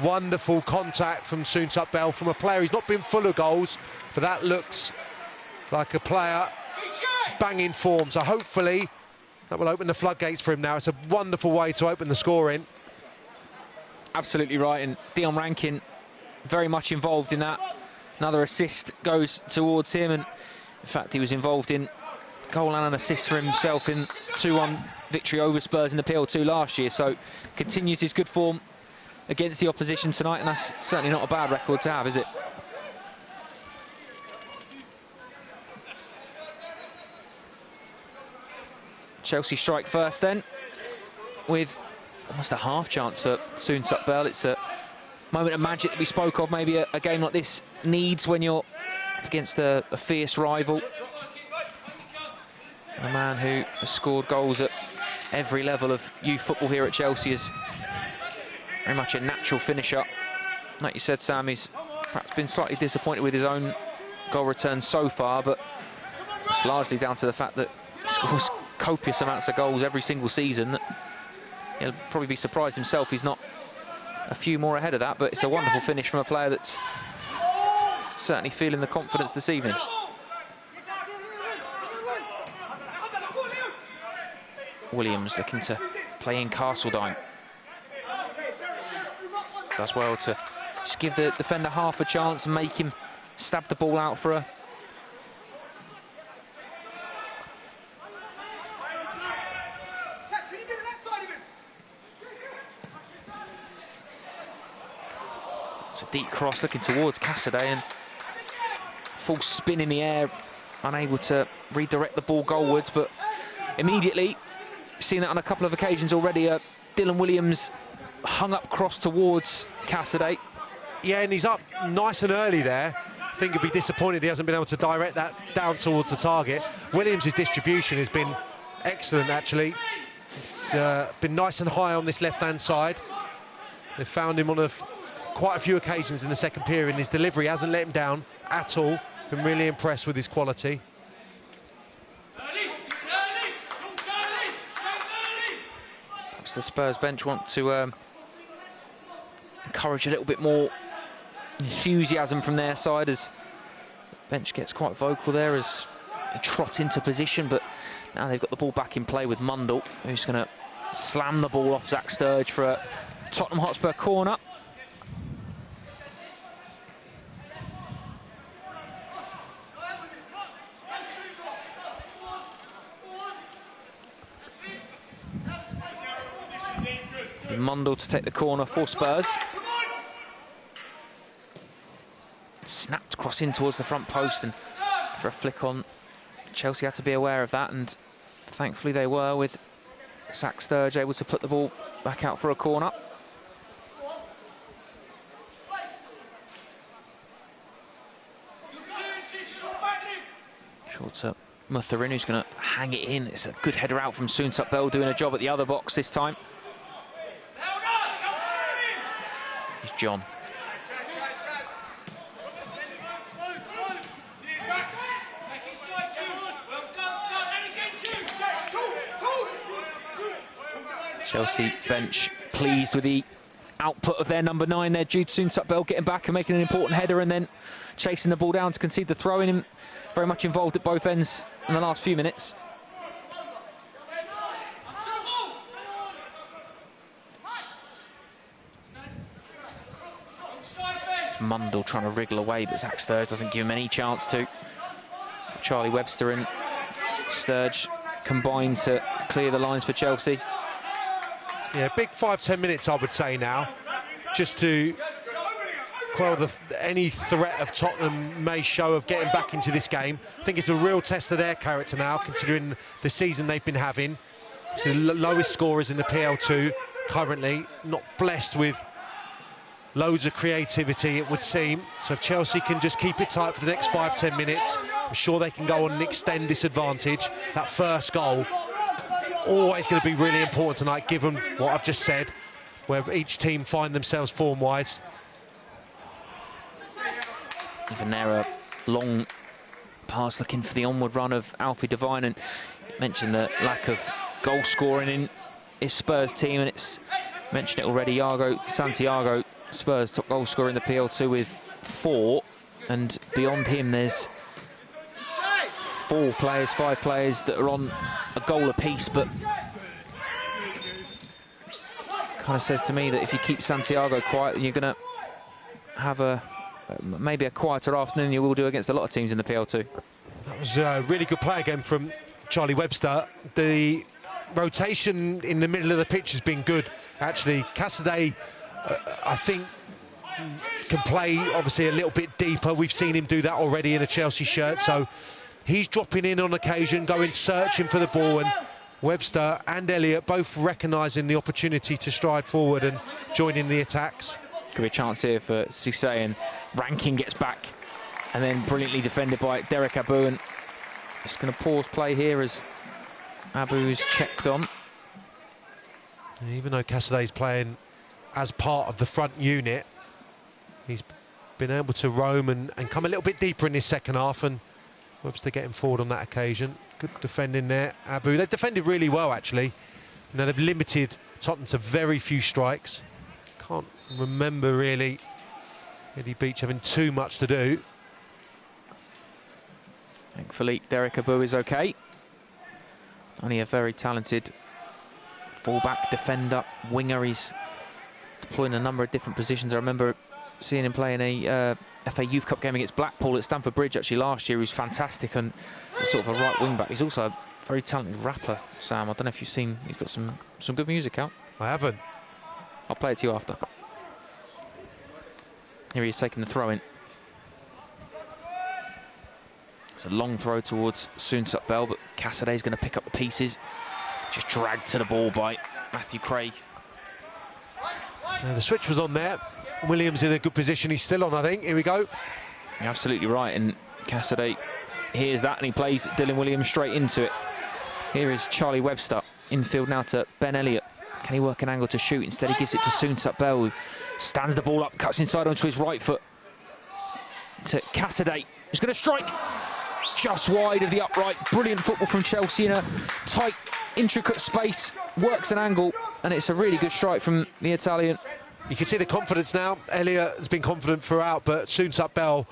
Wonderful contact from Soonsuk Bell, from a player who's not been full of goals, but that looks like a player banging form. So hopefully that will open the floodgates for him now. It's a wonderful way to open the scoring. Absolutely right, and Dion Rankin very much involved in that. Another assist goes towards him, and in fact he was involved in goal and an assist for himself in 2-1 victory over Spurs in the PL2 last year, so continues his good form against the opposition tonight, and that's certainly not a bad record to have, is it? Chelsea strike first then, with almost a half chance for Soonsuk Bell. It's a moment of magic that we spoke of, maybe a game like this needs when you're against a fierce rival. A man who has scored goals at every level of youth football here at Chelsea is very much a natural finisher. Like you said, Sam, he's perhaps been slightly disappointed with his own goal return so far, but it's largely down to the fact that he scores copious amounts of goals every single season. He'll probably be surprised himself he's not a few more ahead of that, but it's a wonderful finish from a player that's certainly feeling the confidence this evening. Williams looking to play in Castledine. Does well to just give the defender half a chance and make him stab the ball out for her. It's a deep cross looking towards Cassidy and full spin in the air, unable to redirect the ball goalwards, but immediately, seen that on a couple of occasions already, Dylan Williams hung up cross towards Cassidy. Yeah, and he's up nice and early there. I think he'd be disappointed he hasn't been able to direct that down towards the target. Williams' distribution has been excellent, actually. It's been nice and high on this left-hand side. They've found him on quite a few occasions in the second period, and his delivery hasn't let him down at all. Been really impressed with his quality. Perhaps the Spurs bench want to encourage a little bit more enthusiasm from their side, as the bench gets quite vocal there as they trot into position, but now they've got the ball back in play with Mundell, who's going to slam the ball off Zach Sturge for a Tottenham Hotspur corner. Mundell to take the corner for Spurs. Snapped cross in towards the front post, and for a flick on, Chelsea had to be aware of that, and thankfully they were, with Zach Sturge able to put the ball back out for a corner. Short to Mutherin, who's going to hang it in. It's a good header out from Soonsup Bell, doing a job at the other box this time. Here's John. Chelsea bench pleased with the output of their number 9 there. Jude Soonsup Bell getting back and making an important header, and then chasing the ball down to concede the throw-in. Him very much involved at both ends in the last few minutes. Mundell trying to wriggle away, but Zach Sturge doesn't give him any chance to. Charlie Webster and Sturge combined to clear the lines for Chelsea. Yeah, big 5-10 minutes, I would say now, just to quell any threat of Tottenham may show of getting back into this game. I think it's a real test of their character now, considering the season they've been having. It's the lowest scorers in the PL2 currently, not blessed with loads of creativity, it would seem. So if Chelsea can just keep it tight for the next 5-10 minutes, I'm sure they can go on and extend this advantage. That first goal, always going to be really important tonight, given what I've just said, where each team find themselves form-wise. Even there, a long pass looking for the onward run of Alfie Devine, and mentioned the lack of goal scoring in his Spurs team, and it's mentioned it already. Iago Santiago, Spurs top goal scorer in the PL2 with 4, and beyond him there's 5 players that are on a goal apiece, but kind of says to me that if you keep Santiago quiet, then you're going to have maybe a quieter afternoon than you will do against a lot of teams in the PL2. That was a really good play again from Charlie Webster. The rotation in the middle of the pitch has been good, actually. Cassidy, I think, can play obviously a little bit deeper. We've seen him do that already in a Chelsea shirt, so he's dropping in on occasion, going searching for the ball, and Webster and Elliott both recognising the opportunity to stride forward and join in the attacks. Could be a chance here for Cissé, and Rankin gets back and then brilliantly defended by Derek Abu, and just going to pause play here as Abu's checked on. Even though Cassidy's playing as part of the front unit, he's been able to roam and come a little bit deeper in this second half, and Webster getting forward on that occasion. Good defending there, Abu. They've defended really well, actually. You know, they've limited Tottenham to very few strikes. Can't remember really Eddie Beach having too much to do. Thankfully, Derek Abu is okay. Only a very talented full-back, defender, winger. He's deploying a number of different positions. I remember seeing him play in a FA Youth Cup game against Blackpool at Stamford Bridge actually last year. He was fantastic and sort of a right wing back. He's also a very talented rapper, Sam. I don't know if you've seen, he's got some good music out. I haven't. I'll play it to you after. Here he is taking the throw in. It's a long throw towards Soonsup Bell, but Casaday's going to pick up the pieces. Just dragged to the ball by Matthew Craig. The switch was on there. Williams in a good position. He's still on, I think. Here we go. You're absolutely right. And Casaday hears that and he plays Dylan Williams straight into it. Here is Charlie Webster. Infield now to Ben Elliott. Can he work an angle to shoot? Instead, he gives it to Soonsup Bell, who stands the ball up, cuts inside onto his right foot. To Casaday, who's going to strike just wide of the upright. Brilliant football from Chelsea in a tight, intricate space. Works an angle, and it's a really good strike from the Italian. You can see the confidence now. Elliott has been confident throughout, but Soonsup Bell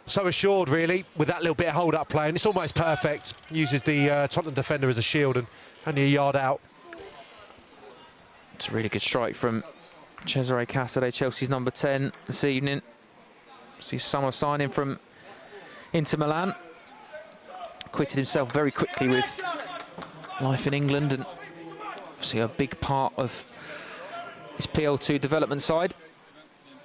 so assured, really, with that little bit of hold-up play, and it's almost perfect. Uses the Tottenham defender as a shield and only a yard out. It's a really good strike from Cesare Casaday, Chelsea's number 10 this evening. See summer signing from Inter Milan. Quitted himself very quickly with life in England, and obviously a big part of his PL2 development side.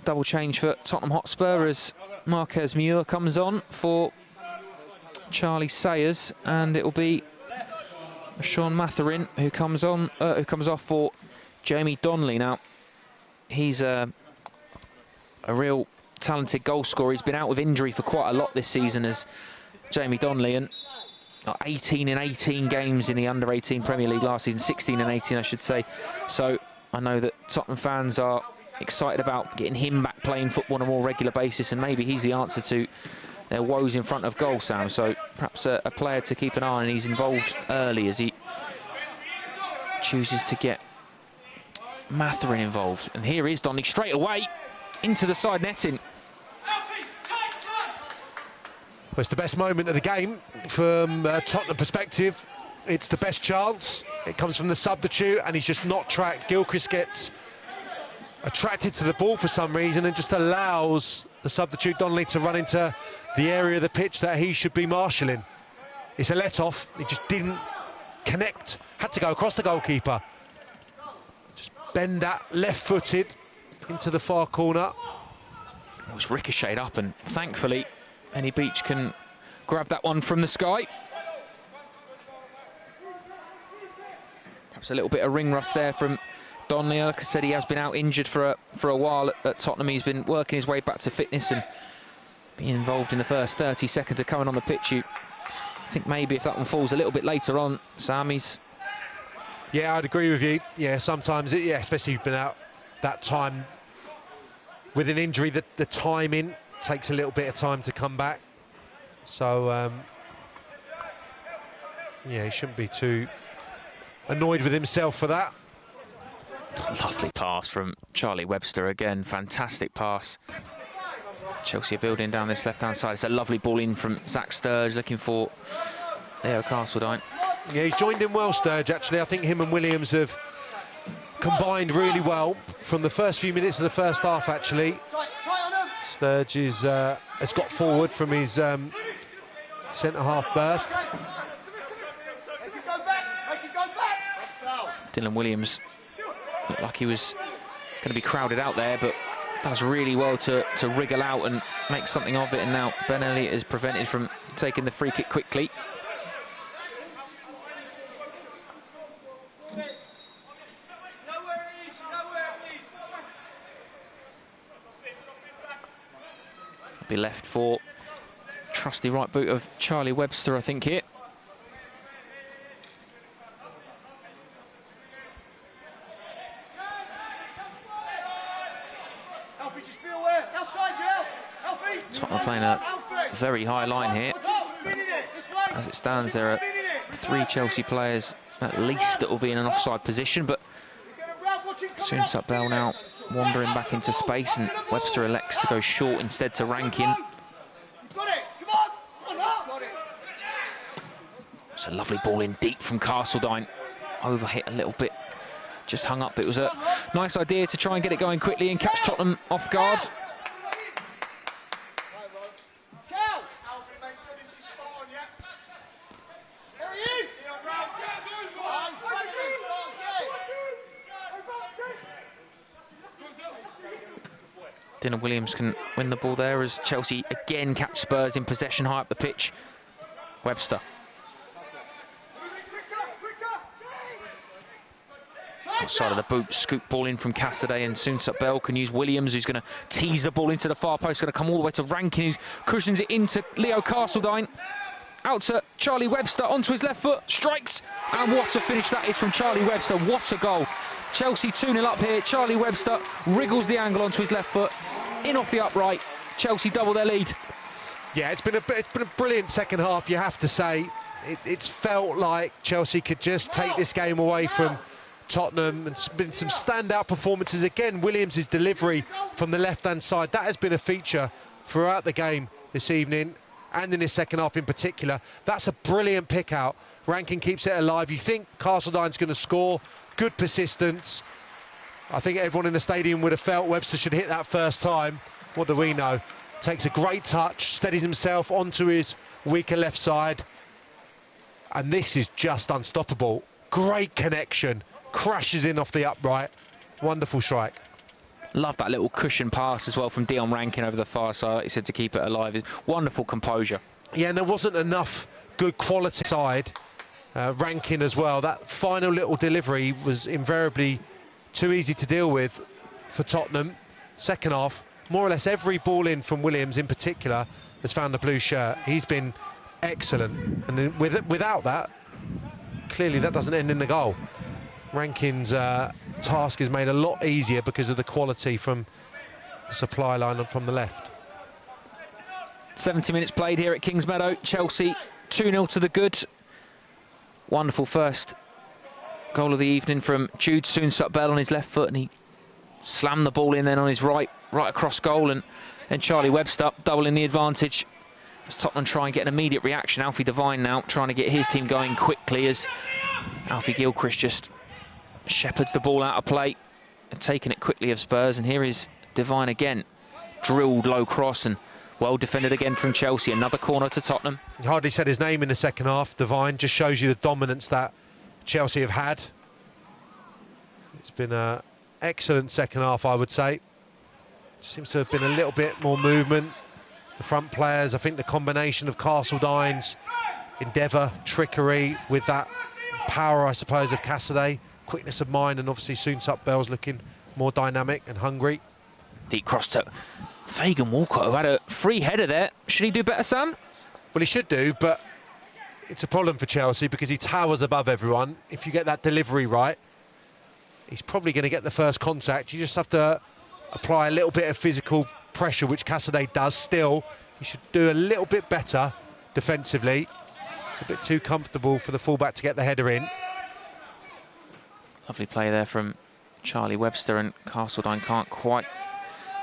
Double change for Tottenham Hotspur as Marquez Muir comes on for Charlie Sayers, and it will be Sean Matherin who comes on, who comes off for Jamie Donnelly. Now, he's a real talented goal scorer. He's been out with injury for quite a lot this season as Jamie Donnelly, and 18 in 18 games in the under-18 Premier League last season, 16 and 18 I should say. So I know that Tottenham fans are excited about getting him back playing football on a more regular basis, and maybe he's the answer to their woes in front of goal, Sam. So perhaps a player to keep an eye on, and he's involved early as he chooses to get Matherin involved. And here is Donnelly straight away into the side netting. Well, it's the best moment of the game from a Tottenham perspective. It's the best chance. It comes from the substitute, and he's just not tracked. Gilchrist gets attracted to the ball for some reason and just allows the substitute Donnelly to run into the area of the pitch that he should be marshalling. It's a let-off. He just didn't connect. Had to go across the goalkeeper. Just bend that left-footed into the far corner. It was ricocheted up, and thankfully Any Beach can grab that one from the sky. Perhaps a little bit of ring rust there from Donnelly. Like I said, he has been out injured for a while at Tottenham. He's been working his way back to fitness and being involved in the first 30 seconds of coming on the pitch. I think maybe if that one falls a little bit later on, Sam, he's... Yeah, I'd agree with you. Yeah, sometimes, especially if you've been out that time with an injury, the timing takes a little bit of time to come back. So, yeah, he shouldn't be too annoyed with himself for that. Lovely pass from Charlie Webster again. Fantastic pass. Chelsea are building down this left-hand side. It's a lovely ball in from Zach Sturge, looking for Leo Castledine. Yeah, he's joined in well, Sturge, actually. I think him and Williams have combined really well from the first few minutes of the first half, actually. Sturge has got forward from his centre-half berth. Dylan Williams looked like he was going to be crowded out there, but does really well to wriggle out and make something of it. And now Ben Elliott is prevented from taking the free kick quickly. Be left for trusty right boot of Charlie Webster, I think, here. Tottenham playing a very high line here. As it stands, there are 3 Chelsea players at least that will be in an offside position, but Soonsup Bell now wandering back into space, and Webster elects to go short instead to Rankin. It's a lovely ball in deep from Castledine. Overhit a little bit just hung up. It was a nice idea to try and get it going quickly and catch Tottenham off guard. Dylan Williams can win the ball there as Chelsea again catch Spurs in possession high up the pitch. Webster. Outside of the boot, scoop ball in from Cassidy, and Soonsup Bell can use Williams, who's going to tease the ball into the far post, going to come all the way to Rankin, who cushions it into Leo Castledine. Out to Charlie Webster, onto his left foot, strikes, and what a finish that is from Charlie Webster. What a goal. Chelsea 2-0 up here. Charlie Webster wriggles the angle onto his left foot, in off the upright. Chelsea double their lead. Yeah, it's been a brilliant second half, you have to say. It's felt like Chelsea could just take this game away from Tottenham, and it's been some standout performances. Again, Williams' delivery from the left-hand side, that has been a feature throughout the game this evening, and in his second half in particular. That's a brilliant pick out. Rankin keeps it alive. You think Castledine's going to score. Good persistence. I think everyone in the stadium would have felt Webster should hit that first time. What do we know? Takes a great touch, steadies himself onto his weaker left side. And this is just unstoppable. Great connection. Crashes in off the upright. Wonderful strike. Love that little cushion pass as well from Dion Rankin over the far side, like you said, to keep it alive. Wonderful composure. Yeah, and there wasn't enough good quality side. Rankin as well. That final little delivery was invariably too easy to deal with for Tottenham. Second half, more or less every ball in from Williams in particular has found the blue shirt. He's been excellent, and without that, clearly that doesn't end in the goal. Rankin's task is made a lot easier because of the quality from the supply line and from the left. 70 minutes played here at Kingsmeadow. Chelsea 2-0 to the good. Wonderful first goal of the evening from Jude Soonsup-Bell on his left foot, and he slammed the ball in then on his right across goal, and Charlie Webster doubling the advantage as Tottenham try and get an immediate reaction. Alfie Devine now trying to get his team going quickly as Alfie Gilchrist just shepherds the ball out of play and taking it quickly of Spurs. And here is Devine again, drilled low cross and well defended again from Chelsea. Another corner to Tottenham. He hardly said his name in the second half. Devine just shows you the dominance that Chelsea have had. It's been an excellent second half, I would say. Seems to have been a little bit more movement. The front players, I think the combination of Castledine's endeavour, trickery with that power, I suppose, of Cassidy, quickness of mind, and obviously Soonsup-Bell's looking more dynamic and hungry. Deep cross to Fagan Walcott, who had a free header there. Should he do better, Sam? Well, he should do, but it's a problem for Chelsea because he towers above everyone. If you get that delivery right, he's probably going to get the first contact. You just have to apply a little bit of physical pressure, which Cassidy does still. He should do a little bit better defensively. It's a bit too comfortable for the fullback to get the header in. Lovely play there from Charlie Webster, and Castledine can't quite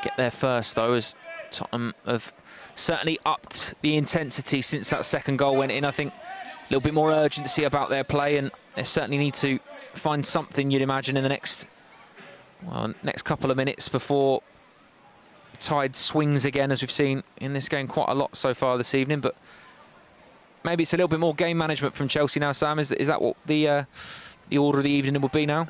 get there first, though, as Tottenham have certainly upped the intensity since that second goal went in. I think a little bit more urgency about their play, and they certainly need to find something, you'd imagine, in the next couple of minutes before the tide swings again, as we've seen in this game quite a lot so far this evening. But maybe it's a little bit more game management from Chelsea now, Sam. Is that what the order of the evening would be now?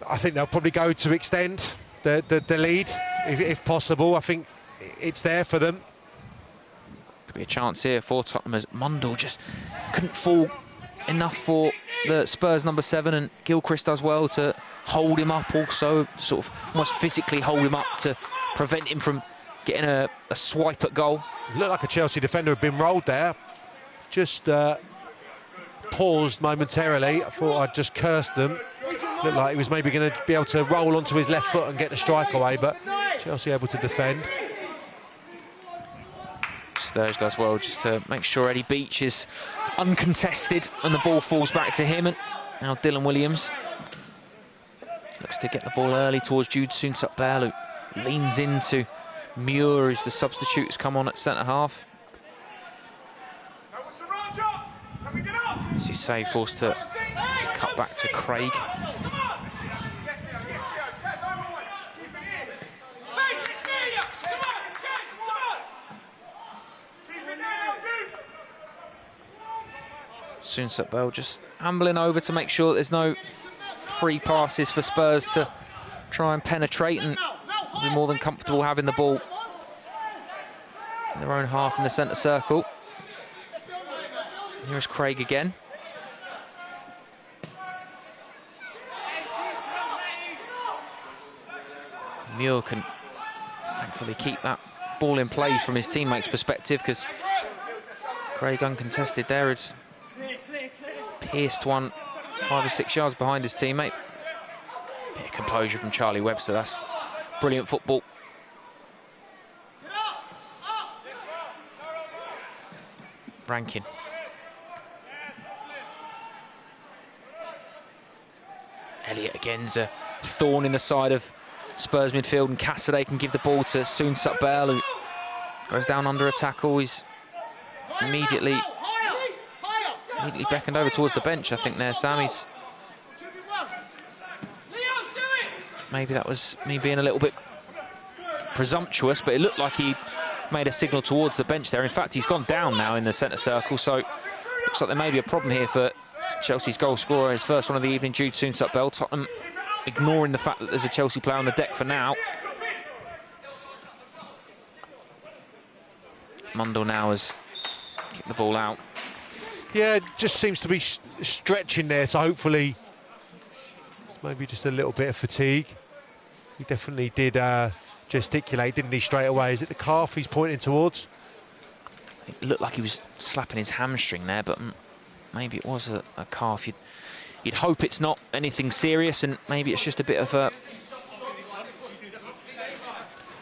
I think they'll probably go to extend the lead, if possible. I think it's there for them. Could be a chance here for Tottenham, as Mundell just couldn't fall enough for the Spurs number 7, and Gilchrist does well to hold him up, also sort of almost physically hold him up to prevent him from getting a swipe at goal. It looked like a Chelsea defender had been rolled there. Just paused momentarily. I thought I'd just cursed them. Looked like he was maybe going to be able to roll onto his left foot and get the strike away, but Chelsea able to defend. Sturge does well just to make sure Eddie Beach is uncontested and the ball falls back to him. And now Dylan Williams looks to get the ball early towards Jude Soonsup-Bell, who leans into Muir as the substitute has come on at centre-half. This is save, forced to cut back to Craig. Soon-Sat-Bell just ambling over to make sure that there's no free passes for Spurs to try and penetrate, and be more than comfortable having the ball in their own half in the centre circle. Here's Craig again. Muir can thankfully keep that ball in play from his teammates' perspective, because Craig, uncontested there, had pierced one 5 or 6 yards behind his teammate. Bit of composure from Charlie Webster. That's brilliant football. Rankin. Elliott again's a thorn in the side of Spurs midfield, and Cassidy can give the ball to Soon-Sat-Bell, who goes down under a tackle. He's immediately beckoned over towards the bench, I think there, Sam. Maybe that was me being a little bit presumptuous, but it looked like he made a signal towards the bench there. In fact, he's gone down now in the centre circle, so looks like there may be a problem here for Chelsea's goal scorer, his first one of the evening, Jude Soon-Sat-Bell. Tottenham ignoring the fact that there's a Chelsea player on the deck for now. Mundell now has kicked the ball out. Yeah, it just seems to be stretching there, so hopefully it's maybe just a little bit of fatigue. He definitely did gesticulate, didn't he, straight away? Is it the calf he's pointing towards? It looked like he was slapping his hamstring there, but maybe it was a calf. You'd hope it's not anything serious, and maybe it's just a bit of a...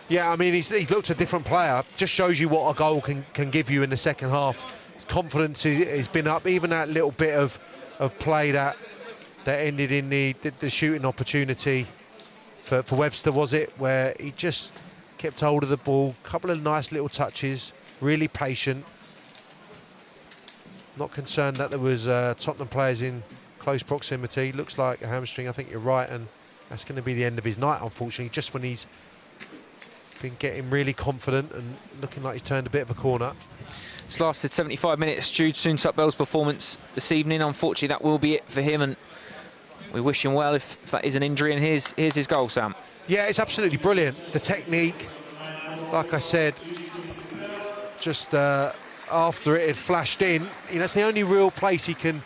Yeah, I mean, he's looked a different player. Just shows you what a goal can give you in the second half. His confidence has been up. Even that little bit of play that ended in the shooting opportunity for Webster, was it? Where he just kept hold of the ball. A couple of nice little touches. Really patient. Not concerned that there was Tottenham players in close proximity. Looks like a hamstring, I think you're right, and that's going to be the end of his night, unfortunately, just when he's been getting really confident and looking like he's turned a bit of a corner. It's lasted 75 minutes, Jude Soon-Sat-Bell's performance this evening. Unfortunately, that will be it for him, and we wish him well if that is an injury, and here's his goal, Sam. Yeah, it's absolutely brilliant. The technique, like I said, just after it had flashed in, you know, it's the only real place he can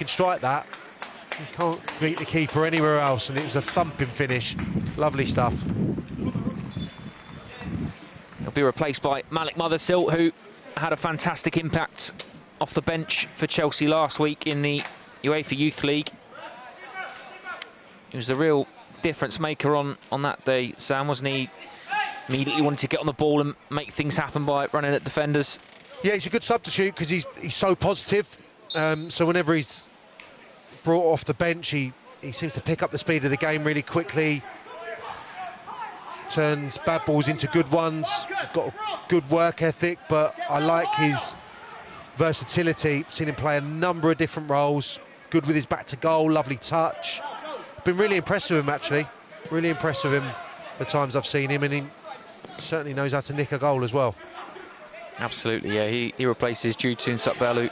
strike that. He can't beat the keeper anywhere else, and it was a thumping finish. Lovely stuff. He'll be replaced by Malik Mothersill, who had a fantastic impact off the bench for Chelsea last week in the UEFA Youth League. He was the real difference maker on that day, Sam, wasn't he? Immediately wanted to get on the ball and make things happen by running at defenders. Yeah, he's a good substitute because he's so positive. So whenever he's brought off the bench, he seems to pick up the speed of the game really quickly. Turns bad balls into good ones. Got a good work ethic, but I like his versatility. Seen him play a number of different roles. Good with his back to goal, lovely touch. Been really impressed with him, actually. Really impressed with him the times I've seen him, and he certainly knows how to nick a goal as well. Absolutely, yeah. He replaces Jude Soon-Sat-Bell, who,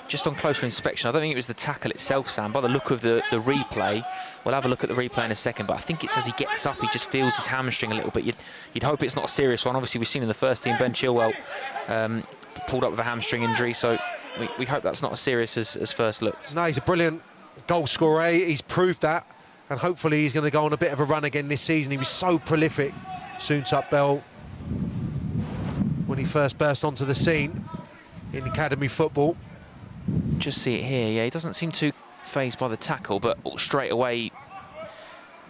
just on closer inspection, I don't think it was the tackle itself, Sam. By the look of the replay, we'll have a look at the replay in a second, but I think it's as he gets up, he just feels his hamstring a little bit. You'd hope it's not a serious one. Obviously, we've seen in the first team, Ben Chilwell pulled up with a hamstring injury, so we hope that's not as serious as first looked. No, he's a brilliant goal scorer. He's proved that, and hopefully he's going to go on a bit of a run again this season. He was so prolific, Soon-Sat-Bell, when he first burst onto the scene in academy football. Just see it here, yeah, he doesn't seem too phased by the tackle, but straight away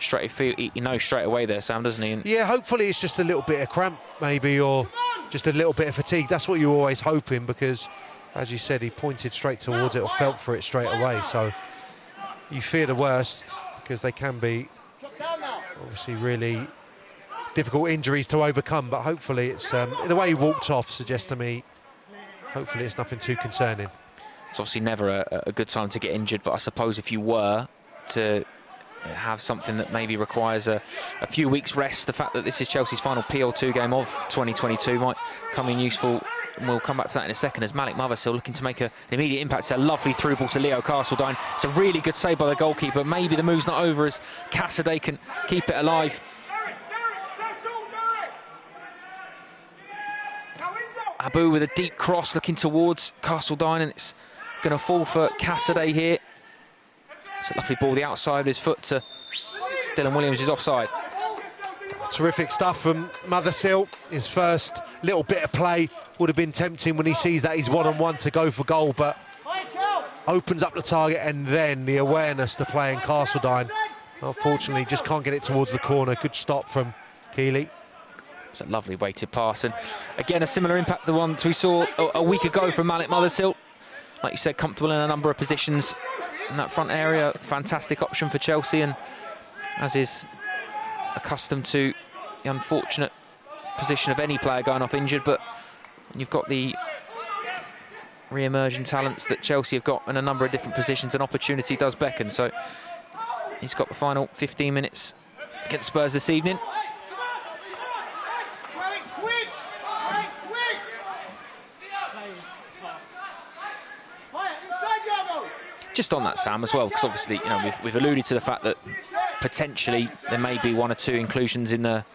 there, Sam, doesn't he? And yeah, hopefully it's just a little bit of cramp maybe, or just a little bit of fatigue. That's what you're always hoping, because as you said, he pointed straight towards it or felt for it straight away, so you fear the worst, because they can be obviously really difficult injuries to overcome, but hopefully it's the way he walked off suggests to me hopefully it's nothing too concerning. It's obviously never a good time to get injured, but I suppose if you were to have something that maybe requires a few weeks rest, the fact that this is Chelsea's final PL2 game of 2022 might come in useful And we'll come back to that in a second as Malik Mothersill looking to make an immediate impact. It's a lovely through ball to Leo Castledine. It's a really good save by the goalkeeper. Maybe the move's not over as Cassidy can keep it alive. Abu with a deep cross looking towards Castledine, and it's going to fall for Cassidy here. It's a lovely ball the outside of his foot to Dylan Williams, is offside. Terrific stuff from Mothersill. His first little bit of play would have been tempting when he sees that he's one-on-one to go for goal, but opens up the target, and then the awareness to play in Castledine. Unfortunately, just can't get it towards the corner. Good stop from Keeley. It's a lovely weighted pass, and again a similar impact to the one we saw a week ago from Malik Mothersill. Like you said, comfortable in a number of positions in that front area. Fantastic option for Chelsea, and as is accustomed to the unfortunate position of any player going off injured, but you've got the re-emerging talents that Chelsea have got in a number of different positions, and opportunity does beckon. So he's got the final 15 minutes against Spurs this evening. Just on that, Sam, as well, because obviously, you know, we've alluded to the fact that potentially there may be 1 or 2 inclusions in the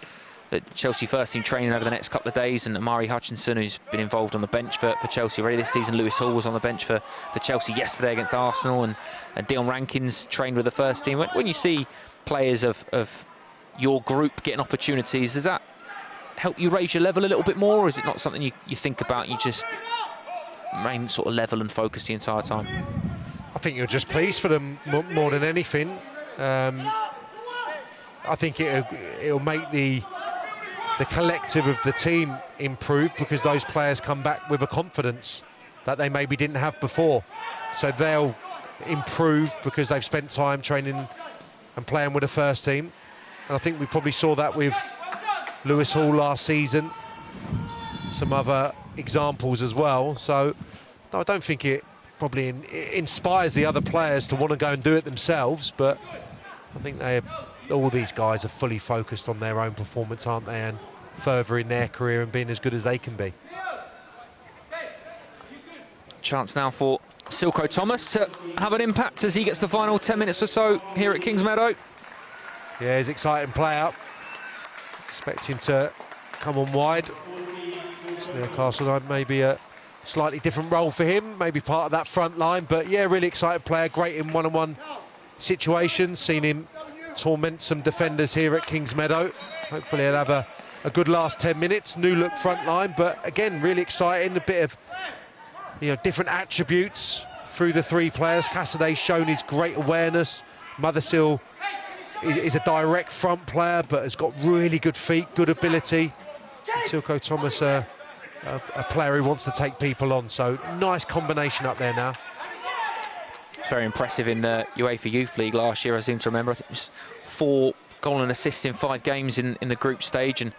Chelsea first team training over the next couple of days, and Amari Hutchinson, who's been involved on the bench for Chelsea already this season. Lewis Hall was on the bench for Chelsea yesterday against Arsenal, and Dion Rankins trained with the first team. When you see players of your group getting opportunities, does that help you raise your level a little bit more, or is it not something you think about, you just remain sort of level and focused the entire time? I think you're just pleased for them more than anything. I think it'll make the collective of the team improve, because those players come back with a confidence that they maybe didn't have before. So they'll improve because they've spent time training and playing with the first team. And I think we probably saw that with Lewis Hall last season, some other examples as well. So no, I don't think it probably inspires the other players to want to go and do it themselves, but I think all these guys are fully focused on their own performance, aren't they, and furthering their career and being as good as they can be. Chance now for Silko Thomas to have an impact as he gets the final 10 minutes or so here at Kingsmeadow. Yeah, he's an exciting player. Expect him to come on wide. Newcastle maybe a slightly different role for him, maybe part of that front line, but yeah, really excited player, great in one-on-one situations. Seen him torment some defenders here at Kingsmeadow. Hopefully he'll have a good last 10 minutes. New look front line, but again, really exciting. A bit of, you know, different attributes through the 3 players. Cassidy's shown his great awareness. Mothersill is a direct front player, but has got really good feet, good ability. And Silko Thomas, a player who wants to take people on, so nice combination up there now. Very impressive in the UEFA Youth League last year, I seem to remember. I think it was 4 goal and assists in 5 games in the group stage, and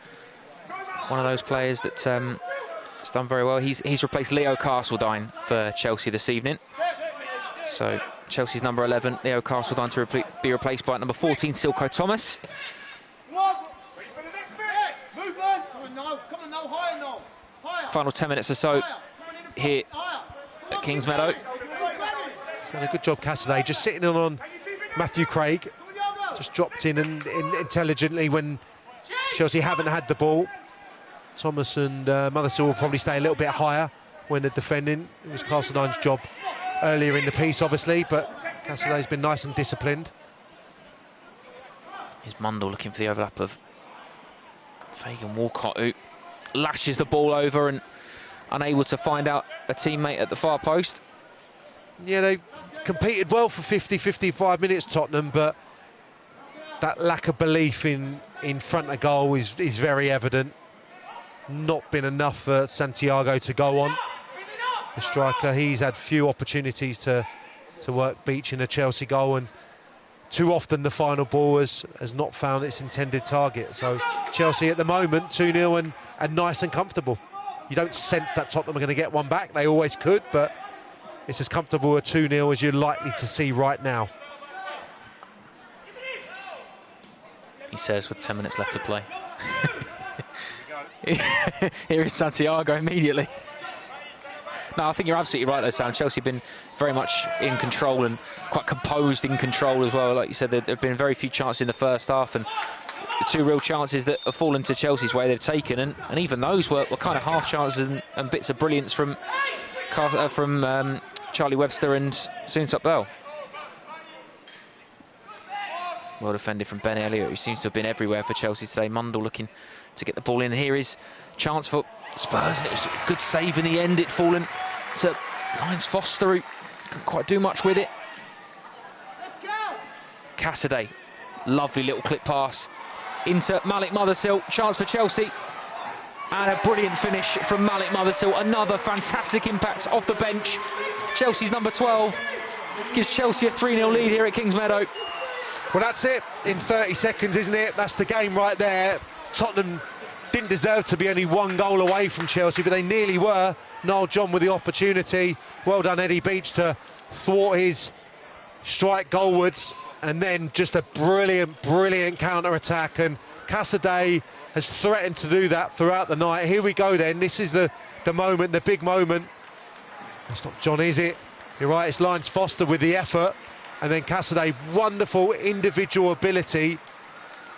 one of those players that's has done very well. He's replaced Leo Castledine for Chelsea this evening. So Chelsea's number 11, Leo Castledine, to be replaced by number 14, Silko Thomas. Final 10 minutes or so here at Kingsmeadow. He's done a good job, Cassidy, just sitting on Matthew Craig. Just dropped in and intelligently when Chelsea haven't had the ball. Thomas and Mothersill will probably stay a little bit higher when they're defending. It was Castelldine's job earlier in the piece, obviously, but Cassidy's been nice and disciplined. Here's Mundell looking for the overlap of Fagan Walcott, who lashes the ball over and unable to find out a teammate at the far post. Yeah, they competed well for 50-55 minutes, Tottenham, but that lack of belief in front of goal is very evident. Not been enough for Santiago to go on. The striker, he's had few opportunities to work beach in a Chelsea goal, and too often the final ball has not found its intended target. So Chelsea at the moment 2-0 and nice and comfortable. You don't sense that Tottenham are going to get one back. They always could, but it's as comfortable a 2-0 as you're likely to see right now. He says with 10 minutes left to play. Here is Santiago immediately. No, I think you're absolutely right though, Sam. Chelsea have been very much in control and quite composed in control as well. Like you said, there have been very few chances in the first half, and the 2 real chances that have fallen to Chelsea's way they've taken, and even those were kind of half chances and bits of brilliance from Charlie Webster and Soon-Top Bell. Well defended from Ben Elliott, who seems to have been everywhere for Chelsea today. Mundell looking to get the ball in. Here is chance for Spurs, and it was a good save in the end. It fallen to Lyons Foster, who couldn't quite do much with it. Cassidy, lovely little clip pass into Malik Mothersill. Chance for Chelsea, and a brilliant finish from Malik Mothersill. Another fantastic impact off the bench. Chelsea's number 12 gives Chelsea a 3-0 lead here at Kingsmeadow. Well, that's it in 30 seconds, isn't it? That's the game right there. Tottenham didn't deserve to be only 1 goal away from Chelsea, but they nearly were. Noel John with the opportunity. Well done, Eddie Beach, to thwart his strike goalwards, and then just a brilliant, brilliant counter-attack. And Cassidy has threatened to do that throughout the night. Here we go then. This is the moment, the big moment. It's not John, is it? You're right, it's Lyons Foster with the effort. And then Cassidy, wonderful individual ability.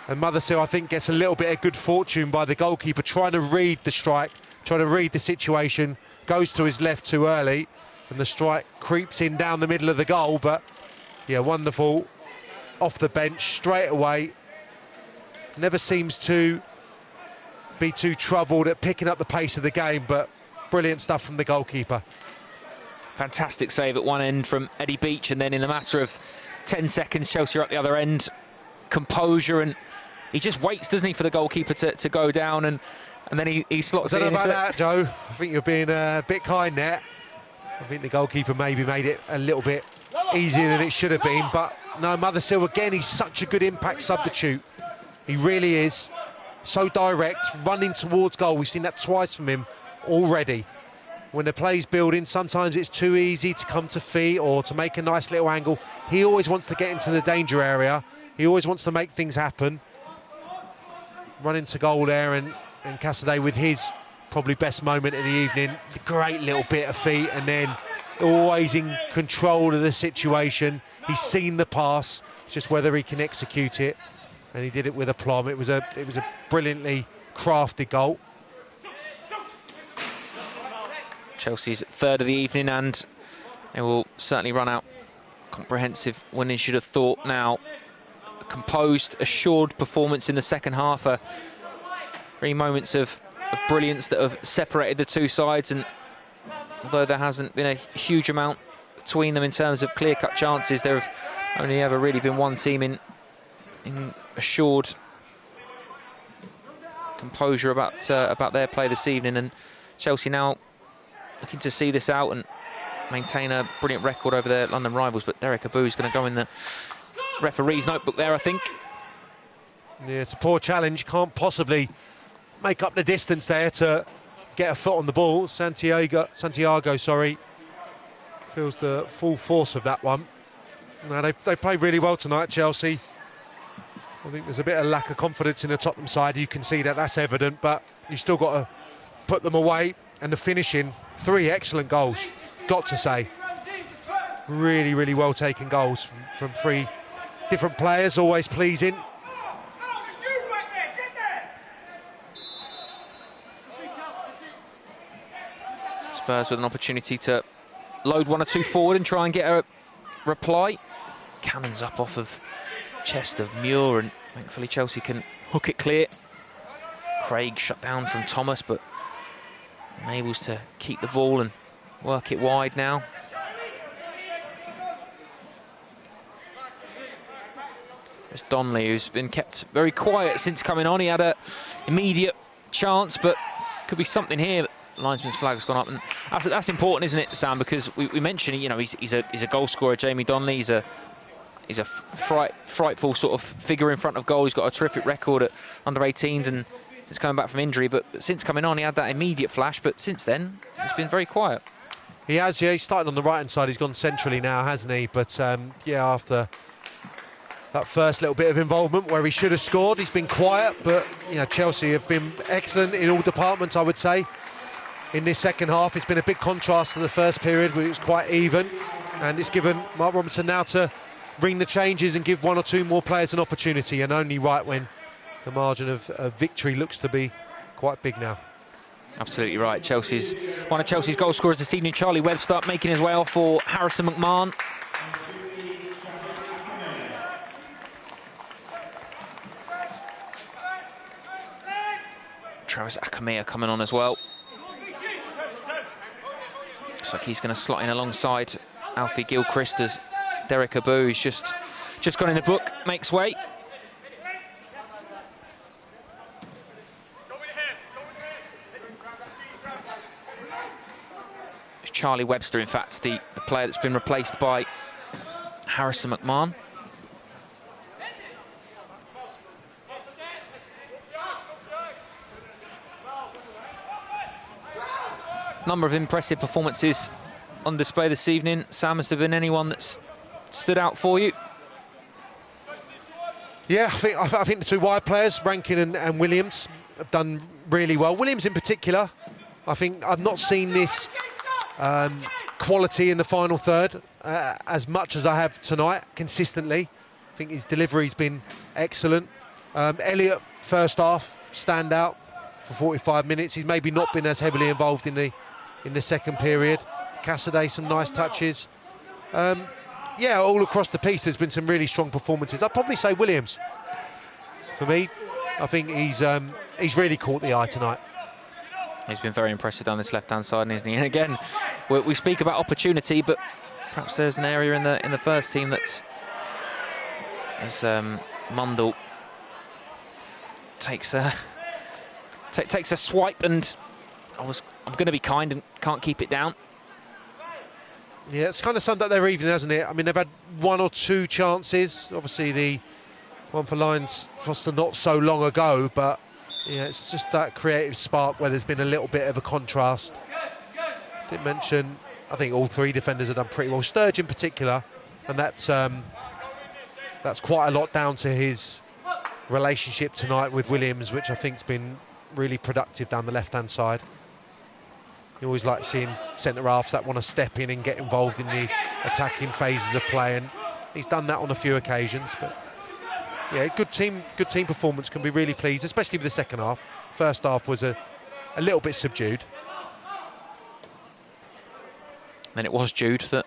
And Mothersill, I think, gets a little bit of good fortune by the goalkeeper trying to read the strike, trying to read the situation, goes to his left too early, and the strike creeps in down the middle of the goal. But, yeah, wonderful. Off the bench, straight away. Never seems to be too troubled at picking up the pace of the game, but brilliant stuff from the goalkeeper. Fantastic save at one end from Eddie Beach, and then in a matter of 10 seconds, Chelsea are at the other end. Composure, and he just waits, doesn't he, for the goalkeeper to go down, and then he slots it in. I don't know about that, Joe. I think you're being a bit kind there. I think the goalkeeper maybe made it a little bit easier than it should have been, but no, Mothersill again, he's such a good impact substitute. He really is. So direct, running towards goal. We've seen that twice from him already. When the play's building, sometimes it's too easy to come to feet or to make a nice little angle. He always wants to get into the danger area. He always wants to make things happen. Running to goal there, and Cassidy with his probably best moment of the evening. Great little bit of feet, and then always in control of the situation. He's seen the pass, it's just whether he can execute it, and he did it with aplomb. It was a brilliantly crafted goal. Chelsea's 3rd of the evening, and they will certainly run out comprehensive winning, should have thought. Now, a composed, assured performance in the second half. 3 moments of brilliance that have separated the two sides, and although there hasn't been a huge amount between them in terms of clear-cut chances, there have only ever really been one team in assured composure about their play this evening, and Chelsea now looking to see this out and maintain a brilliant record over their London rivals. But Derek Abu's going to go in the referee's notebook there, I think. Yeah, it's a poor challenge. Can't possibly make up the distance there to get a foot on the ball. Santiago, feels the full force of that one. No, they played really well tonight, Chelsea. I think there's a bit of lack of confidence in the Tottenham side. You can see that, that's evident, but you've still got to put them away. And the finishing, 3 excellent goals, got to say. Really, really well taken goals from 3 different players, always pleasing. Spurs with an opportunity to load 1 or 2 forward and try and get a reply. Cannons up off of chest of Muir, and thankfully Chelsea can hook it clear. Craig shut down from Thomas, but enables to keep the ball and work it wide now. There's Donnelly, who's been kept very quiet since coming on. He had an immediate chance, but could be something here. Linesman's flag's gone up, and that's important, isn't it, Sam? Because we mentioned, you know, he's a goal scorer, Jamie Donnelly. He's a frightful sort of figure in front of goal. He's got a terrific record at under 18s and since coming back from injury, but since coming on he had that immediate flash, but since then he's been very quiet. He has, yeah. He started on the right hand side, he's gone centrally now, hasn't he? But yeah, after that first little bit of involvement where he should have scored, he's been quiet. But you know, Chelsea have been excellent in all departments, I would say. in this second half. It's been a big contrast to the first period where it was quite even, and it's given Mark Robinson now to bring the changes and give one or two more players an opportunity, and only right when the margin of victory looks to be quite big now. Absolutely right. One of Chelsea's goal scorers this evening, Charlie Webster, making his way off for Harrison McMahon. Travis Akamia coming on as well. Looks like he's going to slot in alongside Alfie Gilchrist as Derek Abu, who's just gone in the book, makes way. It's Charlie Webster, in fact, the player that's been replaced by Harrison McMahon. Number of impressive performances on display this evening. Sam, has there been anyone that's stood out for you? Yeah, I think the two wide players, Rankin and Williams, have done really well. Williams in particular, I think I've not seen this quality in the final third as much as I have tonight, consistently. I think his delivery's been excellent. Elliott, first half, stand out for 45 minutes. He's maybe not been as heavily involved in the second period. Cassidy, some nice touches. Yeah, all across the piece, there's been some really strong performances. I'd probably say Williams. For me, I think he's really caught the eye tonight. He's been very impressive down this left-hand side, isn't he? And again, we speak about opportunity, but perhaps there's an area in the first team that, as Mundell takes a swipe, and I'm going to be kind and can't keep it down. Yeah, it's kind of summed up their evening, hasn't it? I mean, they've had one or two chances. Obviously, the one for Lyons Foster not so long ago, but yeah, it's just that creative spark where there's been a little bit of a contrast. Didn't mention, I think all three defenders have done pretty well. Sturge in particular, and that's quite a lot down to his relationship tonight with Williams, which I think's been really productive down the left-hand side. You always like seeing centre-halves that want to step in and get involved in the attacking phases of play, and he's done that on a few occasions. But yeah, good team performance. Can be really pleased, especially with the second half. First half was a little bit subdued. Then it was Jude that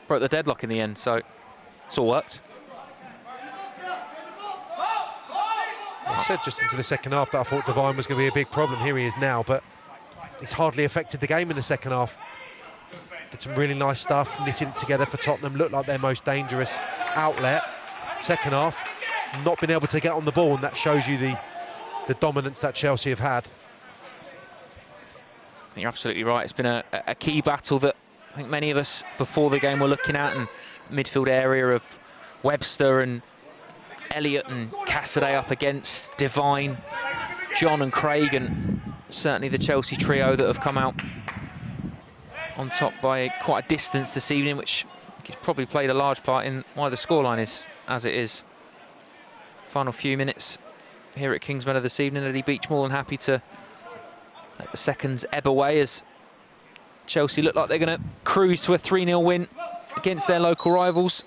broke the deadlock in the end, so it's all worked. I said just into the second half that I thought Devine was going to be a big problem. Here he is now, but it's hardly affected the game in the second half. Did some really nice stuff, knitted it together for Tottenham, looked like their most dangerous outlet. Second half, not been able to get on the ball, and that shows you the dominance that Chelsea have had. You're absolutely right. It's been a key battle that I think many of us before the game were looking at, and midfield area of Webster and Elliott and Cassidy up against Devine, John and Craig, and certainly the Chelsea trio that have come out on top by quite a distance this evening, which has probably played a large part in why the scoreline is as it is. Final few minutes here at Kings Meadow this evening. Eddie Beach more than happy to let the seconds ebb away as Chelsea look like they're going to cruise to a 3-0 win against their local rivals.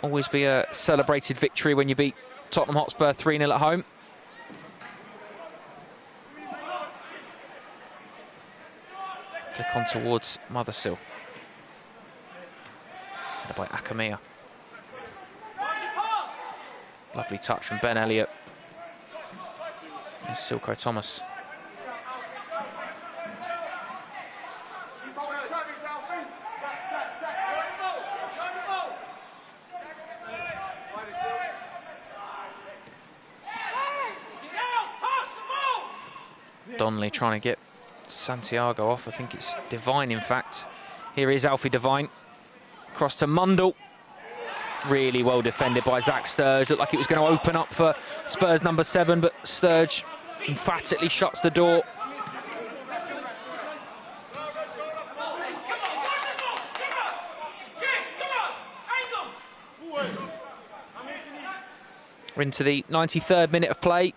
Always be a celebrated victory when you beat Tottenham Hotspur 3-0 at home. Flick on towards Mothersill. Headed by Akamia. Lovely touch from Ben Elliott. Here's Silko Thomas. Donnelly trying to get Santiago off. I think it's Devine, in fact. Here is Alfie Devine. Cross to Mundell. Really well defended by Zach Sturge. Looked like it was going to open up for Spurs number 7, but Sturge emphatically shuts the door. We're into the 93rd minute of play.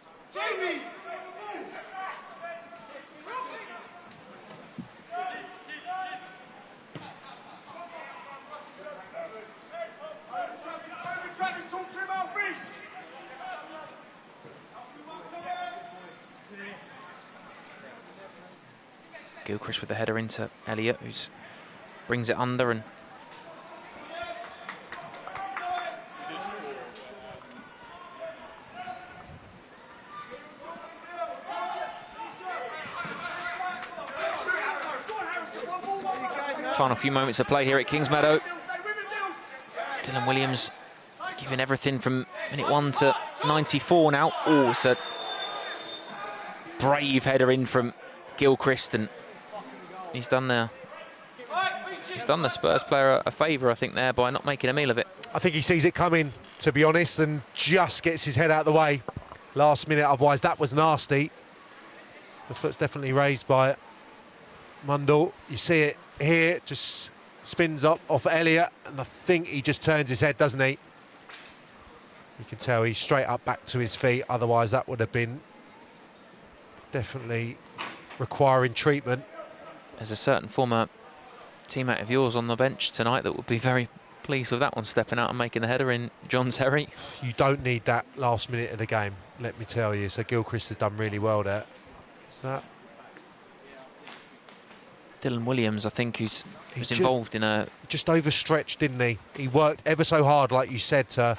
Gilchrist with the header into Elliott, who brings it under and final few moments of play here at Kingsmeadow. Dylan Williams giving everything from minute 1 to 94 now. Oh, it's a brave header in from Gilchrist, and he's done the Spurs player a favour, I think, there by not making a meal of it. I think he sees it coming, to be honest, and just gets his head out of the way last minute. Otherwise, that was nasty. The foot's definitely raised by Mundell. You see it here, just spins up off Elliott, and I think he just turns his head, doesn't he? You can tell he's straight up back to his feet. Otherwise, that would have been definitely requiring treatment. There's a certain former teammate of yours on the bench tonight that would be very pleased with that one, stepping out and making the header in John Terry. You don't need that last minute of the game, let me tell you. So Gilchrist has done really well there. Is that Dylan Williams, I think, who's involved in a... Just overstretched, didn't he? He worked ever so hard, like you said, to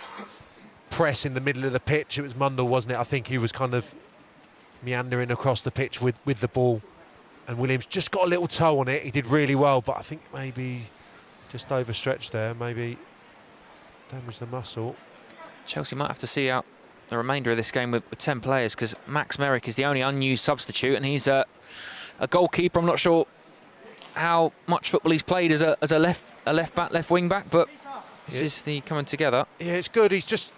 press in the middle of the pitch. It was Mundell, wasn't it? I think he was kind of meandering across the pitch with the ball, and Williams just got a little toe on it. He did really well, but I think maybe just overstretched there, maybe damaged the muscle. Chelsea might have to see out the remainder of this game with 10 players, because Max Merrick is the only unused substitute, and he's a goalkeeper. I'm not sure how much football he's played as a left back, left wing back, but this is the coming together. Yeah, it's good. He's just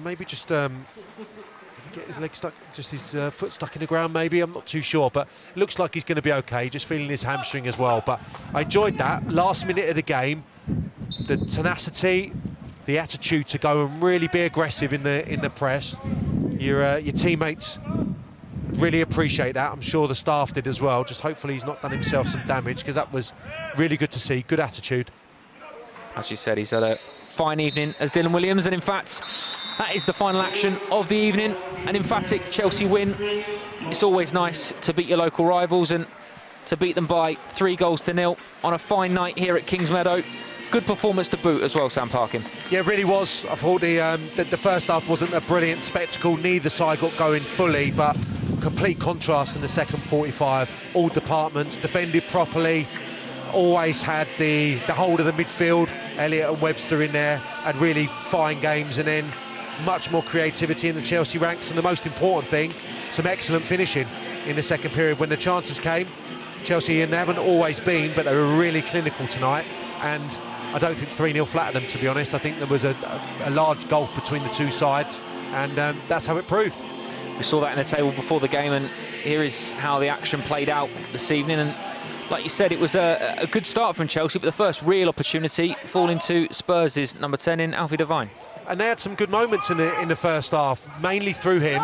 maybe just get his leg stuck, just his foot stuck in the ground, maybe. I'm not too sure, but it looks like he's going to be okay. Just feeling his hamstring as well. But I enjoyed that last minute of the game, the tenacity, the attitude to go and really be aggressive in the press. Your teammates really appreciate that. I'm sure the staff did as well. Just hopefully he's not done himself some damage, because that was really good to see. Good attitude. As you said, he's had a fine evening as Dylan Williams, and in fact, that is the final action of the evening. An emphatic Chelsea win. It's always nice to beat your local rivals, and to beat them by 3-0 on a fine night here at Kingsmeadow. Good performance to boot as well, Sam Parkin. Yeah, it really was. I thought the first half wasn't a brilliant spectacle. Neither side got going fully, but complete contrast in the second 45. All departments defended properly, always had the hold of the midfield. Elliott and Webster in there had really fine games, and then much more creativity in the Chelsea ranks, and the most important thing, some excellent finishing in the second period when the chances came. Chelsea, and they haven't always been, but they were really clinical tonight, and I don't think 3-0 flattered them, to be honest. I think there was a large gulf between the two sides, and that's how it proved. We saw that in the table before the game, and here is how the action played out this evening. And like you said, it was a good start from Chelsea, but the first real opportunity falling to Spurs' number 10 in Alfie Devine. And they had some good moments in the first half, mainly through him.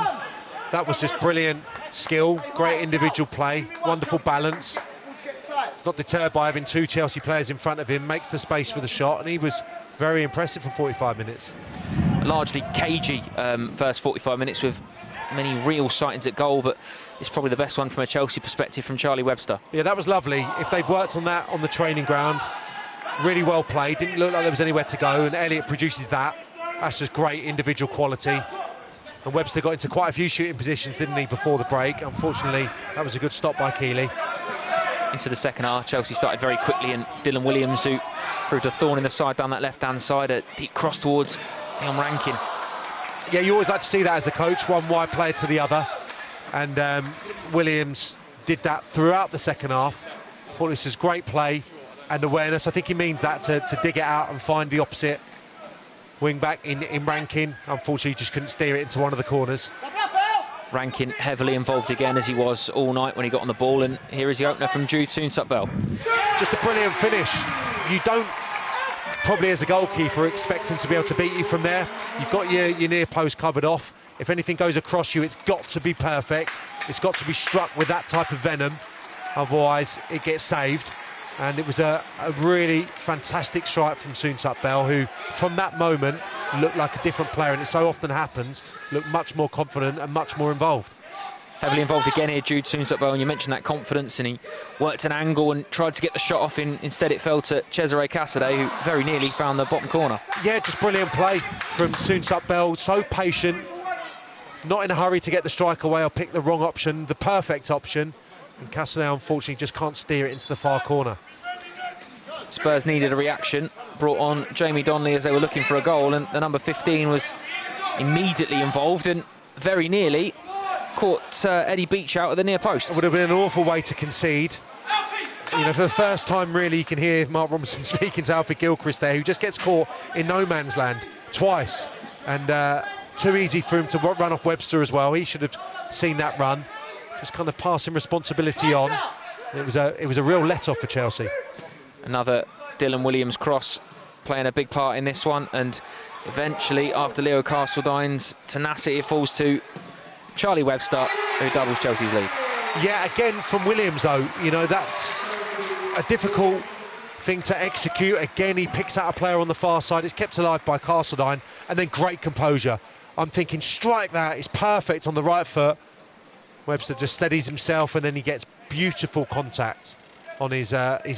That was just brilliant skill, great individual play, wonderful balance. Not deterred by having two Chelsea players in front of him, makes the space for the shot, and he was very impressive for 45 minutes. Largely cagey first 45 minutes with many real sightings at goal, but it's probably the best one from a Chelsea perspective from Charlie Webster. Yeah, that was lovely. If they'd worked on that on the training ground, really well played. Didn't look like there was anywhere to go, and Elliott produces that. That's just great individual quality. And Webster got into quite a few shooting positions, didn't he, before the break? Unfortunately, that was a good stop by Keeley. Into the second half, Chelsea started very quickly, and Dylan Williams, who proved a thorn in the side down that left-hand side, a deep cross towards Leon Rankin. Yeah, you always like to see that as a coach, one wide player to the other. And Williams did that throughout the second half. I thought this was great play and awareness. I think he means that to dig it out and find the opposite wing-back in Rankin. Unfortunately, he just couldn't steer it into one of the corners. Rankin heavily involved again, as he was all night when he got on the ball, and here is the opener from Jude Toontup-Bell. Just a brilliant finish. You don't, probably as a goalkeeper, expect him to be able to beat you from there. You've got your near post covered off. If anything goes across you, it's got to be perfect. It's got to be struck with that type of venom, otherwise it gets saved. And it was a really fantastic strike from Toontup-Bell, who from that moment looked like a different player, and it so often happens, looked much more confident and much more involved. heavily involved again here, Jude Soonsup-Bell, and you mentioned that confidence, and he worked an angle and tried to get the shot off. Instead it fell to Cesare Casadei, who very nearly found the bottom corner. Yeah, just brilliant play from Soonsup-Bell, so patient, not in a hurry to get the strike away or pick the wrong option, the perfect option, and Casadei unfortunately just can't steer it into the far corner. Spurs needed a reaction, brought on Jamie Donnelly as they were looking for a goal, and the number 15 was immediately involved and very nearly caught Eddie Beach out at the near post. It would have been an awful way to concede. You know, for the first time really you can hear Mark Robinson speaking to Alfie Gilchrist there, who just gets caught in no man's land twice, and too easy for him to run off Webster as well. He should have seen that run, just kind of passing responsibility on. It was a real let-off for Chelsea. Another Dylan Williams cross playing a big part in this one, and eventually, after Leo Castledine's tenacity, it falls to Charlie Webster, who doubles Chelsea's lead. Yeah, again from Williams though, you know, that's a difficult thing to execute. Again, he picks out a player on the far side, it's kept alive by Castledine, and then great composure. I'm thinking, strike that, it's perfect on the right foot. Webster just steadies himself, and then he gets beautiful contact on his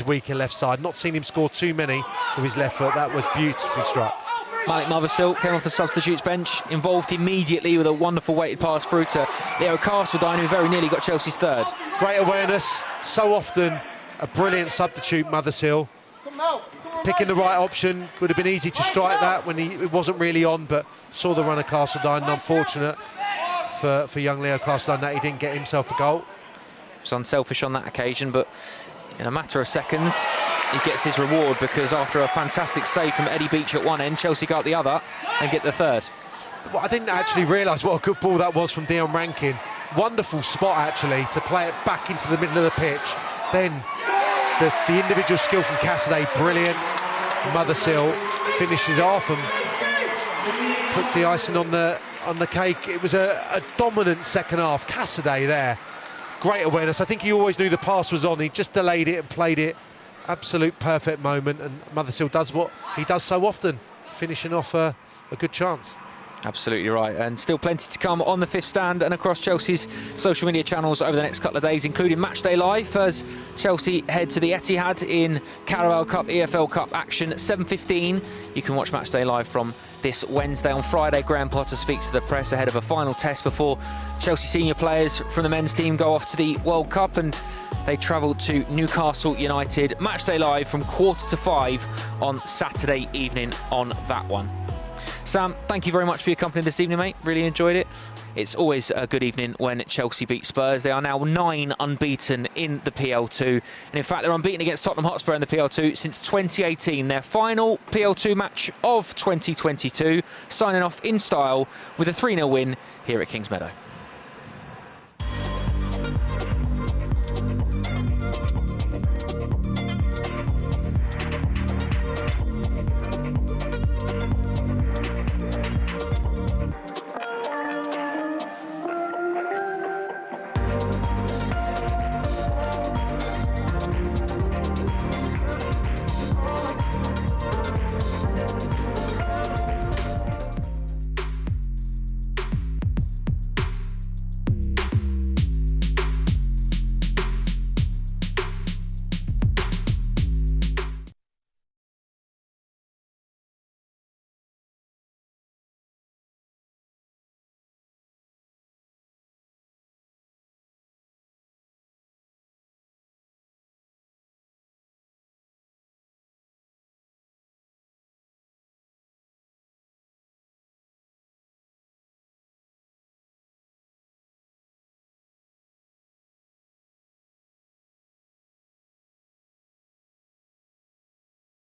weaker left side. Not seen him score too many with his left foot. That was beautifully struck. Malik Mothersill came off the substitutes bench, involved immediately with a wonderful weighted pass through to Leo Castledine, who very nearly got Chelsea's third. Great awareness, so often a brilliant substitute, Mothersill. Picking the right option, would have been easy to strike that when it wasn't really on, but saw the run of Castledine, and unfortunate for young Leo Castledine that he didn't get himself a goal. It was unselfish on that occasion, but in a matter of seconds, he gets his reward, because after a fantastic save from Eddie Beach at one end, Chelsea got the other and get the third. Well, I didn't actually realise what a good ball that was from Dion Rankin. Wonderful spot, actually, to play it back into the middle of the pitch. Then the individual skill from Casadei, brilliant. Mothersill finishes off and puts the icing on the cake. It was a dominant second half. Casadei there. Great awareness. I think he always knew the pass was on. He just delayed it and played it. Absolute perfect moment, and Mothersill does what he does so often, finishing off a good chance. Absolutely right, and still plenty to come on the Fifth Stand and across Chelsea's social media channels over the next couple of days, including Matchday Live as Chelsea head to the Etihad in Carabao Cup, EFL Cup action. 7:15. You can watch Matchday Live from this Wednesday. On Friday, Graham Potter speaks to the press ahead of a final test before Chelsea senior players from the men's team go off to the World Cup, and they travel to Newcastle United. Matchday Live from 4:45 on Saturday evening on that one. Sam, thank you very much for your company this evening, mate. Really enjoyed it. It's always a good evening when Chelsea beat Spurs. They are now 9 unbeaten in the PL2. And in fact, they're unbeaten against Tottenham Hotspur in the PL2 since 2018. Their final PL2 match of 2022, signing off in style with a 3-0 win here at Kingsmeadow.